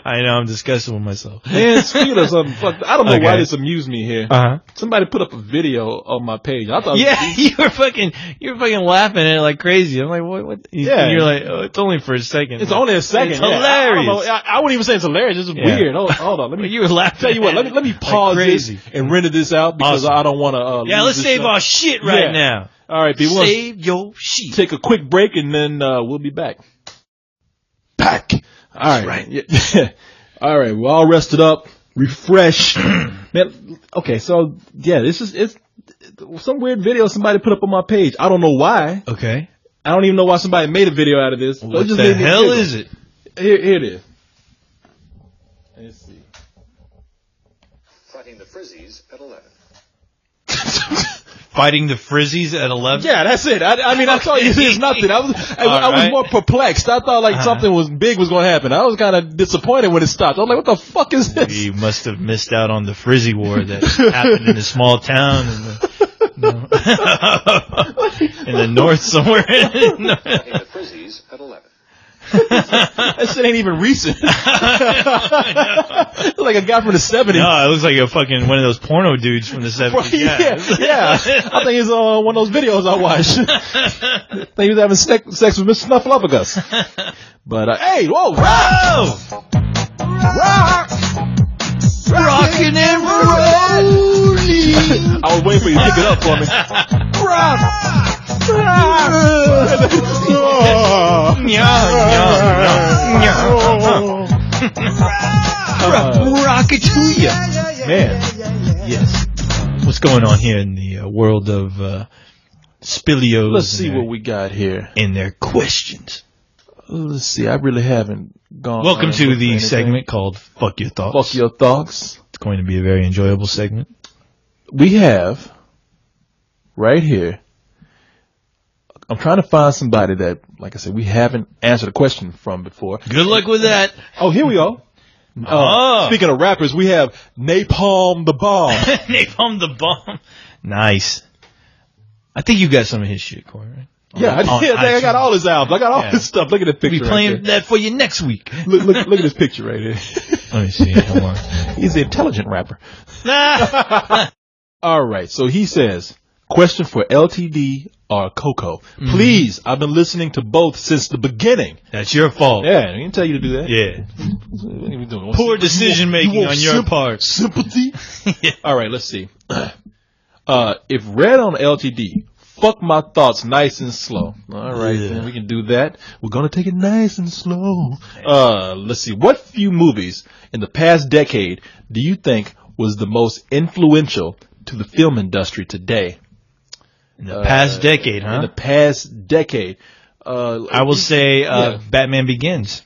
I know. I'm disgusted with myself. Man, speaking of something fucked, I don't know why Okay. this amused me here. Uh-huh. Somebody put up a video on my page. I thought, Yeah, you were fucking laughing at it like crazy. I'm like, what? Yeah. You're like, oh, it's only for a second. it's only a second. It's yeah. hilarious. I don't know. I wouldn't even say it's hilarious. It's just Yeah. weird. Hold on. Let me You were laughing. tell you what. Let me like pause crazy. this and render this out because Awesome. I don't want to. Yeah, let's save our shit right Yeah. now. All right, people. Save your shit. Take a quick break and then we'll be back. Back. All right. Yeah. All right. We're all rested up, refreshed. Man, okay. So yeah, it's some weird video somebody put up on my page. I don't know why. Okay. I don't even know why somebody made a video out of this. What the hell is it? Here it is. Let's see. Fighting the Frizzies at 11. Fighting the Frizzies at 11? Yeah, that's it. I mean, I thought it's nothing. I was right. more perplexed. I thought like something big was going to happen. I was kind of disappointed when it stopped. I was like, what the fuck is this? You must have missed out on the Frizzy War that happened in a small town in the north somewhere. Fighting the Frizzies at 11. That shit ain't even recent. Like a guy from the 70s. No, it looks like a fucking one of those porno dudes from the 70s. Yeah. I think it's one of those videos I watched. I think he was having sex with Mr. Snuffleupagus. But, hey, whoa! Whoa! Rockin' and rolling. I was waiting for you to pick it up for me. Rock it to you. Man. Yes. What's going on here in the world of Spilios? Let's see what we got here. in their questions. Let's see. I really haven't gone. Welcome to the anything. segment called Fuck Your Thoughts. Fuck Your Thoughts. It's going to be a very enjoyable segment. We have right here. I'm trying to find somebody that, like I said, we haven't answered a question from before. Good luck with that. Oh, here we go. Speaking of rappers, we have Napalm the Bomb. Napalm the Bomb. Nice. I think you got some of his shit, Corey. Right? Yeah, I got all his albums. I got all his stuff. Look at the We'll picture. be playing right there. that for you next week. Look at this picture right here. Let me see. Hold on. He's the intelligent rapper. All right. So he says, question for LTD or Coco. Please, I've been listening to both since the beginning. That's your fault. Yeah, I didn't tell you to do that. Yeah. What are you doing? Poor decision making You want on your part. Sympathy? All right, let's see. If read on LTD, fuck my thoughts nice and slow. All right, then we can do that. We're going to take it nice and slow. Let's see. What few movies in the past decade do you think was the most influential to the film industry today? In the past decade, huh? In the past decade. I will say Batman Begins.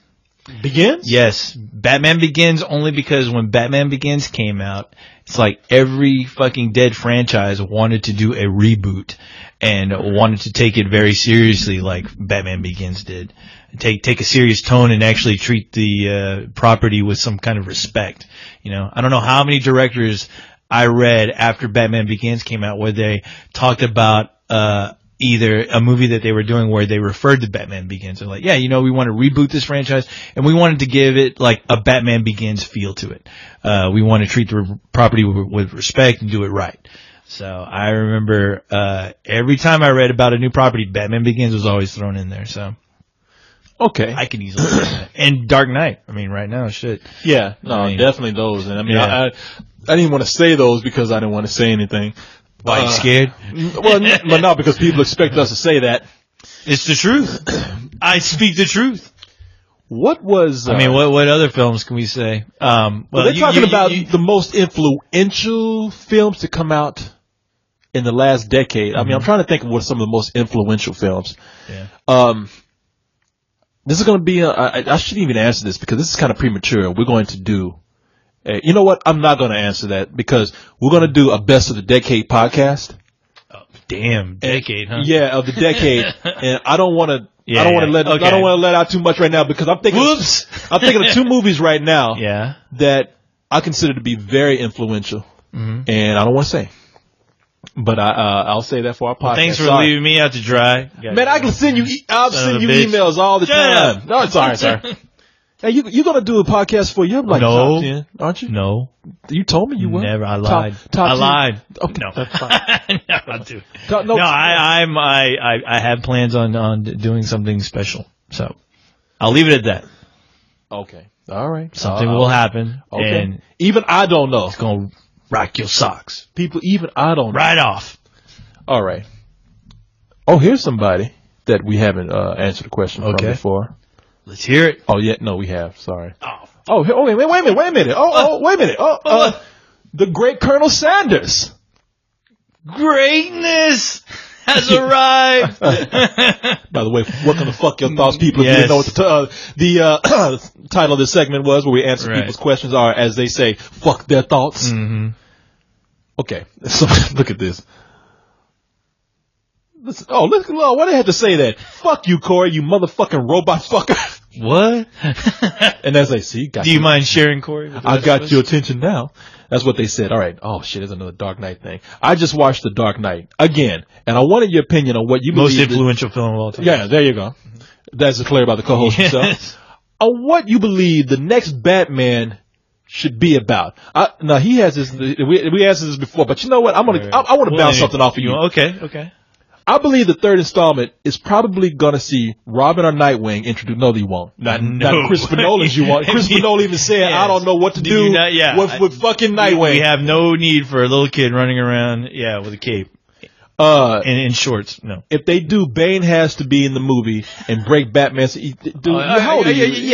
Begins? Yes. Batman Begins only because when Batman Begins came out, it's like every fucking dead franchise wanted to do a reboot and wanted to take it very seriously like Batman Begins did. Take a serious tone and actually treat the property with some kind of respect. You know, I don't know how many directors I read after Batman Begins came out where they talked about either a movie that they were doing where they referred to Batman Begins. They're like, yeah, you know, we want to reboot this franchise and we wanted to give it like a Batman Begins feel to it. We want to treat the property with respect and do it right. So I remember every time I read about a new property, Batman Begins was always thrown in there. So Okay. I can easily do that. And Dark Knight. I mean, right now, shit. Yeah, no, I mean, definitely those. And I mean, yeah. I didn't want to say those because I didn't want to say anything. Why, you scared? Well, but no, because people expect us to say that. It's the truth. I speak the truth. What was? I mean, what other films can we say? Well, they're talking about the most influential films to come out in the last decade. I mean, I'm trying to think of what some of the most influential films. Yeah. This is going to be. I shouldn't even answer this because this is kind of premature. We're going to do. You know what? I'm not going to answer that because we're going to do a best of the decade podcast. Oh, damn, decade, huh? Yeah, of the decade, and I don't want to. Yeah, I don't want to let. okay. I don't want to let out too much right now because I'm thinking. Whoops. I'm thinking of two movies right now. Yeah. That I consider to be very influential, and I don't want to say. But I'll say that for our podcast. Well, thanks for Sorry. leaving me out to dry. Man, I can send you. I'll Son send of you a bitch. emails all the Shut time. up. No, it's all right, sir. Hey, you gonna do a podcast for you? I'm like No. top 10, aren't you? No, You told me you were. never. I lied. Top I 10. lied. Okay, No. that's fine. No, I'll do it. No, I have plans on doing something special. So I'll leave it at that. Okay, all right. Something will happen, Okay. and Even I don't know. it's gonna rock your socks People, even I don't know. right off. All right. Oh, here's somebody that we haven't answered a question from Okay. before. Let's hear it. Oh, yeah, no, we have. Sorry. Oh, Oh, wait a minute. Oh, wait a minute. The great Colonel Sanders. greatness has arrived. By the way, what kind of fuck your thoughts, people? If you Yes. didn't know what the title of this segment was, where we answer Right. people's questions, are, as they say, fuck their thoughts. Mm-hmm. Okay, so look at this. Listen, look, why they had to say that? Fuck you, Corey, you motherfucking robot fucker. What? And as they see, Do you mind sharing, Corey? with the I rest of got us? your attention now. That's what they said. All right. Oh shit, there's another Dark Knight thing. I just watched The Dark Knight again, and I wanted your opinion on what you Most believe. influential film of all time. Yeah, there you go. That's declared by the co-host himself. Yes. On what you believe the next Batman should be about. Now he has this. We asked this before, but you know what? I want to Well, bounce something off of you. Okay. I believe the third installment is probably going to see Robin or Nightwing introduced. No, they won't. Not Christopher Nolan's. You want Christopher Nolan even said, Yes. "I don't know what to Did do you not- yeah. with fucking Nightwing." We have no need for a little kid running around, with a cape and in shorts. No. If they do, Bane has to be in the movie and break Batman. Dude, how old are you? You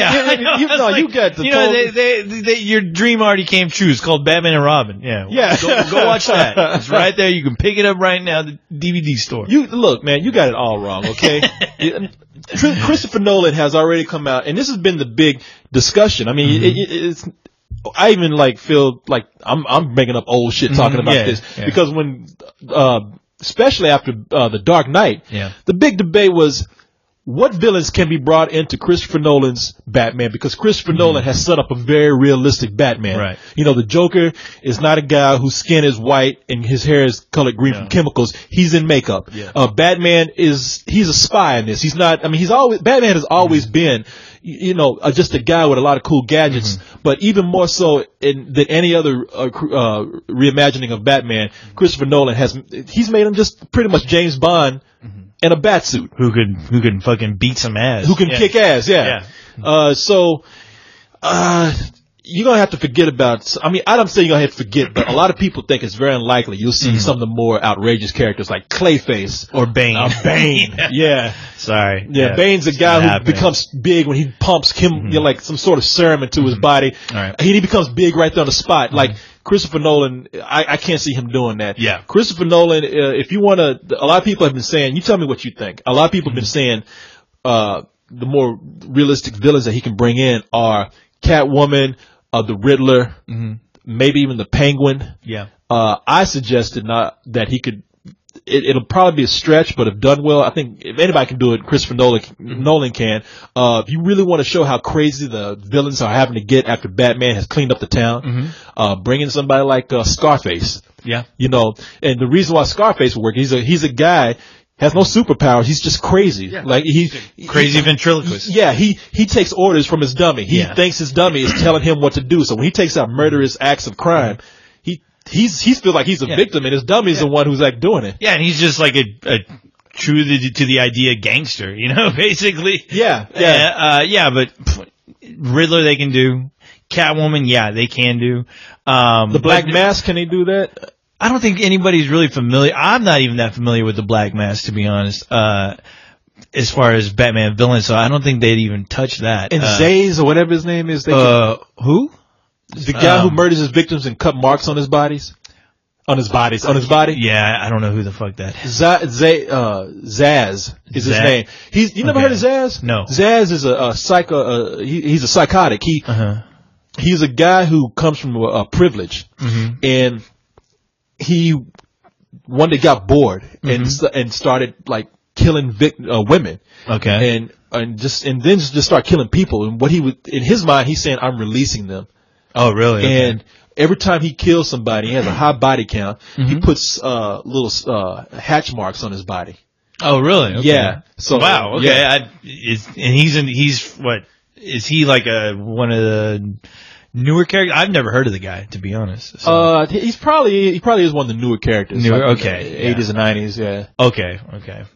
got the. Your dream already came true. It's called Batman and Robin. Yeah. Go watch that. It's right there. You can pick it up right now at the DVD store. You look, man. You got it all wrong. Okay. Christopher Nolan has already come out, and this has been the big discussion. I mean, it's. I even feel like I'm making up old shit talking about this because when. Especially after The Dark Knight, the big debate was what villains can be brought into Christopher Nolan's Batman, because Christopher Nolan has set up a very realistic Batman. Right. You know, the Joker is not a guy whose skin is white and his hair is colored green from chemicals. He's in makeup. Yeah. Batman he's a spy in this. He's not, I mean, Batman has always been, just a guy with a lot of cool gadgets, but even more so than any other reimagining of Batman, Christopher Nolan he's made him just pretty much James Bond in a bat suit. Who can fucking beat some ass. Who can kick ass, yeah. You're going to have to forget about, I mean, I don't say you're going to have to forget, but a lot of people think it's very unlikely you'll see some of the more outrageous characters like Clayface. Or Bane. Bane, yeah. Sorry. Yeah, Bane's a guy who becomes big when he pumps like some sort of serum into his body. All right. He becomes big right there on the spot. Like Christopher Nolan, I can't see him doing that. Yeah. Christopher Nolan, if you want to, a lot of people have been saying, you tell me what you think. A lot of people have been saying, the more realistic villains that he can bring in are Catwoman, the Riddler, maybe even the Penguin. Yeah. I suggested that he could. It'll probably be a stretch, but if done well, I think if anybody can do it, Christopher Nolan can. If you really want to show how crazy the villains are having to get after Batman has cleaned up the town, bring in somebody like Scarface. Yeah. And the reason why Scarface will work, he's a guy. Has no superpowers. He's just crazy. Yeah. Like Crazy ventriloquist. Yeah, he takes orders from his dummy. He thinks his dummy is telling him what to do. So when he takes out murderous acts of crime, he feels like he's a victim, and his dummy is the one who's doing it. Yeah, and he's just like a true to the idea gangster, basically. Yeah. But Riddler they can do. Catwoman, they can do. The Black Mask, can he do that? I don't think anybody's really familiar. I'm not even that familiar with the Black Mask, to be honest. as far as Batman villains, so I don't think they'd even touch that. And Zays or whatever his name is. Who? The guy who murders his victims and cut marks on his bodies? On his body. Yeah, I don't know who the fuck that is. Zaz is his name. You never heard of Zaz? No. Zaz is he's a psychotic. He's a guy who comes from privilege. Mm-hmm. And he one day got bored and started like killing women. Okay. And then just start killing people. And what he would, in his mind, he's saying, I'm releasing them. Oh, really? Okay. And every time he kills somebody, he has a high body count. He puts little hatch marks on his body. Oh, really? Okay. Yeah. So wow. Okay. Yeah. He's what? Is he like one of the newer characters? I've never heard of the guy, to be honest. So. He probably is one of the newer characters. Newer, like okay. 80s and 90s. Yeah. Okay.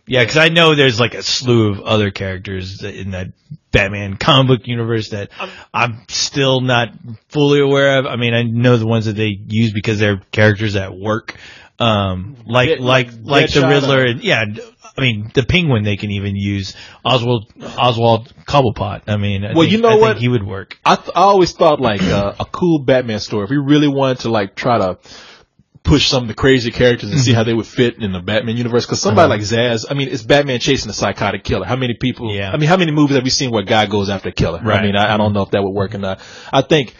Yeah, because I know there's like a slew of other characters in that Batman comic book universe that I'm still not fully aware of. I mean, I know the ones that they use because they're characters at work, like the Riddler, and I mean, the Penguin they can even use. Oswald Cobblepot. I mean, I think he would work. I always thought like a cool Batman story. If we really wanted to like try to push some of the crazy characters and see how they would fit in the Batman universe, because somebody like Zaz, I mean, it's Batman chasing a psychotic killer. How many people? Yeah. I mean, how many movies have we seen where a guy goes after a killer? Right. I mean, I don't know if that would work or not. I think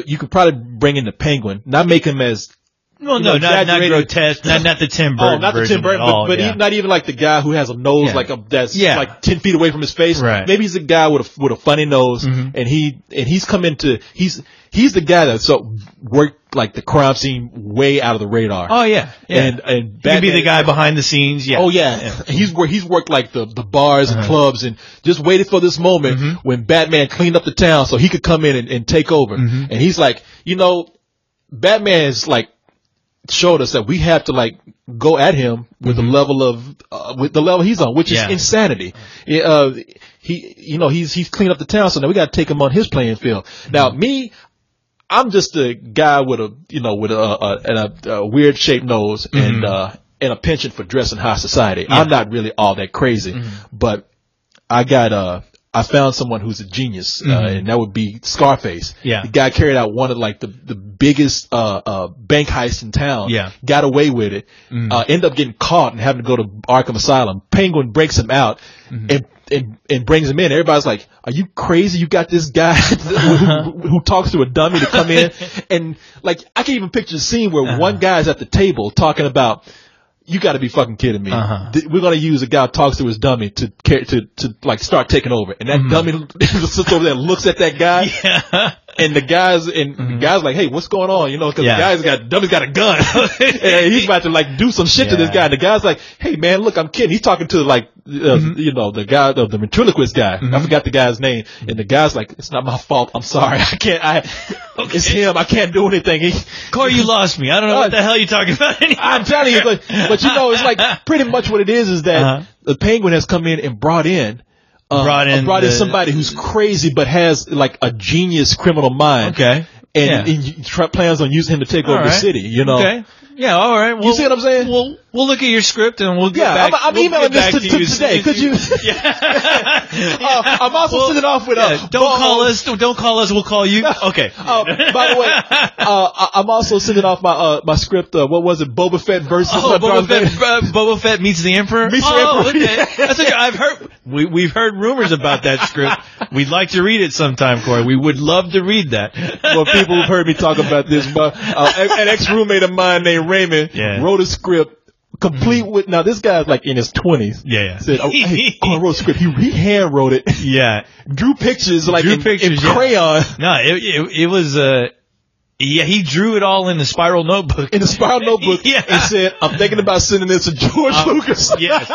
you could probably bring in the Penguin, not make him as well, no, not grotesque, not the Tim Burton. Oh, not the Tim Burton, but not even like the guy who has a nose that's like 10 feet away from his face. Right. Maybe he's a guy with a funny nose, and he's come into he's the guy that worked like the crime scene way out of the radar. Oh yeah. And he could be the guy behind the scenes. Yeah. Oh yeah. He's worked like the bars and clubs and just waited for this moment when Batman cleaned up the town so he could come in and take over. And he's like, Batman's like showed us that we have to like go at him with the level he's on, which is insanity. He's cleaned up the town, so now we got to take him on his playing field. Now I'm just a guy with a weird shaped nose and a penchant for dressing high society. Yeah. I'm not really all that crazy, but I found someone who's a genius, and that would be Scarface. Yeah. The guy carried out one of like the biggest bank heists in town. Yeah. Got away with it. Ended up getting caught and having to go to Arkham Asylum. Penguin breaks him out and brings him in. Everybody's like, "Are you crazy? You got this guy who talks to a dummy to come in?" And like, I can even picture the scene where one guy's at the table talking about, you got to be fucking kidding me. We're going to use a guy who talks to his dummy to like start taking over. And that dummy sits over there and looks at that guy. Yeah. And the guy's like, hey, what's going on? Cause the dummy's got a gun. And he's about to like do some shit to this guy. And the guy's like, hey man, look, I'm kidding. He's talking to like, the guy, the ventriloquist guy. I forgot the guy's name. And the guy's like, it's not my fault. I'm sorry. It's him. I can't do anything. Corey, you lost me. I don't know what the hell you're talking about anymore. I'm telling you, but it's like pretty much what it is that the Penguin has come in and brought in somebody who's crazy but has like a genius criminal mind. Okay. And plans on using him to take over the city, Okay. Yeah, all right. You see what I'm saying? We'll look at your script and we'll get back. I'm emailing this to today. Could you? I'm also sending off with don't call us. Don't call us. We'll call you. Okay. By the way, I'm also sending off my script. What was it? Boba Fett versus Boba Fett meets the Emperor. Okay. That's okay. I've heard. We've heard rumors about that script. We'd like to read it sometime, Corey. We would love to read that. Well, people have heard me talk about this, but an ex-roommate of mine named Raymond wrote a script complete with, now this guy's like in his 20s. Yeah. Said, hey, Corey wrote a script. He hand wrote it. Yeah. Drew pictures like in crayon. No, it was, he drew it all in the spiral notebook. In the spiral notebook. And said, I'm thinking about sending this to George Lucas. Yes.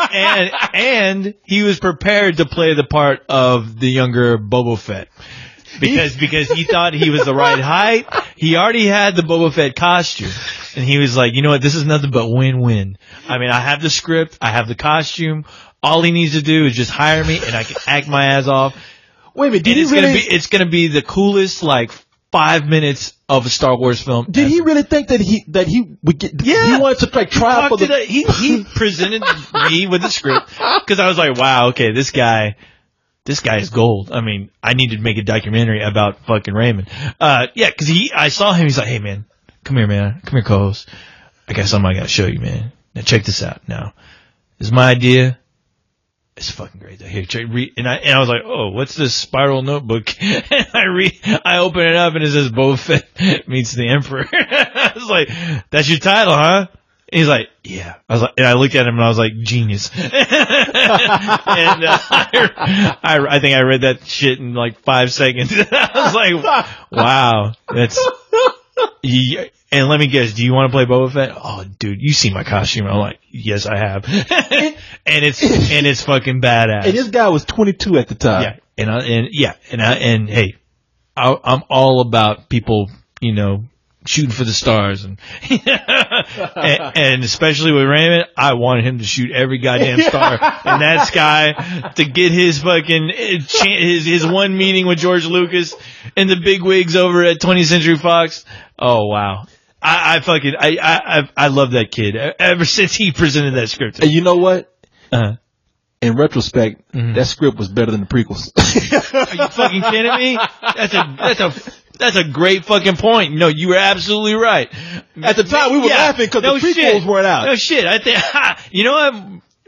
And he was prepared to play the part of the younger Boba Fett. Because he thought he was the right height. He already had the Boba Fett costume. And he was like, you know what, this is nothing but win-win. I mean, I have the script, I have the costume. All he needs to do is just hire me and I can act my ass off. Wait a minute, it's gonna be the coolest, like, 5 minutes of a Star Wars film. Did he really think that he would get? Yeah. He wanted to like try for the. He presented me with the script because I was like, wow, okay, this guy is gold. I mean, I need to make a documentary about fucking Raymond. Yeah, because I saw him. He's like, hey man, come here, co-host. I got something I gotta show you, man. Now check this out. Now, this is my idea. It's fucking great. Here, read, and I was like, oh, what's this spiral notebook? And I open it up and it says Boba Fett meets the Emperor. I was like, that's your title, huh? And he's like, yeah. I was like, and I looked at him and I was like, genius. And I think I read that shit in like 5 seconds. I was like, wow, that's. And let me guess, do you want to play Boba Fett? Oh, dude, you see my costume. I'm like, yes, I have. and it's fucking badass. And this guy was 22 at the time. Yeah. And hey, I'm all about people, shooting for the stars and especially with Raymond, I wanted him to shoot every goddamn star in that sky to get his fucking his one meeting with George Lucas and the big wigs over at 20th Century Fox. Oh wow. I love that kid ever since he presented that script. And you know what? In retrospect, that script was better than the prequels. Are you fucking kidding me? That's a great fucking point. No, you were absolutely right. At the time, we were laughing because the prequels weren't out. No shit. I think you know what?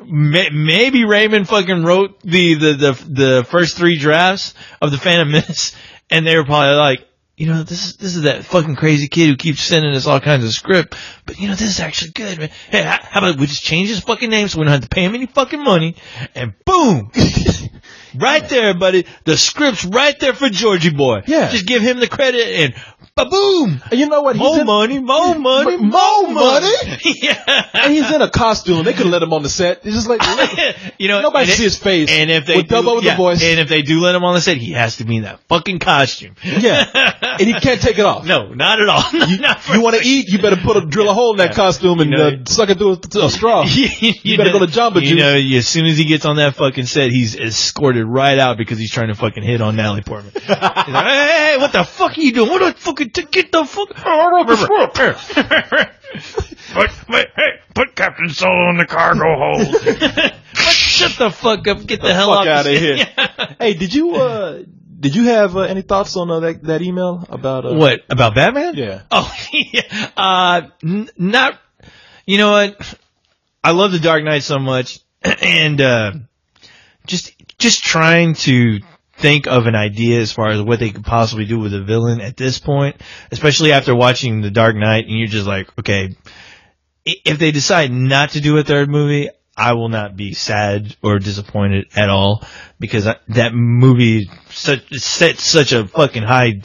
Maybe Raymond fucking wrote the first 3 drafts of the Phantom Menace, and they were probably like, this is that fucking crazy kid who keeps sending us all kinds of script. But, this is actually good, man. Hey, how about we just change his fucking name so we don't have to pay him any fucking money? And boom! Right there, buddy. The script's right there for Georgie boy. Yeah. Just give him the credit and ba-boom! And you know what? More money. Yeah. And he's in a costume. They could let him on the set. It's just like, nobody see his face. And if they dub over the voice. And if they do let him on the set, he has to be in that fucking costume. Yeah. And he can't take it off. No, not at all. You want to eat, you better drill a hole in that costume and suck it through a straw. You better go to Jamba Juice. As soon as he gets on that fucking set, he's escorted right out because he's trying to fucking hit on Natalie Portman. He's like, hey, what the fuck are you doing? What the fucking get the fuck? Put Captain Solo in the cargo hold. Shut the fuck up. Get the hell out of here. Hey, did you have any thoughts on that email about what about Batman? Yeah. Oh, yeah. Not. You know what? I love The Dark Knight so much, and just trying to think of an idea as far as what they could possibly do with a villain at this point, especially after watching The Dark Knight, and you're just like, okay, if they decide not to do a third movie, I will not be sad or disappointed at all, because that movie set such a fucking high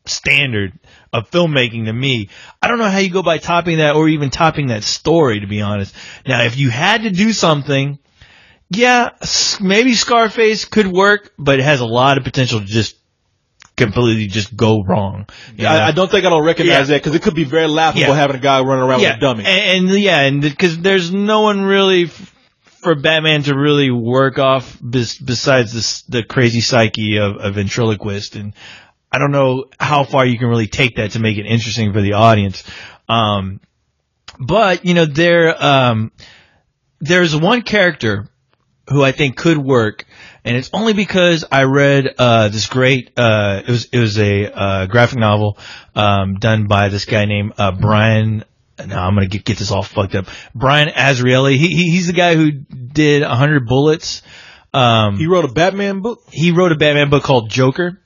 standard of filmmaking to me. I don't know how you go by topping that or even topping that story, to be honest. Now, if you had to do something, yeah, maybe Scarface could work, but it has a lot of potential to just completely just go wrong. I don't think I don't recognize that, because it could be very laughable having a guy running around with a dummy. And because there's no one really for Batman to really work off besides the crazy psyche of ventriloquist, and I don't know how far you can really take that to make it interesting for the audience. But there's one character who I think could work, and it's only because I read this great it was a graphic novel done by this guy named Brian. Now I'm gonna get this all fucked up. Brian Azzarello. He's the guy who did 100 Bullets. He wrote a Batman book. He wrote a Batman book called Joker.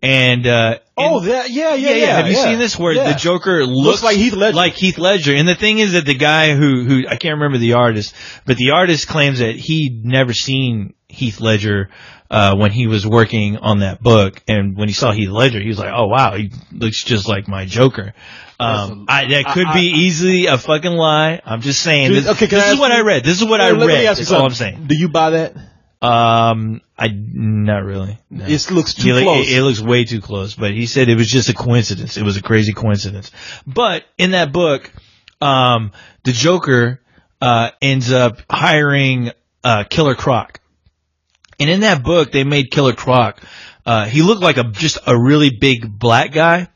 And Have you seen this where the Joker looks like Heath Ledger? And the thing is that the guy who I can't remember the artist, but the artist claims that he'd never seen Heath Ledger when he was working on that book, and when he saw Heath Ledger, he was like, "Oh wow, he looks just like my Joker." That could be easily a fucking lie. I'm just saying. This is what I read. This is what I read. That's all I'm saying. Do you buy that? Not really. No. It looks too close. It looks way too close, but he said it was just a coincidence. It was a crazy coincidence. But in that book, the Joker, ends up hiring, Killer Croc. And in that book, they made Killer Croc, he looked like just a really big black guy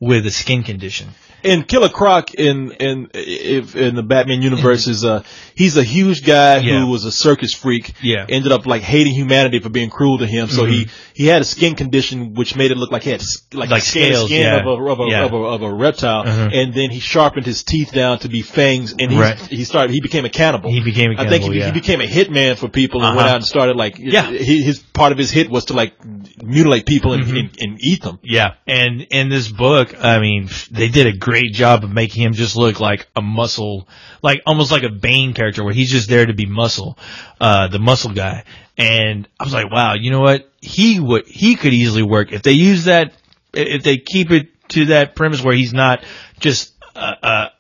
with a skin condition. And Killer Croc in the Batman universe is he's a huge guy who was a circus freak. Yeah. Ended up like hating humanity for being cruel to him. So he had a skin condition which made it look like he had like scales, skin of a reptile. And then he sharpened his teeth down to be fangs, and he became a cannibal. He became a cannibal. I think he became a hitman for people and went out and started like his part of his hit was to like mutilate people and eat them. Yeah. And in this book, I mean, they did a great job of making him just look like a muscle, like almost like a Bane character where he's just there to be muscle, the muscle guy. And I was like, wow, you know what? He could easily work if they use that, if they keep it to that premise where he's not just a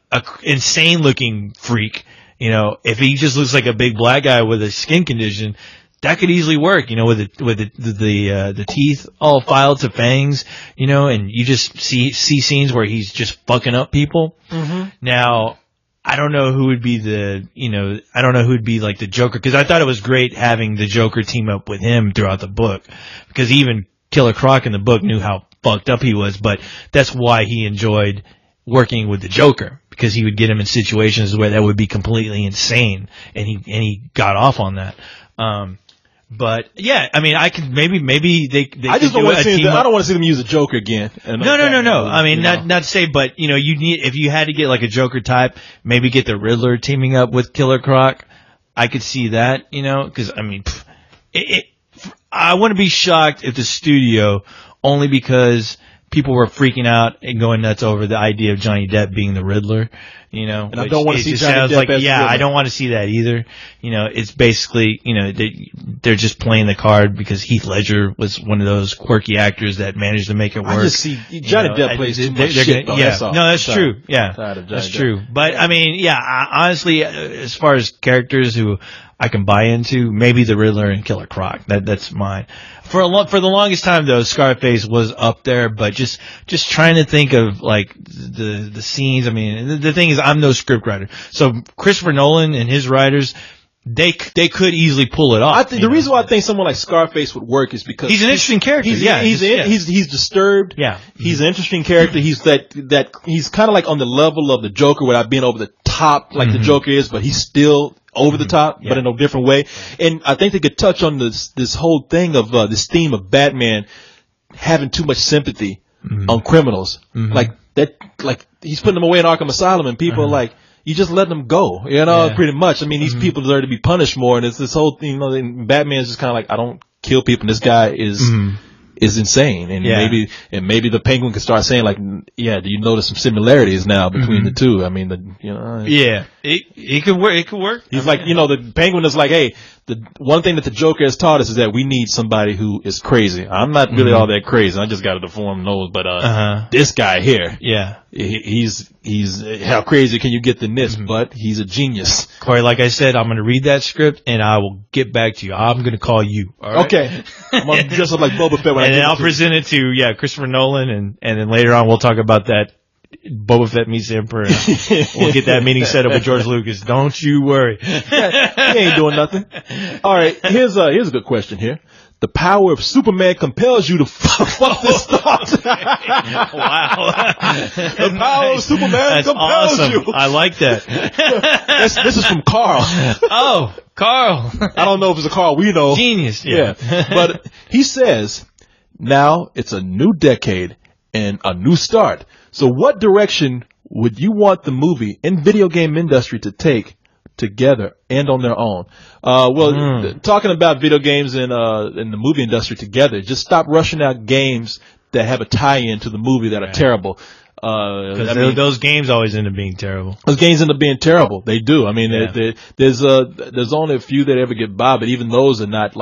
insane looking freak. You know, if he just looks like a big black guy with a skin condition, that could easily work, you know, with the teeth all filed to fangs, you know, and you just see scenes where he's just fucking up people. Now, I don't know who would be like the Joker, because I thought it was great having the Joker team up with him throughout the book, because even Killer Croc in the book knew how fucked up he was, but that's why he enjoyed working with the Joker, because he would get him in situations where that would be completely insane, and he got off on that. But yeah, I mean, I could maybe they I just don't want to see them. I don't want to see them use a Joker again. No. I mean, not to say, but you know, if you had to get like a Joker type, maybe get the Riddler teaming up with Killer Croc. I could see that, you know, because I mean, I wouldn't be shocked if the studio, only because people were freaking out and going nuts over the idea of Johnny Depp being the Riddler, you know. And I don't want to see Johnny Depp as Riddler. I don't want to see that either. You know, it's basically, you know, they're just playing the card because Heath Ledger was one of those quirky actors that managed to make it work. I just see Johnny Depp plays too much shit, though. Yeah, that's true. Yeah, that's true. But I mean, yeah, honestly, as far as characters who I can buy into, maybe the Riddler and Killer Croc. That's mine. For the longest time though, Scarface was up there, but just trying to think of like the scenes. I mean, the thing is, I'm no script writer, so Christopher Nolan and his writers, they could easily pull it off. I think the reason why I think someone like Scarface would work is because he's an interesting character. He's disturbed. Yeah, he's an interesting character. He's that he's kind of like on the level of the Joker without being over the top like the Joker is, but he's still over the top, but in a different way. And I think they could touch on this whole thing of this theme of Batman having too much sympathy on criminals. Like he's putting them away in Arkham Asylum, and people are like, you just let them go, you know, pretty much. I mean, these people deserve to be punished more, and it's this whole thing, you know, and Batman's just kind of like, I don't kill people, and this guy is insane, and maybe the Penguin could start saying like, yeah, do you notice some similarities now between the two? I mean, it could work. It could work. He's like, you know, the Penguin is like, hey, the one thing that the Joker has taught us is that we need somebody who is crazy. I'm not really all that crazy. I just got a deformed nose, but this guy here, he's how crazy can you get than this? But he's a genius. Corey, like I said, I'm going to read that script and I will get back to you. I'm going to call you. All right? Okay. I'm going to dress up like Boba Fett when and then I'll present it to Christopher Nolan, and then later on we'll talk about that Boba Fett meets the Emperor. We'll get that meeting set up with George Lucas. Don't you worry. He ain't doing nothing. All right, here's a good question here. The power of Superman compels you to fuck this thought. Wow. The power of Superman compels awesome. you. I like that. This is from Carl. Oh, Carl. I don't know if it's a Carl we know. Genius. Yeah. But he says, now it's a new decade and a new start. So what direction would you want the movie and video game industry to take together and on their own? Talking about video games and the movie industry together, just stop rushing out games that have a tie-in to the movie that are terrible. Those games always end up being terrible. Those games end up being terrible. They do. I mean, there's only a few that ever get by, but even those are not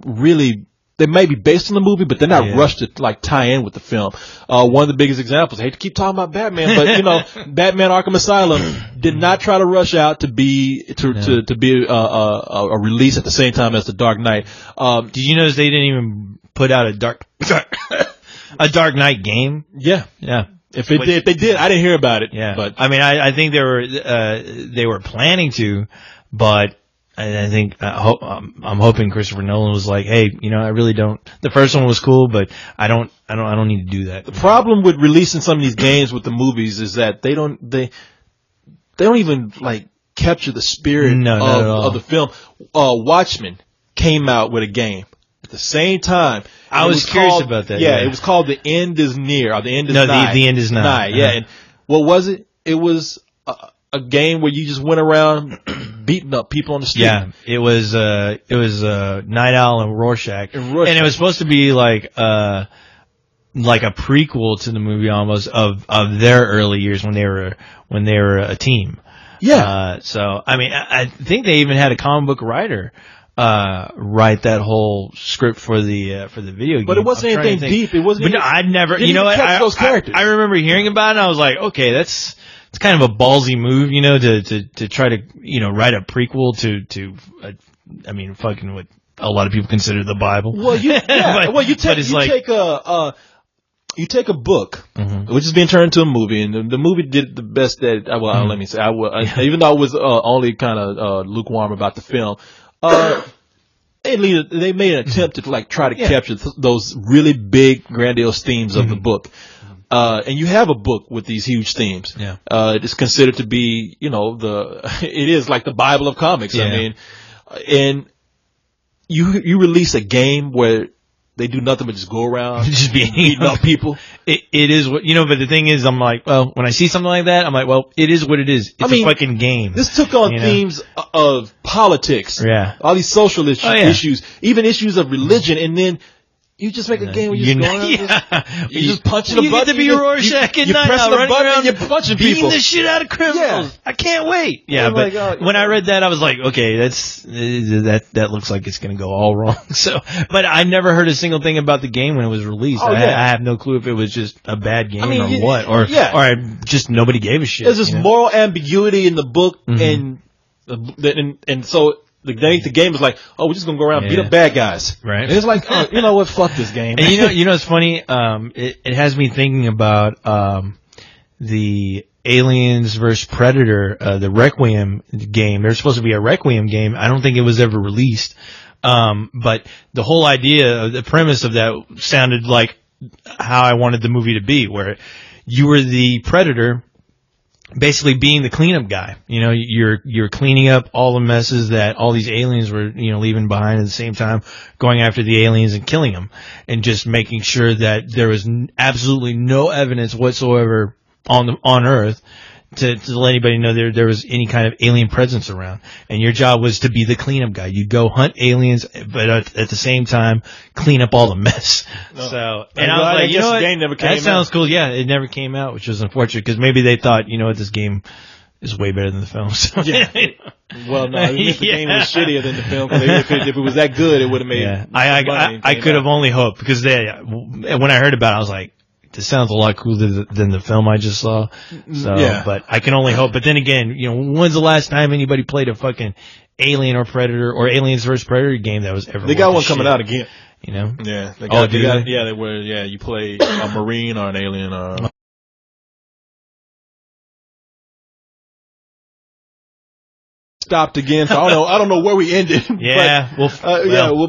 really. They may be based on the movie, but they're not rushed to like tie in with the film. One of the biggest examples, I hate to keep talking about Batman, but you know, Batman Arkham Asylum did not try to rush out to be a release at the same time as The Dark Knight. Did you notice they didn't even put out a Dark Knight game? Yeah. If they did, I didn't hear about it. Yeah. But I mean, I think they were planning to, but I think I'm hoping Christopher Nolan was like, hey, I really don't. The first one was cool, but I don't need to do that. The problem with releasing some of these games with the movies is that they don't even like capture the spirit of the film. Watchmen came out with a game at the same time. I was curious about that. Yeah, it was called The End Is Near, or The End Is Nigh. The End Is Nigh. Yeah, and what was it? It was a game where you just went around beating up people on the street. Yeah, it was Night Owl and Rorschach. And it was supposed to be like a prequel to the movie almost of their early years when they were a team. Yeah. So I mean, I think they even had a comic book writer write that whole script for the video game. But it wasn't anything deep. It wasn't. But I'd never. You know what? Those characters. I remember hearing about it, and I was like, okay, it's kind of a ballsy move, to try to write a prequel to fucking what a lot of people consider the Bible. Well, you take a book, which is being turned into a movie, and the movie did the best that. Well, let me say, even though I was only kind of lukewarm about the film, they made an attempt to like try to capture those really big, grandiose themes of the book. And you have a book with these huge themes. Yeah. It's considered to be, it is like the Bible of comics. Yeah. I mean, and you release a game where they do nothing but just go around just beating up people. It is what, but the thing is, I'm like, well, when I see something like that, I'm like, well, it is what it is. It's a fucking game. This took on themes of politics. Yeah. All these social issues, even issues of religion, and then you just make a game where you just punching a button. You get to be Rorschach at night, pressing a button and around you're punching beating people. the shit out of criminals. Yeah. I can't wait. Yeah, Oh but my God. when I read that, I was like, okay, that looks like it's going to go all wrong. So, but I never heard a single thing about the game when it was released. I have no clue if it was just a bad game or what, or just nobody gave a shit. There's this moral ambiguity in the book, and so. The game is like, oh, we're just gonna go around and beat up bad guys, right? And it's like, oh, you know what? Fuck this game. And it's funny. It has me thinking about the Aliens vs Predator, the Requiem game. There's supposed to be a Requiem game. I don't think it was ever released. But the whole idea, the premise of that sounded like how I wanted the movie to be, where you were the Predator, basically being the cleanup guy. You're cleaning up all the messes that all these aliens were, leaving behind at the same time, going after the aliens and killing them, and just making sure that there was absolutely no evidence whatsoever on Earth to let anybody know there was any kind of alien presence around. And your job was to be the cleanup guy. You go hunt aliens, but at the same time clean up all the mess. No. So, and I was like, you know what? Game never came that sounds cool. Yeah, it never came out, which was unfortunate because maybe they thought, this game is way better than the film. So. Yeah. Well, no, even if the game was shittier than the film, if it was that good, it would have made. Yeah. I could have only hoped because when I heard about it, I was like, this sounds a lot cooler than the film I just saw. So, but I can only hope. But then again, when's the last time anybody played a fucking Alien or Predator or Aliens vs Predator game that was ever? They got one coming out again. Yeah. They got. They were. Yeah, you play a Marine or an alien or. Stopped again, so I don't know where we ended. Yeah, but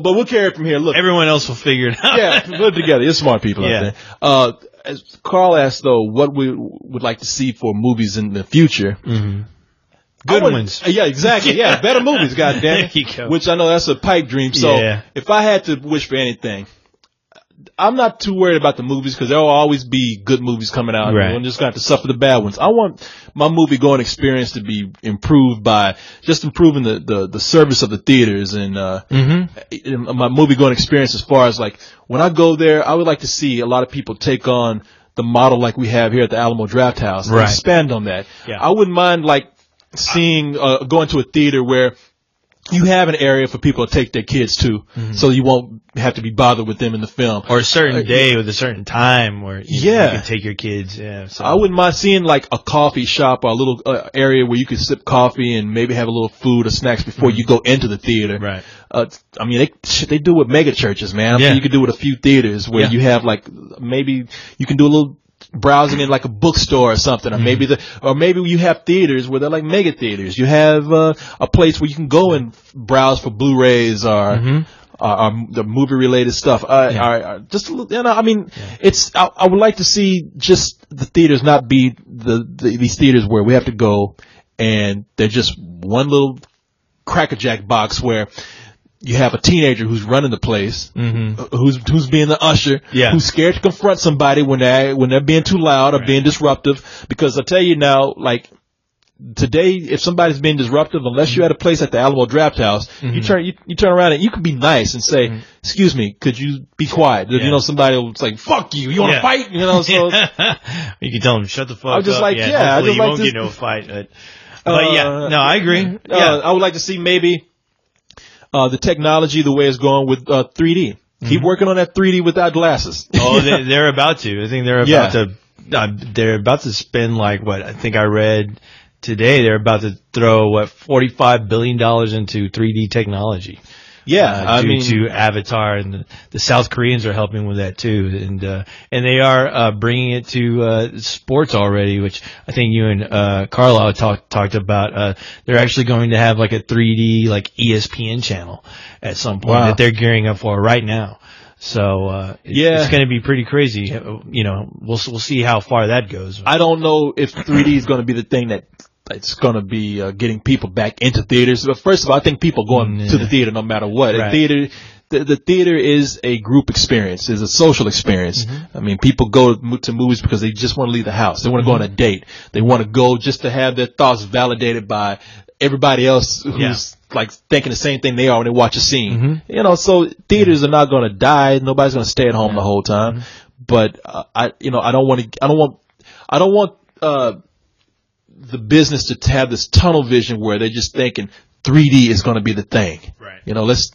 we'll carry it from here. Look, everyone else will figure it out. Yeah, put it together. You're smart people out there. As Carl asked, though, what we would like to see for movies in the future. Mm-hmm. Good ones. Yeah, exactly. Yeah, better movies, goddammit. There you go. Which I know that's a pipe dream. So if I had to wish for anything, I'm not too worried about the movies because there will always be good movies coming out. Right. I'm just going to have to suffer the bad ones. I want my movie going experience to be improved by just improving the service of the theaters and my movie going experience as far as like when I go there, I would like to see a lot of people take on the model like we have here at the Alamo Drafthouse and expand on that. Yeah. I wouldn't mind like seeing going to a theater where you have an area for people to take their kids to, so you won't have to be bothered with them in the film. Or a certain day with a certain time where you can take your kids. Yeah, so. I wouldn't mind seeing like a coffee shop or a little area where you could sip coffee and maybe have a little food or snacks before you go into the theater. Right. I mean, they do it with mega churches, man. I'm sure you could do it with a few theaters where you have like maybe you can do a little browsing in like a bookstore or something, or maybe you have theaters where they're like mega theaters. You have a place where you can go and browse for Blu-rays or the movie related stuff. Just I mean, I would like to see just the theaters not be these theaters where we have to go and they're just one little crackerjack box where you have a teenager who's running the place, who's being the usher, who's scared to confront somebody when they're being too loud or being disruptive. Because I tell you now, like today, if somebody's being disruptive, unless you're at a place at the Alamo Draft House, you turn around and you can be nice and say, "Excuse me, could you be quiet?" You know, somebody will say, "Fuck you, you want to fight?" You know, so you can tell them, "Shut the fuck up." I'm just like, hopefully you won't get no fight. But no, I agree. I would like to see maybe the technology, the way it's going with 3D. Keep working on that 3D without glasses. Oh, they're about to. I think they're about to. They're about to spend like what I think I read today. They're about to throw $45 billion into 3D technology. Due to Avatar, and the South Koreans are helping with that too, and they are bringing it to sports already, which I think you and Carlisle talked about. They're actually going to have like a 3D like ESPN channel at some point that they're gearing up for right now. So it's going to be pretty crazy. You know, we'll see how far that goes. I don't know if 3D is going to be the thing that. It's going to be getting people back into theaters. But first of all, I think people going to the theater no matter what. Right. The theater is a group experience, is a social experience. I mean, people go to movies because they just want to leave the house. They want to go on a date. They want to go just to have their thoughts validated by everybody else who's like thinking the same thing they are when they watch a scene. You know, so theaters are not going to die. Nobody's going to stay at home the whole time. But I don't want the business to have this tunnel vision where they're just thinking 3D is going to be the thing. Right. You know, let's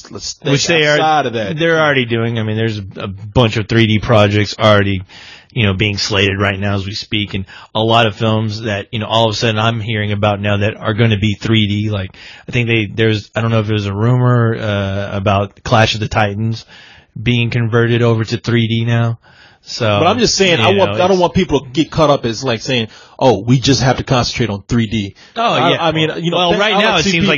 think which they outside of that. They're already doing. I mean, there's a bunch of 3D projects already, you know, being slated right now as we speak, and a lot of films that, you know, all of a sudden I'm hearing about now that are going to be 3D. Like, I think I don't know if there's a rumor about Clash of the Titans being converted over to 3D now. So, but I'm just saying, I don't want people to get caught up as like saying, "Oh, we just have to concentrate on 3D." Oh yeah, I mean, you know, well, right now it seems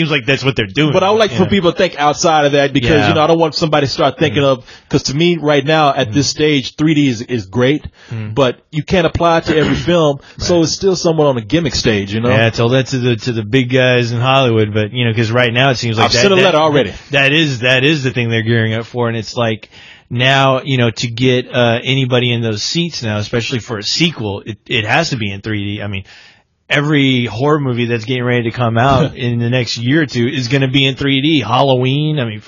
like that's what they're doing. But I would like for people to think outside of that because you know I don't want somebody to start thinking of, because to me right now at this stage 3D is great, but you can't apply it to every film, so it's still somewhat on a gimmick stage, you know. Yeah, tell that to the big guys in Hollywood, but you know, because right now it seems like I've sent a letter already. That is the thing they're gearing up for, and it's like. Now, you know, to get anybody in those seats now, especially for a sequel, it has to be in 3D. I mean, every horror movie that's getting ready to come out in the next year or two is going to be in 3D. Halloween. I mean,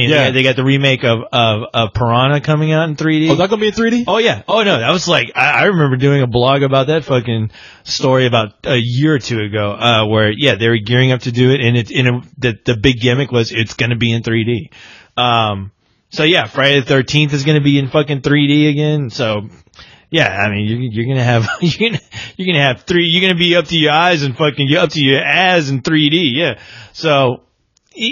they got the remake of Piranha coming out in 3D. Oh, is that going to be in 3D? Oh yeah. Oh no, that was like I remember doing a blog about that fucking story about a year or two ago, where they were gearing up to do it, and the big gimmick was it's going to be in 3D. So yeah, Friday the 13th is going to be in fucking 3D again. So yeah, I mean you're going to have you're going to have you're going to be up to your eyes and fucking up to your ass in 3D. Yeah. So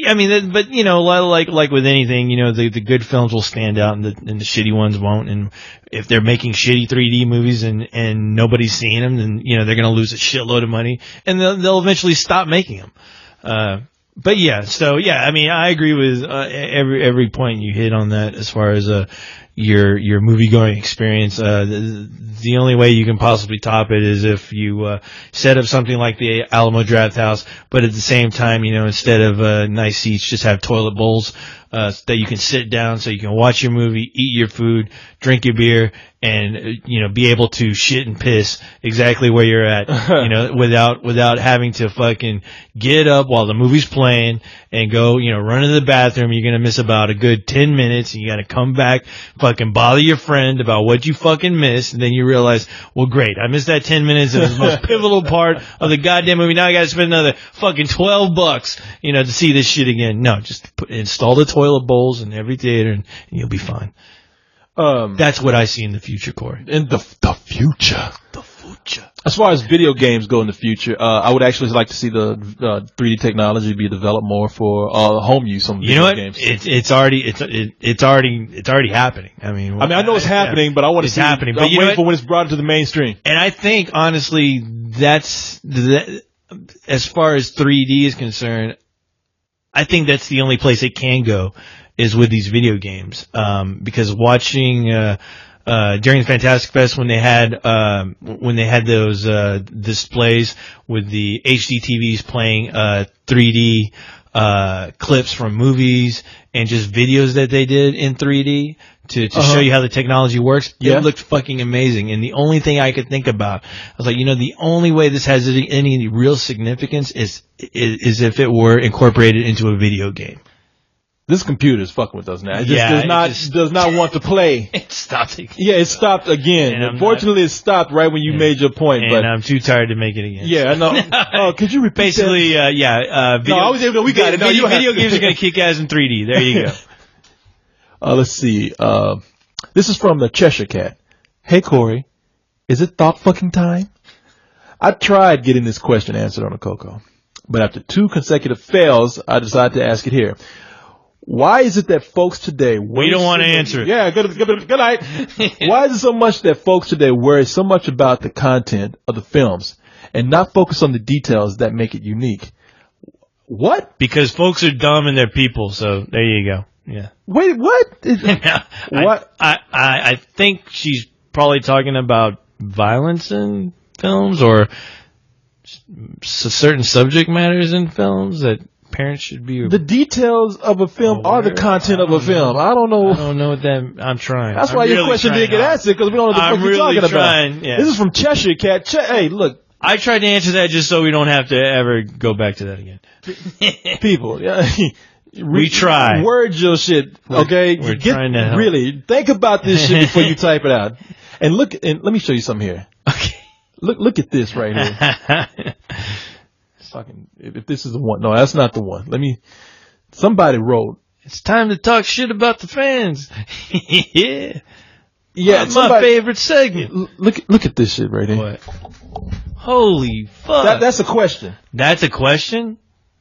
I mean, but you know, like with anything, you know, the good films will stand out and the shitty ones won't. And if they're making shitty 3D movies and nobody's seeing them, then you know they're going to lose a shitload of money and they'll eventually stop making them. But yeah, so yeah, I mean, I agree with every point you hit on that as far as your movie going experience. The only way you can possibly top it is if you set up something like the Alamo Draft House, but at the same time, you know, instead of nice seats, just have toilet bowls that you can sit down so you can watch your movie, eat your food, drink your beer, and you know, be able to shit and piss exactly where you're at, you know, without having to fucking get up while the movie's playing and go, you know, run to the bathroom. You're gonna miss about a good 10 minutes, and you gotta come back, fucking bother your friend about what you fucking missed, and then you realize, well, great, I missed that 10 minutes of the most pivotal part of the goddamn movie. Now I gotta spend another fucking $12, you know, to see this shit again. No, just install the toilet bowls in every theater, and you'll be fine. That's what I see in the future, Corey. In the future. As far as video games go in the future, I would actually like to see the 3D technology be developed more for home use on video games. It's already happening. I mean, I know it's happening, but I want to see happening. I'm waiting for when it's brought into the mainstream. And I think honestly, as far as 3D is concerned, I think that's the only place it can go is with these video games. Because watching during the Fantastic Fest when they had those displays with the HD TVs playing 3D clips from movies and just videos that they did in 3D to show you how the technology works, it looked fucking amazing. And the only thing I could think about, I was like, the only way this has any real significance is if it were incorporated into a video game. This computer is fucking with us now. It does not want to play. It stopped again. Yeah, it stopped again. Unfortunately, it stopped right when you made your point. And but I'm too tired to make it again. Yeah, I know. Could you repeat Basically, that? Video, no, I was able to, we got it. No, video games are going to kick ass in 3D. There you go. Let's see. This is from the Cheshire Cat. Hey, Corey, is it thought fucking time? I tried getting this question answered on the Coco, but after 2 consecutive fails, I decided to ask it here. Why is it that folks today we don't want to answer it. Yeah, good night. Why is it so much that folks today worry so much about the content of the films and not focus on the details that make it unique? What? Because folks are dumb and they're people, so there you go. Yeah. Wait, what? What? I think she's probably talking about violence in films or certain subject matters in films that parents should be. The details of a film are the content of a film. I don't know. I don't know what that. I'm trying. That's why your question didn't get answered because we don't know what the fuck you're talking about. Yeah. This is from Cheshire Cat. Hey, look. I tried to answer that just so we don't have to ever go back to that again. People, yeah. We try. Word your shit, okay? We're trying to help. Really, think about this shit before you type it out. And look, and let me show you something here. Okay. Look at this right here. Fucking, if this is the one. No, that's not the one. Somebody wrote. It's time to talk shit about the fans. Yeah. Yeah, that's my favorite segment. Look at this shit right here. What? Holy fuck. That's a question. That's a question?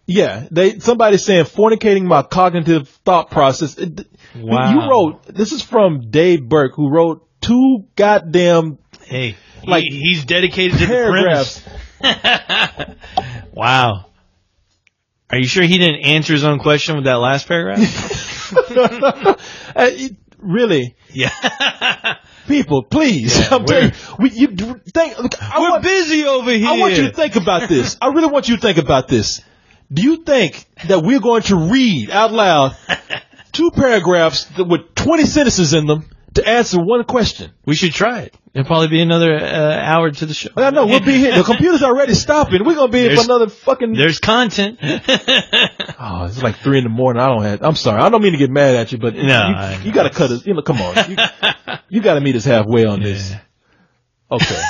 Yeah, somebody's saying fornicating my cognitive thought process. Wow. You wrote, this is from Dave Burke, who wrote 2 goddamn. Hey, he's dedicated to paragraphs. The premise. Wow. Are you sure he didn't answer his own question with that last paragraph? Really? Yeah. People, please. Yeah, I'm telling you, we're busy over here. I want you to think about this. I really want you to think about this. Do you think that we're going to read out loud 2 paragraphs with 20 sentences in them to answer one question? We should try it. It'll probably be another hour to the show. I know, we'll be here. The computer's already stopping. We're going to be here for another fucking... There's content. Oh, it's like 3 a.m. I'm sorry. I don't mean to get mad at you, but no, you got to cut it. Come on. You got to meet us halfway on this. Okay.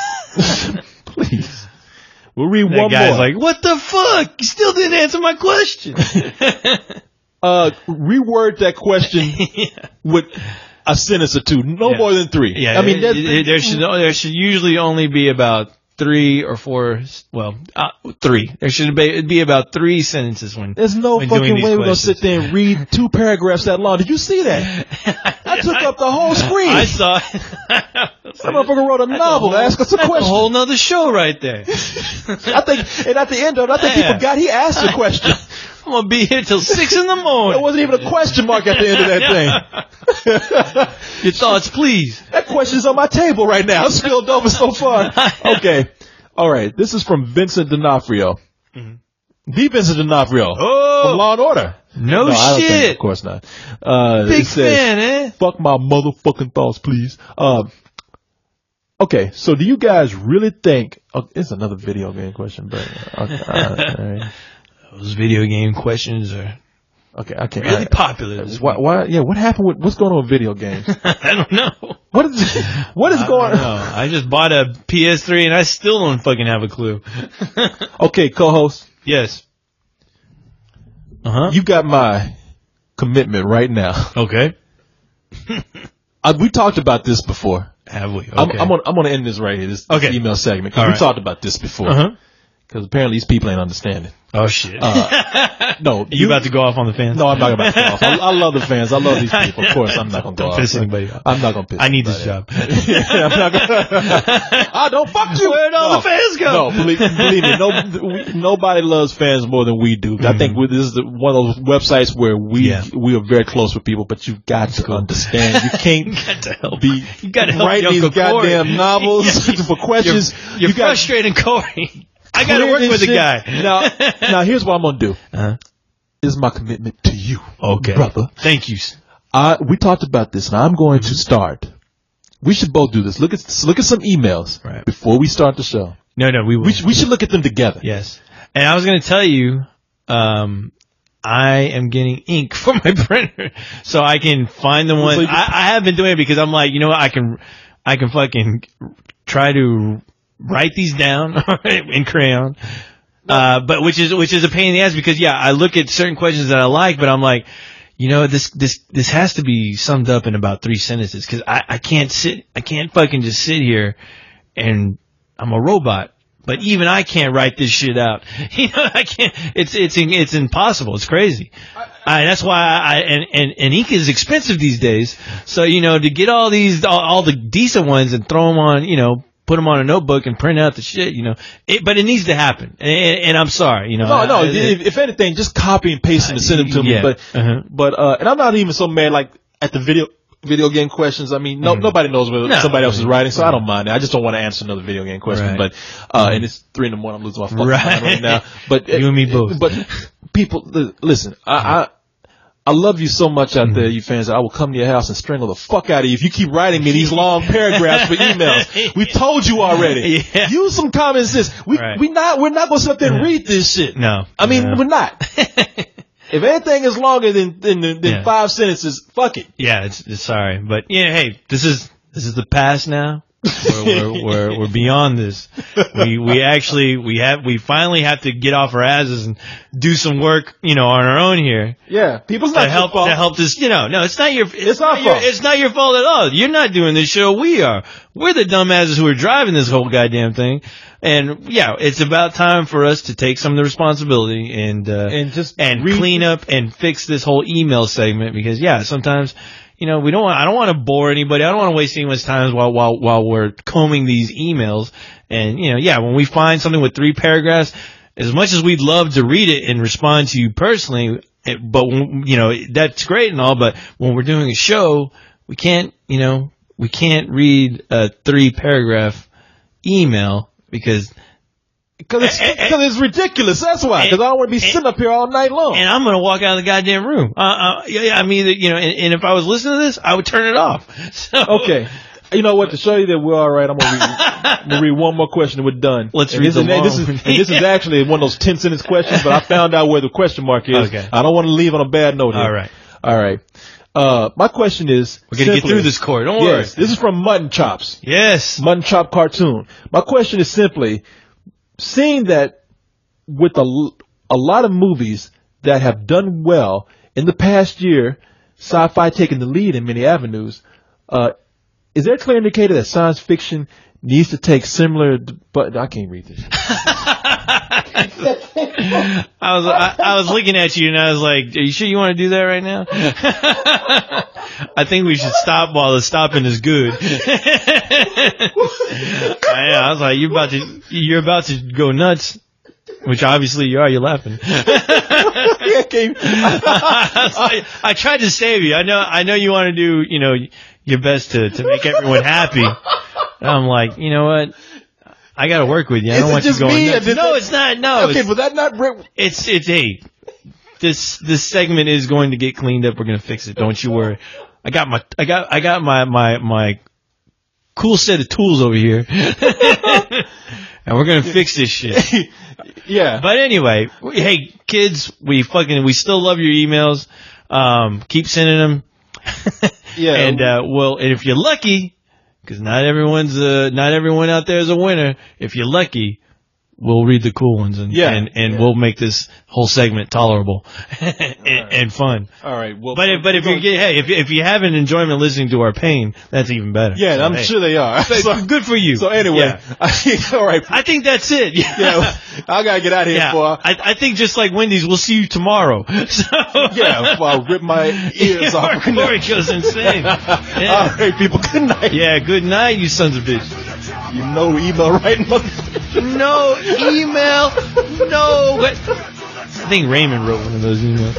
Please. We'll read one more. That guy's like, what the fuck? You still didn't answer my question. Reword that question with a sentence or 2. No more than 3. Yeah, I mean, there should usually only be about 3 or 4. Well, 3. There should be about 3 sentences when. There's no when fucking way we're gonna questions. sit there and read 2 paragraphs that long. Did you see that? I took up the whole screen. I saw it. That motherfucker wrote a novel to ask us a question. That's a whole nother show right there. I think, and at the end of it, I think he forgot he asked a question. I'm gonna be here till 6 a.m. There wasn't even a question mark at the end of that thing. Your thoughts, please. That question's on my table right now. It's spilled over so far. Okay. All right. This is from Vincent D'Onofrio. Mm-hmm. The Vincent D'Onofrio. Oh! From Law and Order. No shit. I don't think, of course not. Big fan, eh? Fuck my motherfucking thoughts, please. Okay. So do you guys really think, it's another video game question, but, all right. Those video game questions are I can't. Really popular. Why? Yeah. What happened with what's going on with video games? I don't know. What is going on? I just bought a PS3 and I still don't fucking have a clue. Okay, co-host. Yes. You got my commitment right now. Okay. We talked about this before. Have we? Okay. I'm gonna end this right here. This email segment. 'Cause All we right. talked about this before. Uh-huh. Because apparently these people ain't understanding. Oh shit. No, you about to go off on the fans? No, I'm not about to go off. I love the fans. I love these people. Of course, I'm not gonna go Don't off. piss anybody off. I'm not gonna piss. I need this anybody job. off. Yeah, I'm not gonna. I don't fuck you. Where'd all the fans go? No, believe me, nobody loves fans more than we do. I think this is one of those websites where we are very close with people, but you've got to understand. You can't you gotta help write these Uncle Corey. goddamn novels for questions. You're you got frustrating Corey. I gotta work with the guy. Now here's what I'm gonna do. Uh-huh. This is my commitment to you, brother. Thank you. We talked about this, and I'm going to start. We should both do this. Look at some emails before we start the show. No, we will. We should look at them together. Yes. And I was going to tell you, I am getting ink for my printer, so I can find the one. I have been doing it because I'm like, you know what, I can fucking try to write these down in crayon. But which is a pain in the ass because I look at certain questions that I like, but I'm like, you know, this has to be summed up in about 3 sentences because I can't fucking just sit here and I'm a robot. But even I can't write this shit out. You know, I can't. It's impossible. It's crazy. That's why and ink is expensive these days. So you know, to get all the decent ones and throw them on, you know, put them on a notebook and print out the shit, you know. But it needs to happen. And I'm sorry, you know. No. If anything, just copy and paste them and send them to me. But and I'm not even so mad like at the video game questions. I mean, nobody knows what somebody else is writing, so I don't mind it. I just don't want to answer another video game question. But and it's 3 a.m. I'm losing my fucking mind right now. But you and me both. But people, listen, I love you so much out there, you fans, that I will come to your house and strangle the fuck out of you if you keep writing me these long paragraphs for emails. We told you already. Use some common sense. We're not going to sit up there and read this shit. No. I mean, we're not. If anything is longer than 5 sentences, fuck it. Yeah, it's sorry. But hey, this is the past now. We're beyond this. We finally have to get off our asses and do some work, you know, on our own here. Yeah, people's not your fault. To help this, you know. No, it's not your. It's our fault. It's not your fault at all. You're not doing this show. We are. We're the dumbasses who are driving this whole goddamn thing. And it's about time for us to take some of the responsibility and clean up and fix this whole email segment because sometimes. You know, I don't want to bore anybody. I don't want to waste anyone's time while we're combing these emails. And, you know, when we find something with 3 paragraphs, as much as we'd love to read it and respond to you personally, but, you know, that's great and all, but when we're doing a show, we can't read a 3-paragraph email because it's ridiculous. That's why. Because I don't want to be sitting up here all night long. And I'm going to walk out of the goddamn room. I mean, you know, and if I was listening to this, I would turn it off. So. Okay. You know what? To show you that we're all right, I'm going to read one more question and we're done. Let's read this is actually one of those 10-sentence questions, but I found out where the question mark is. Okay. I don't want to leave on a bad note here. All right. My question is, we're going to get through this, Corey. Don't worry. This is from Mutton Chops. Yes. Mutton Chop Cartoon. My question is simply, seeing that with a lot of movies that have done well in the past year, sci-fi taking the lead in many avenues, is there a clear indicator that science fiction needs to take similar? But I can't read this. I was looking at you and I was like, "Are you sure you want to do that right now?" I think we should stop while the stopping is good. I was like, you're about to go nuts, which obviously you are. You're laughing. I tried to save you. I know you want to do, you know, your best to make everyone happy. And I'm like, you know what? I got to work with you. I don't want you going nuts. No, it's not. No. Okay, but that not. It's hey. This segment is going to get cleaned up. We're going to fix it. Don't you worry. I got my cool set of tools over here. And we're going to fix this shit. Yeah. But anyway, hey kids, we still love your emails. Keep sending them. Yeah. And and if you're lucky, because not everyone out there is a winner. If you're lucky, we'll read the cool ones and Yeah. we'll make this whole segment tolerable and fun. All right. Well, But if you have an enjoyment listening to our pain, that's even better. yeah, So, I'm hey, sure they are. So, good for you. so anyway, all right. I think that's it. Yeah, I gotta get out of here. Yeah, I think just like Wendy's, we'll see you tomorrow. So Yeah, before I rip my ears off. Corey goes insane. All Yeah. right, people. Good night. Yeah, good night, you sons of bitches. You know, email right now. No email. No. But I think Raymond wrote one of those emails.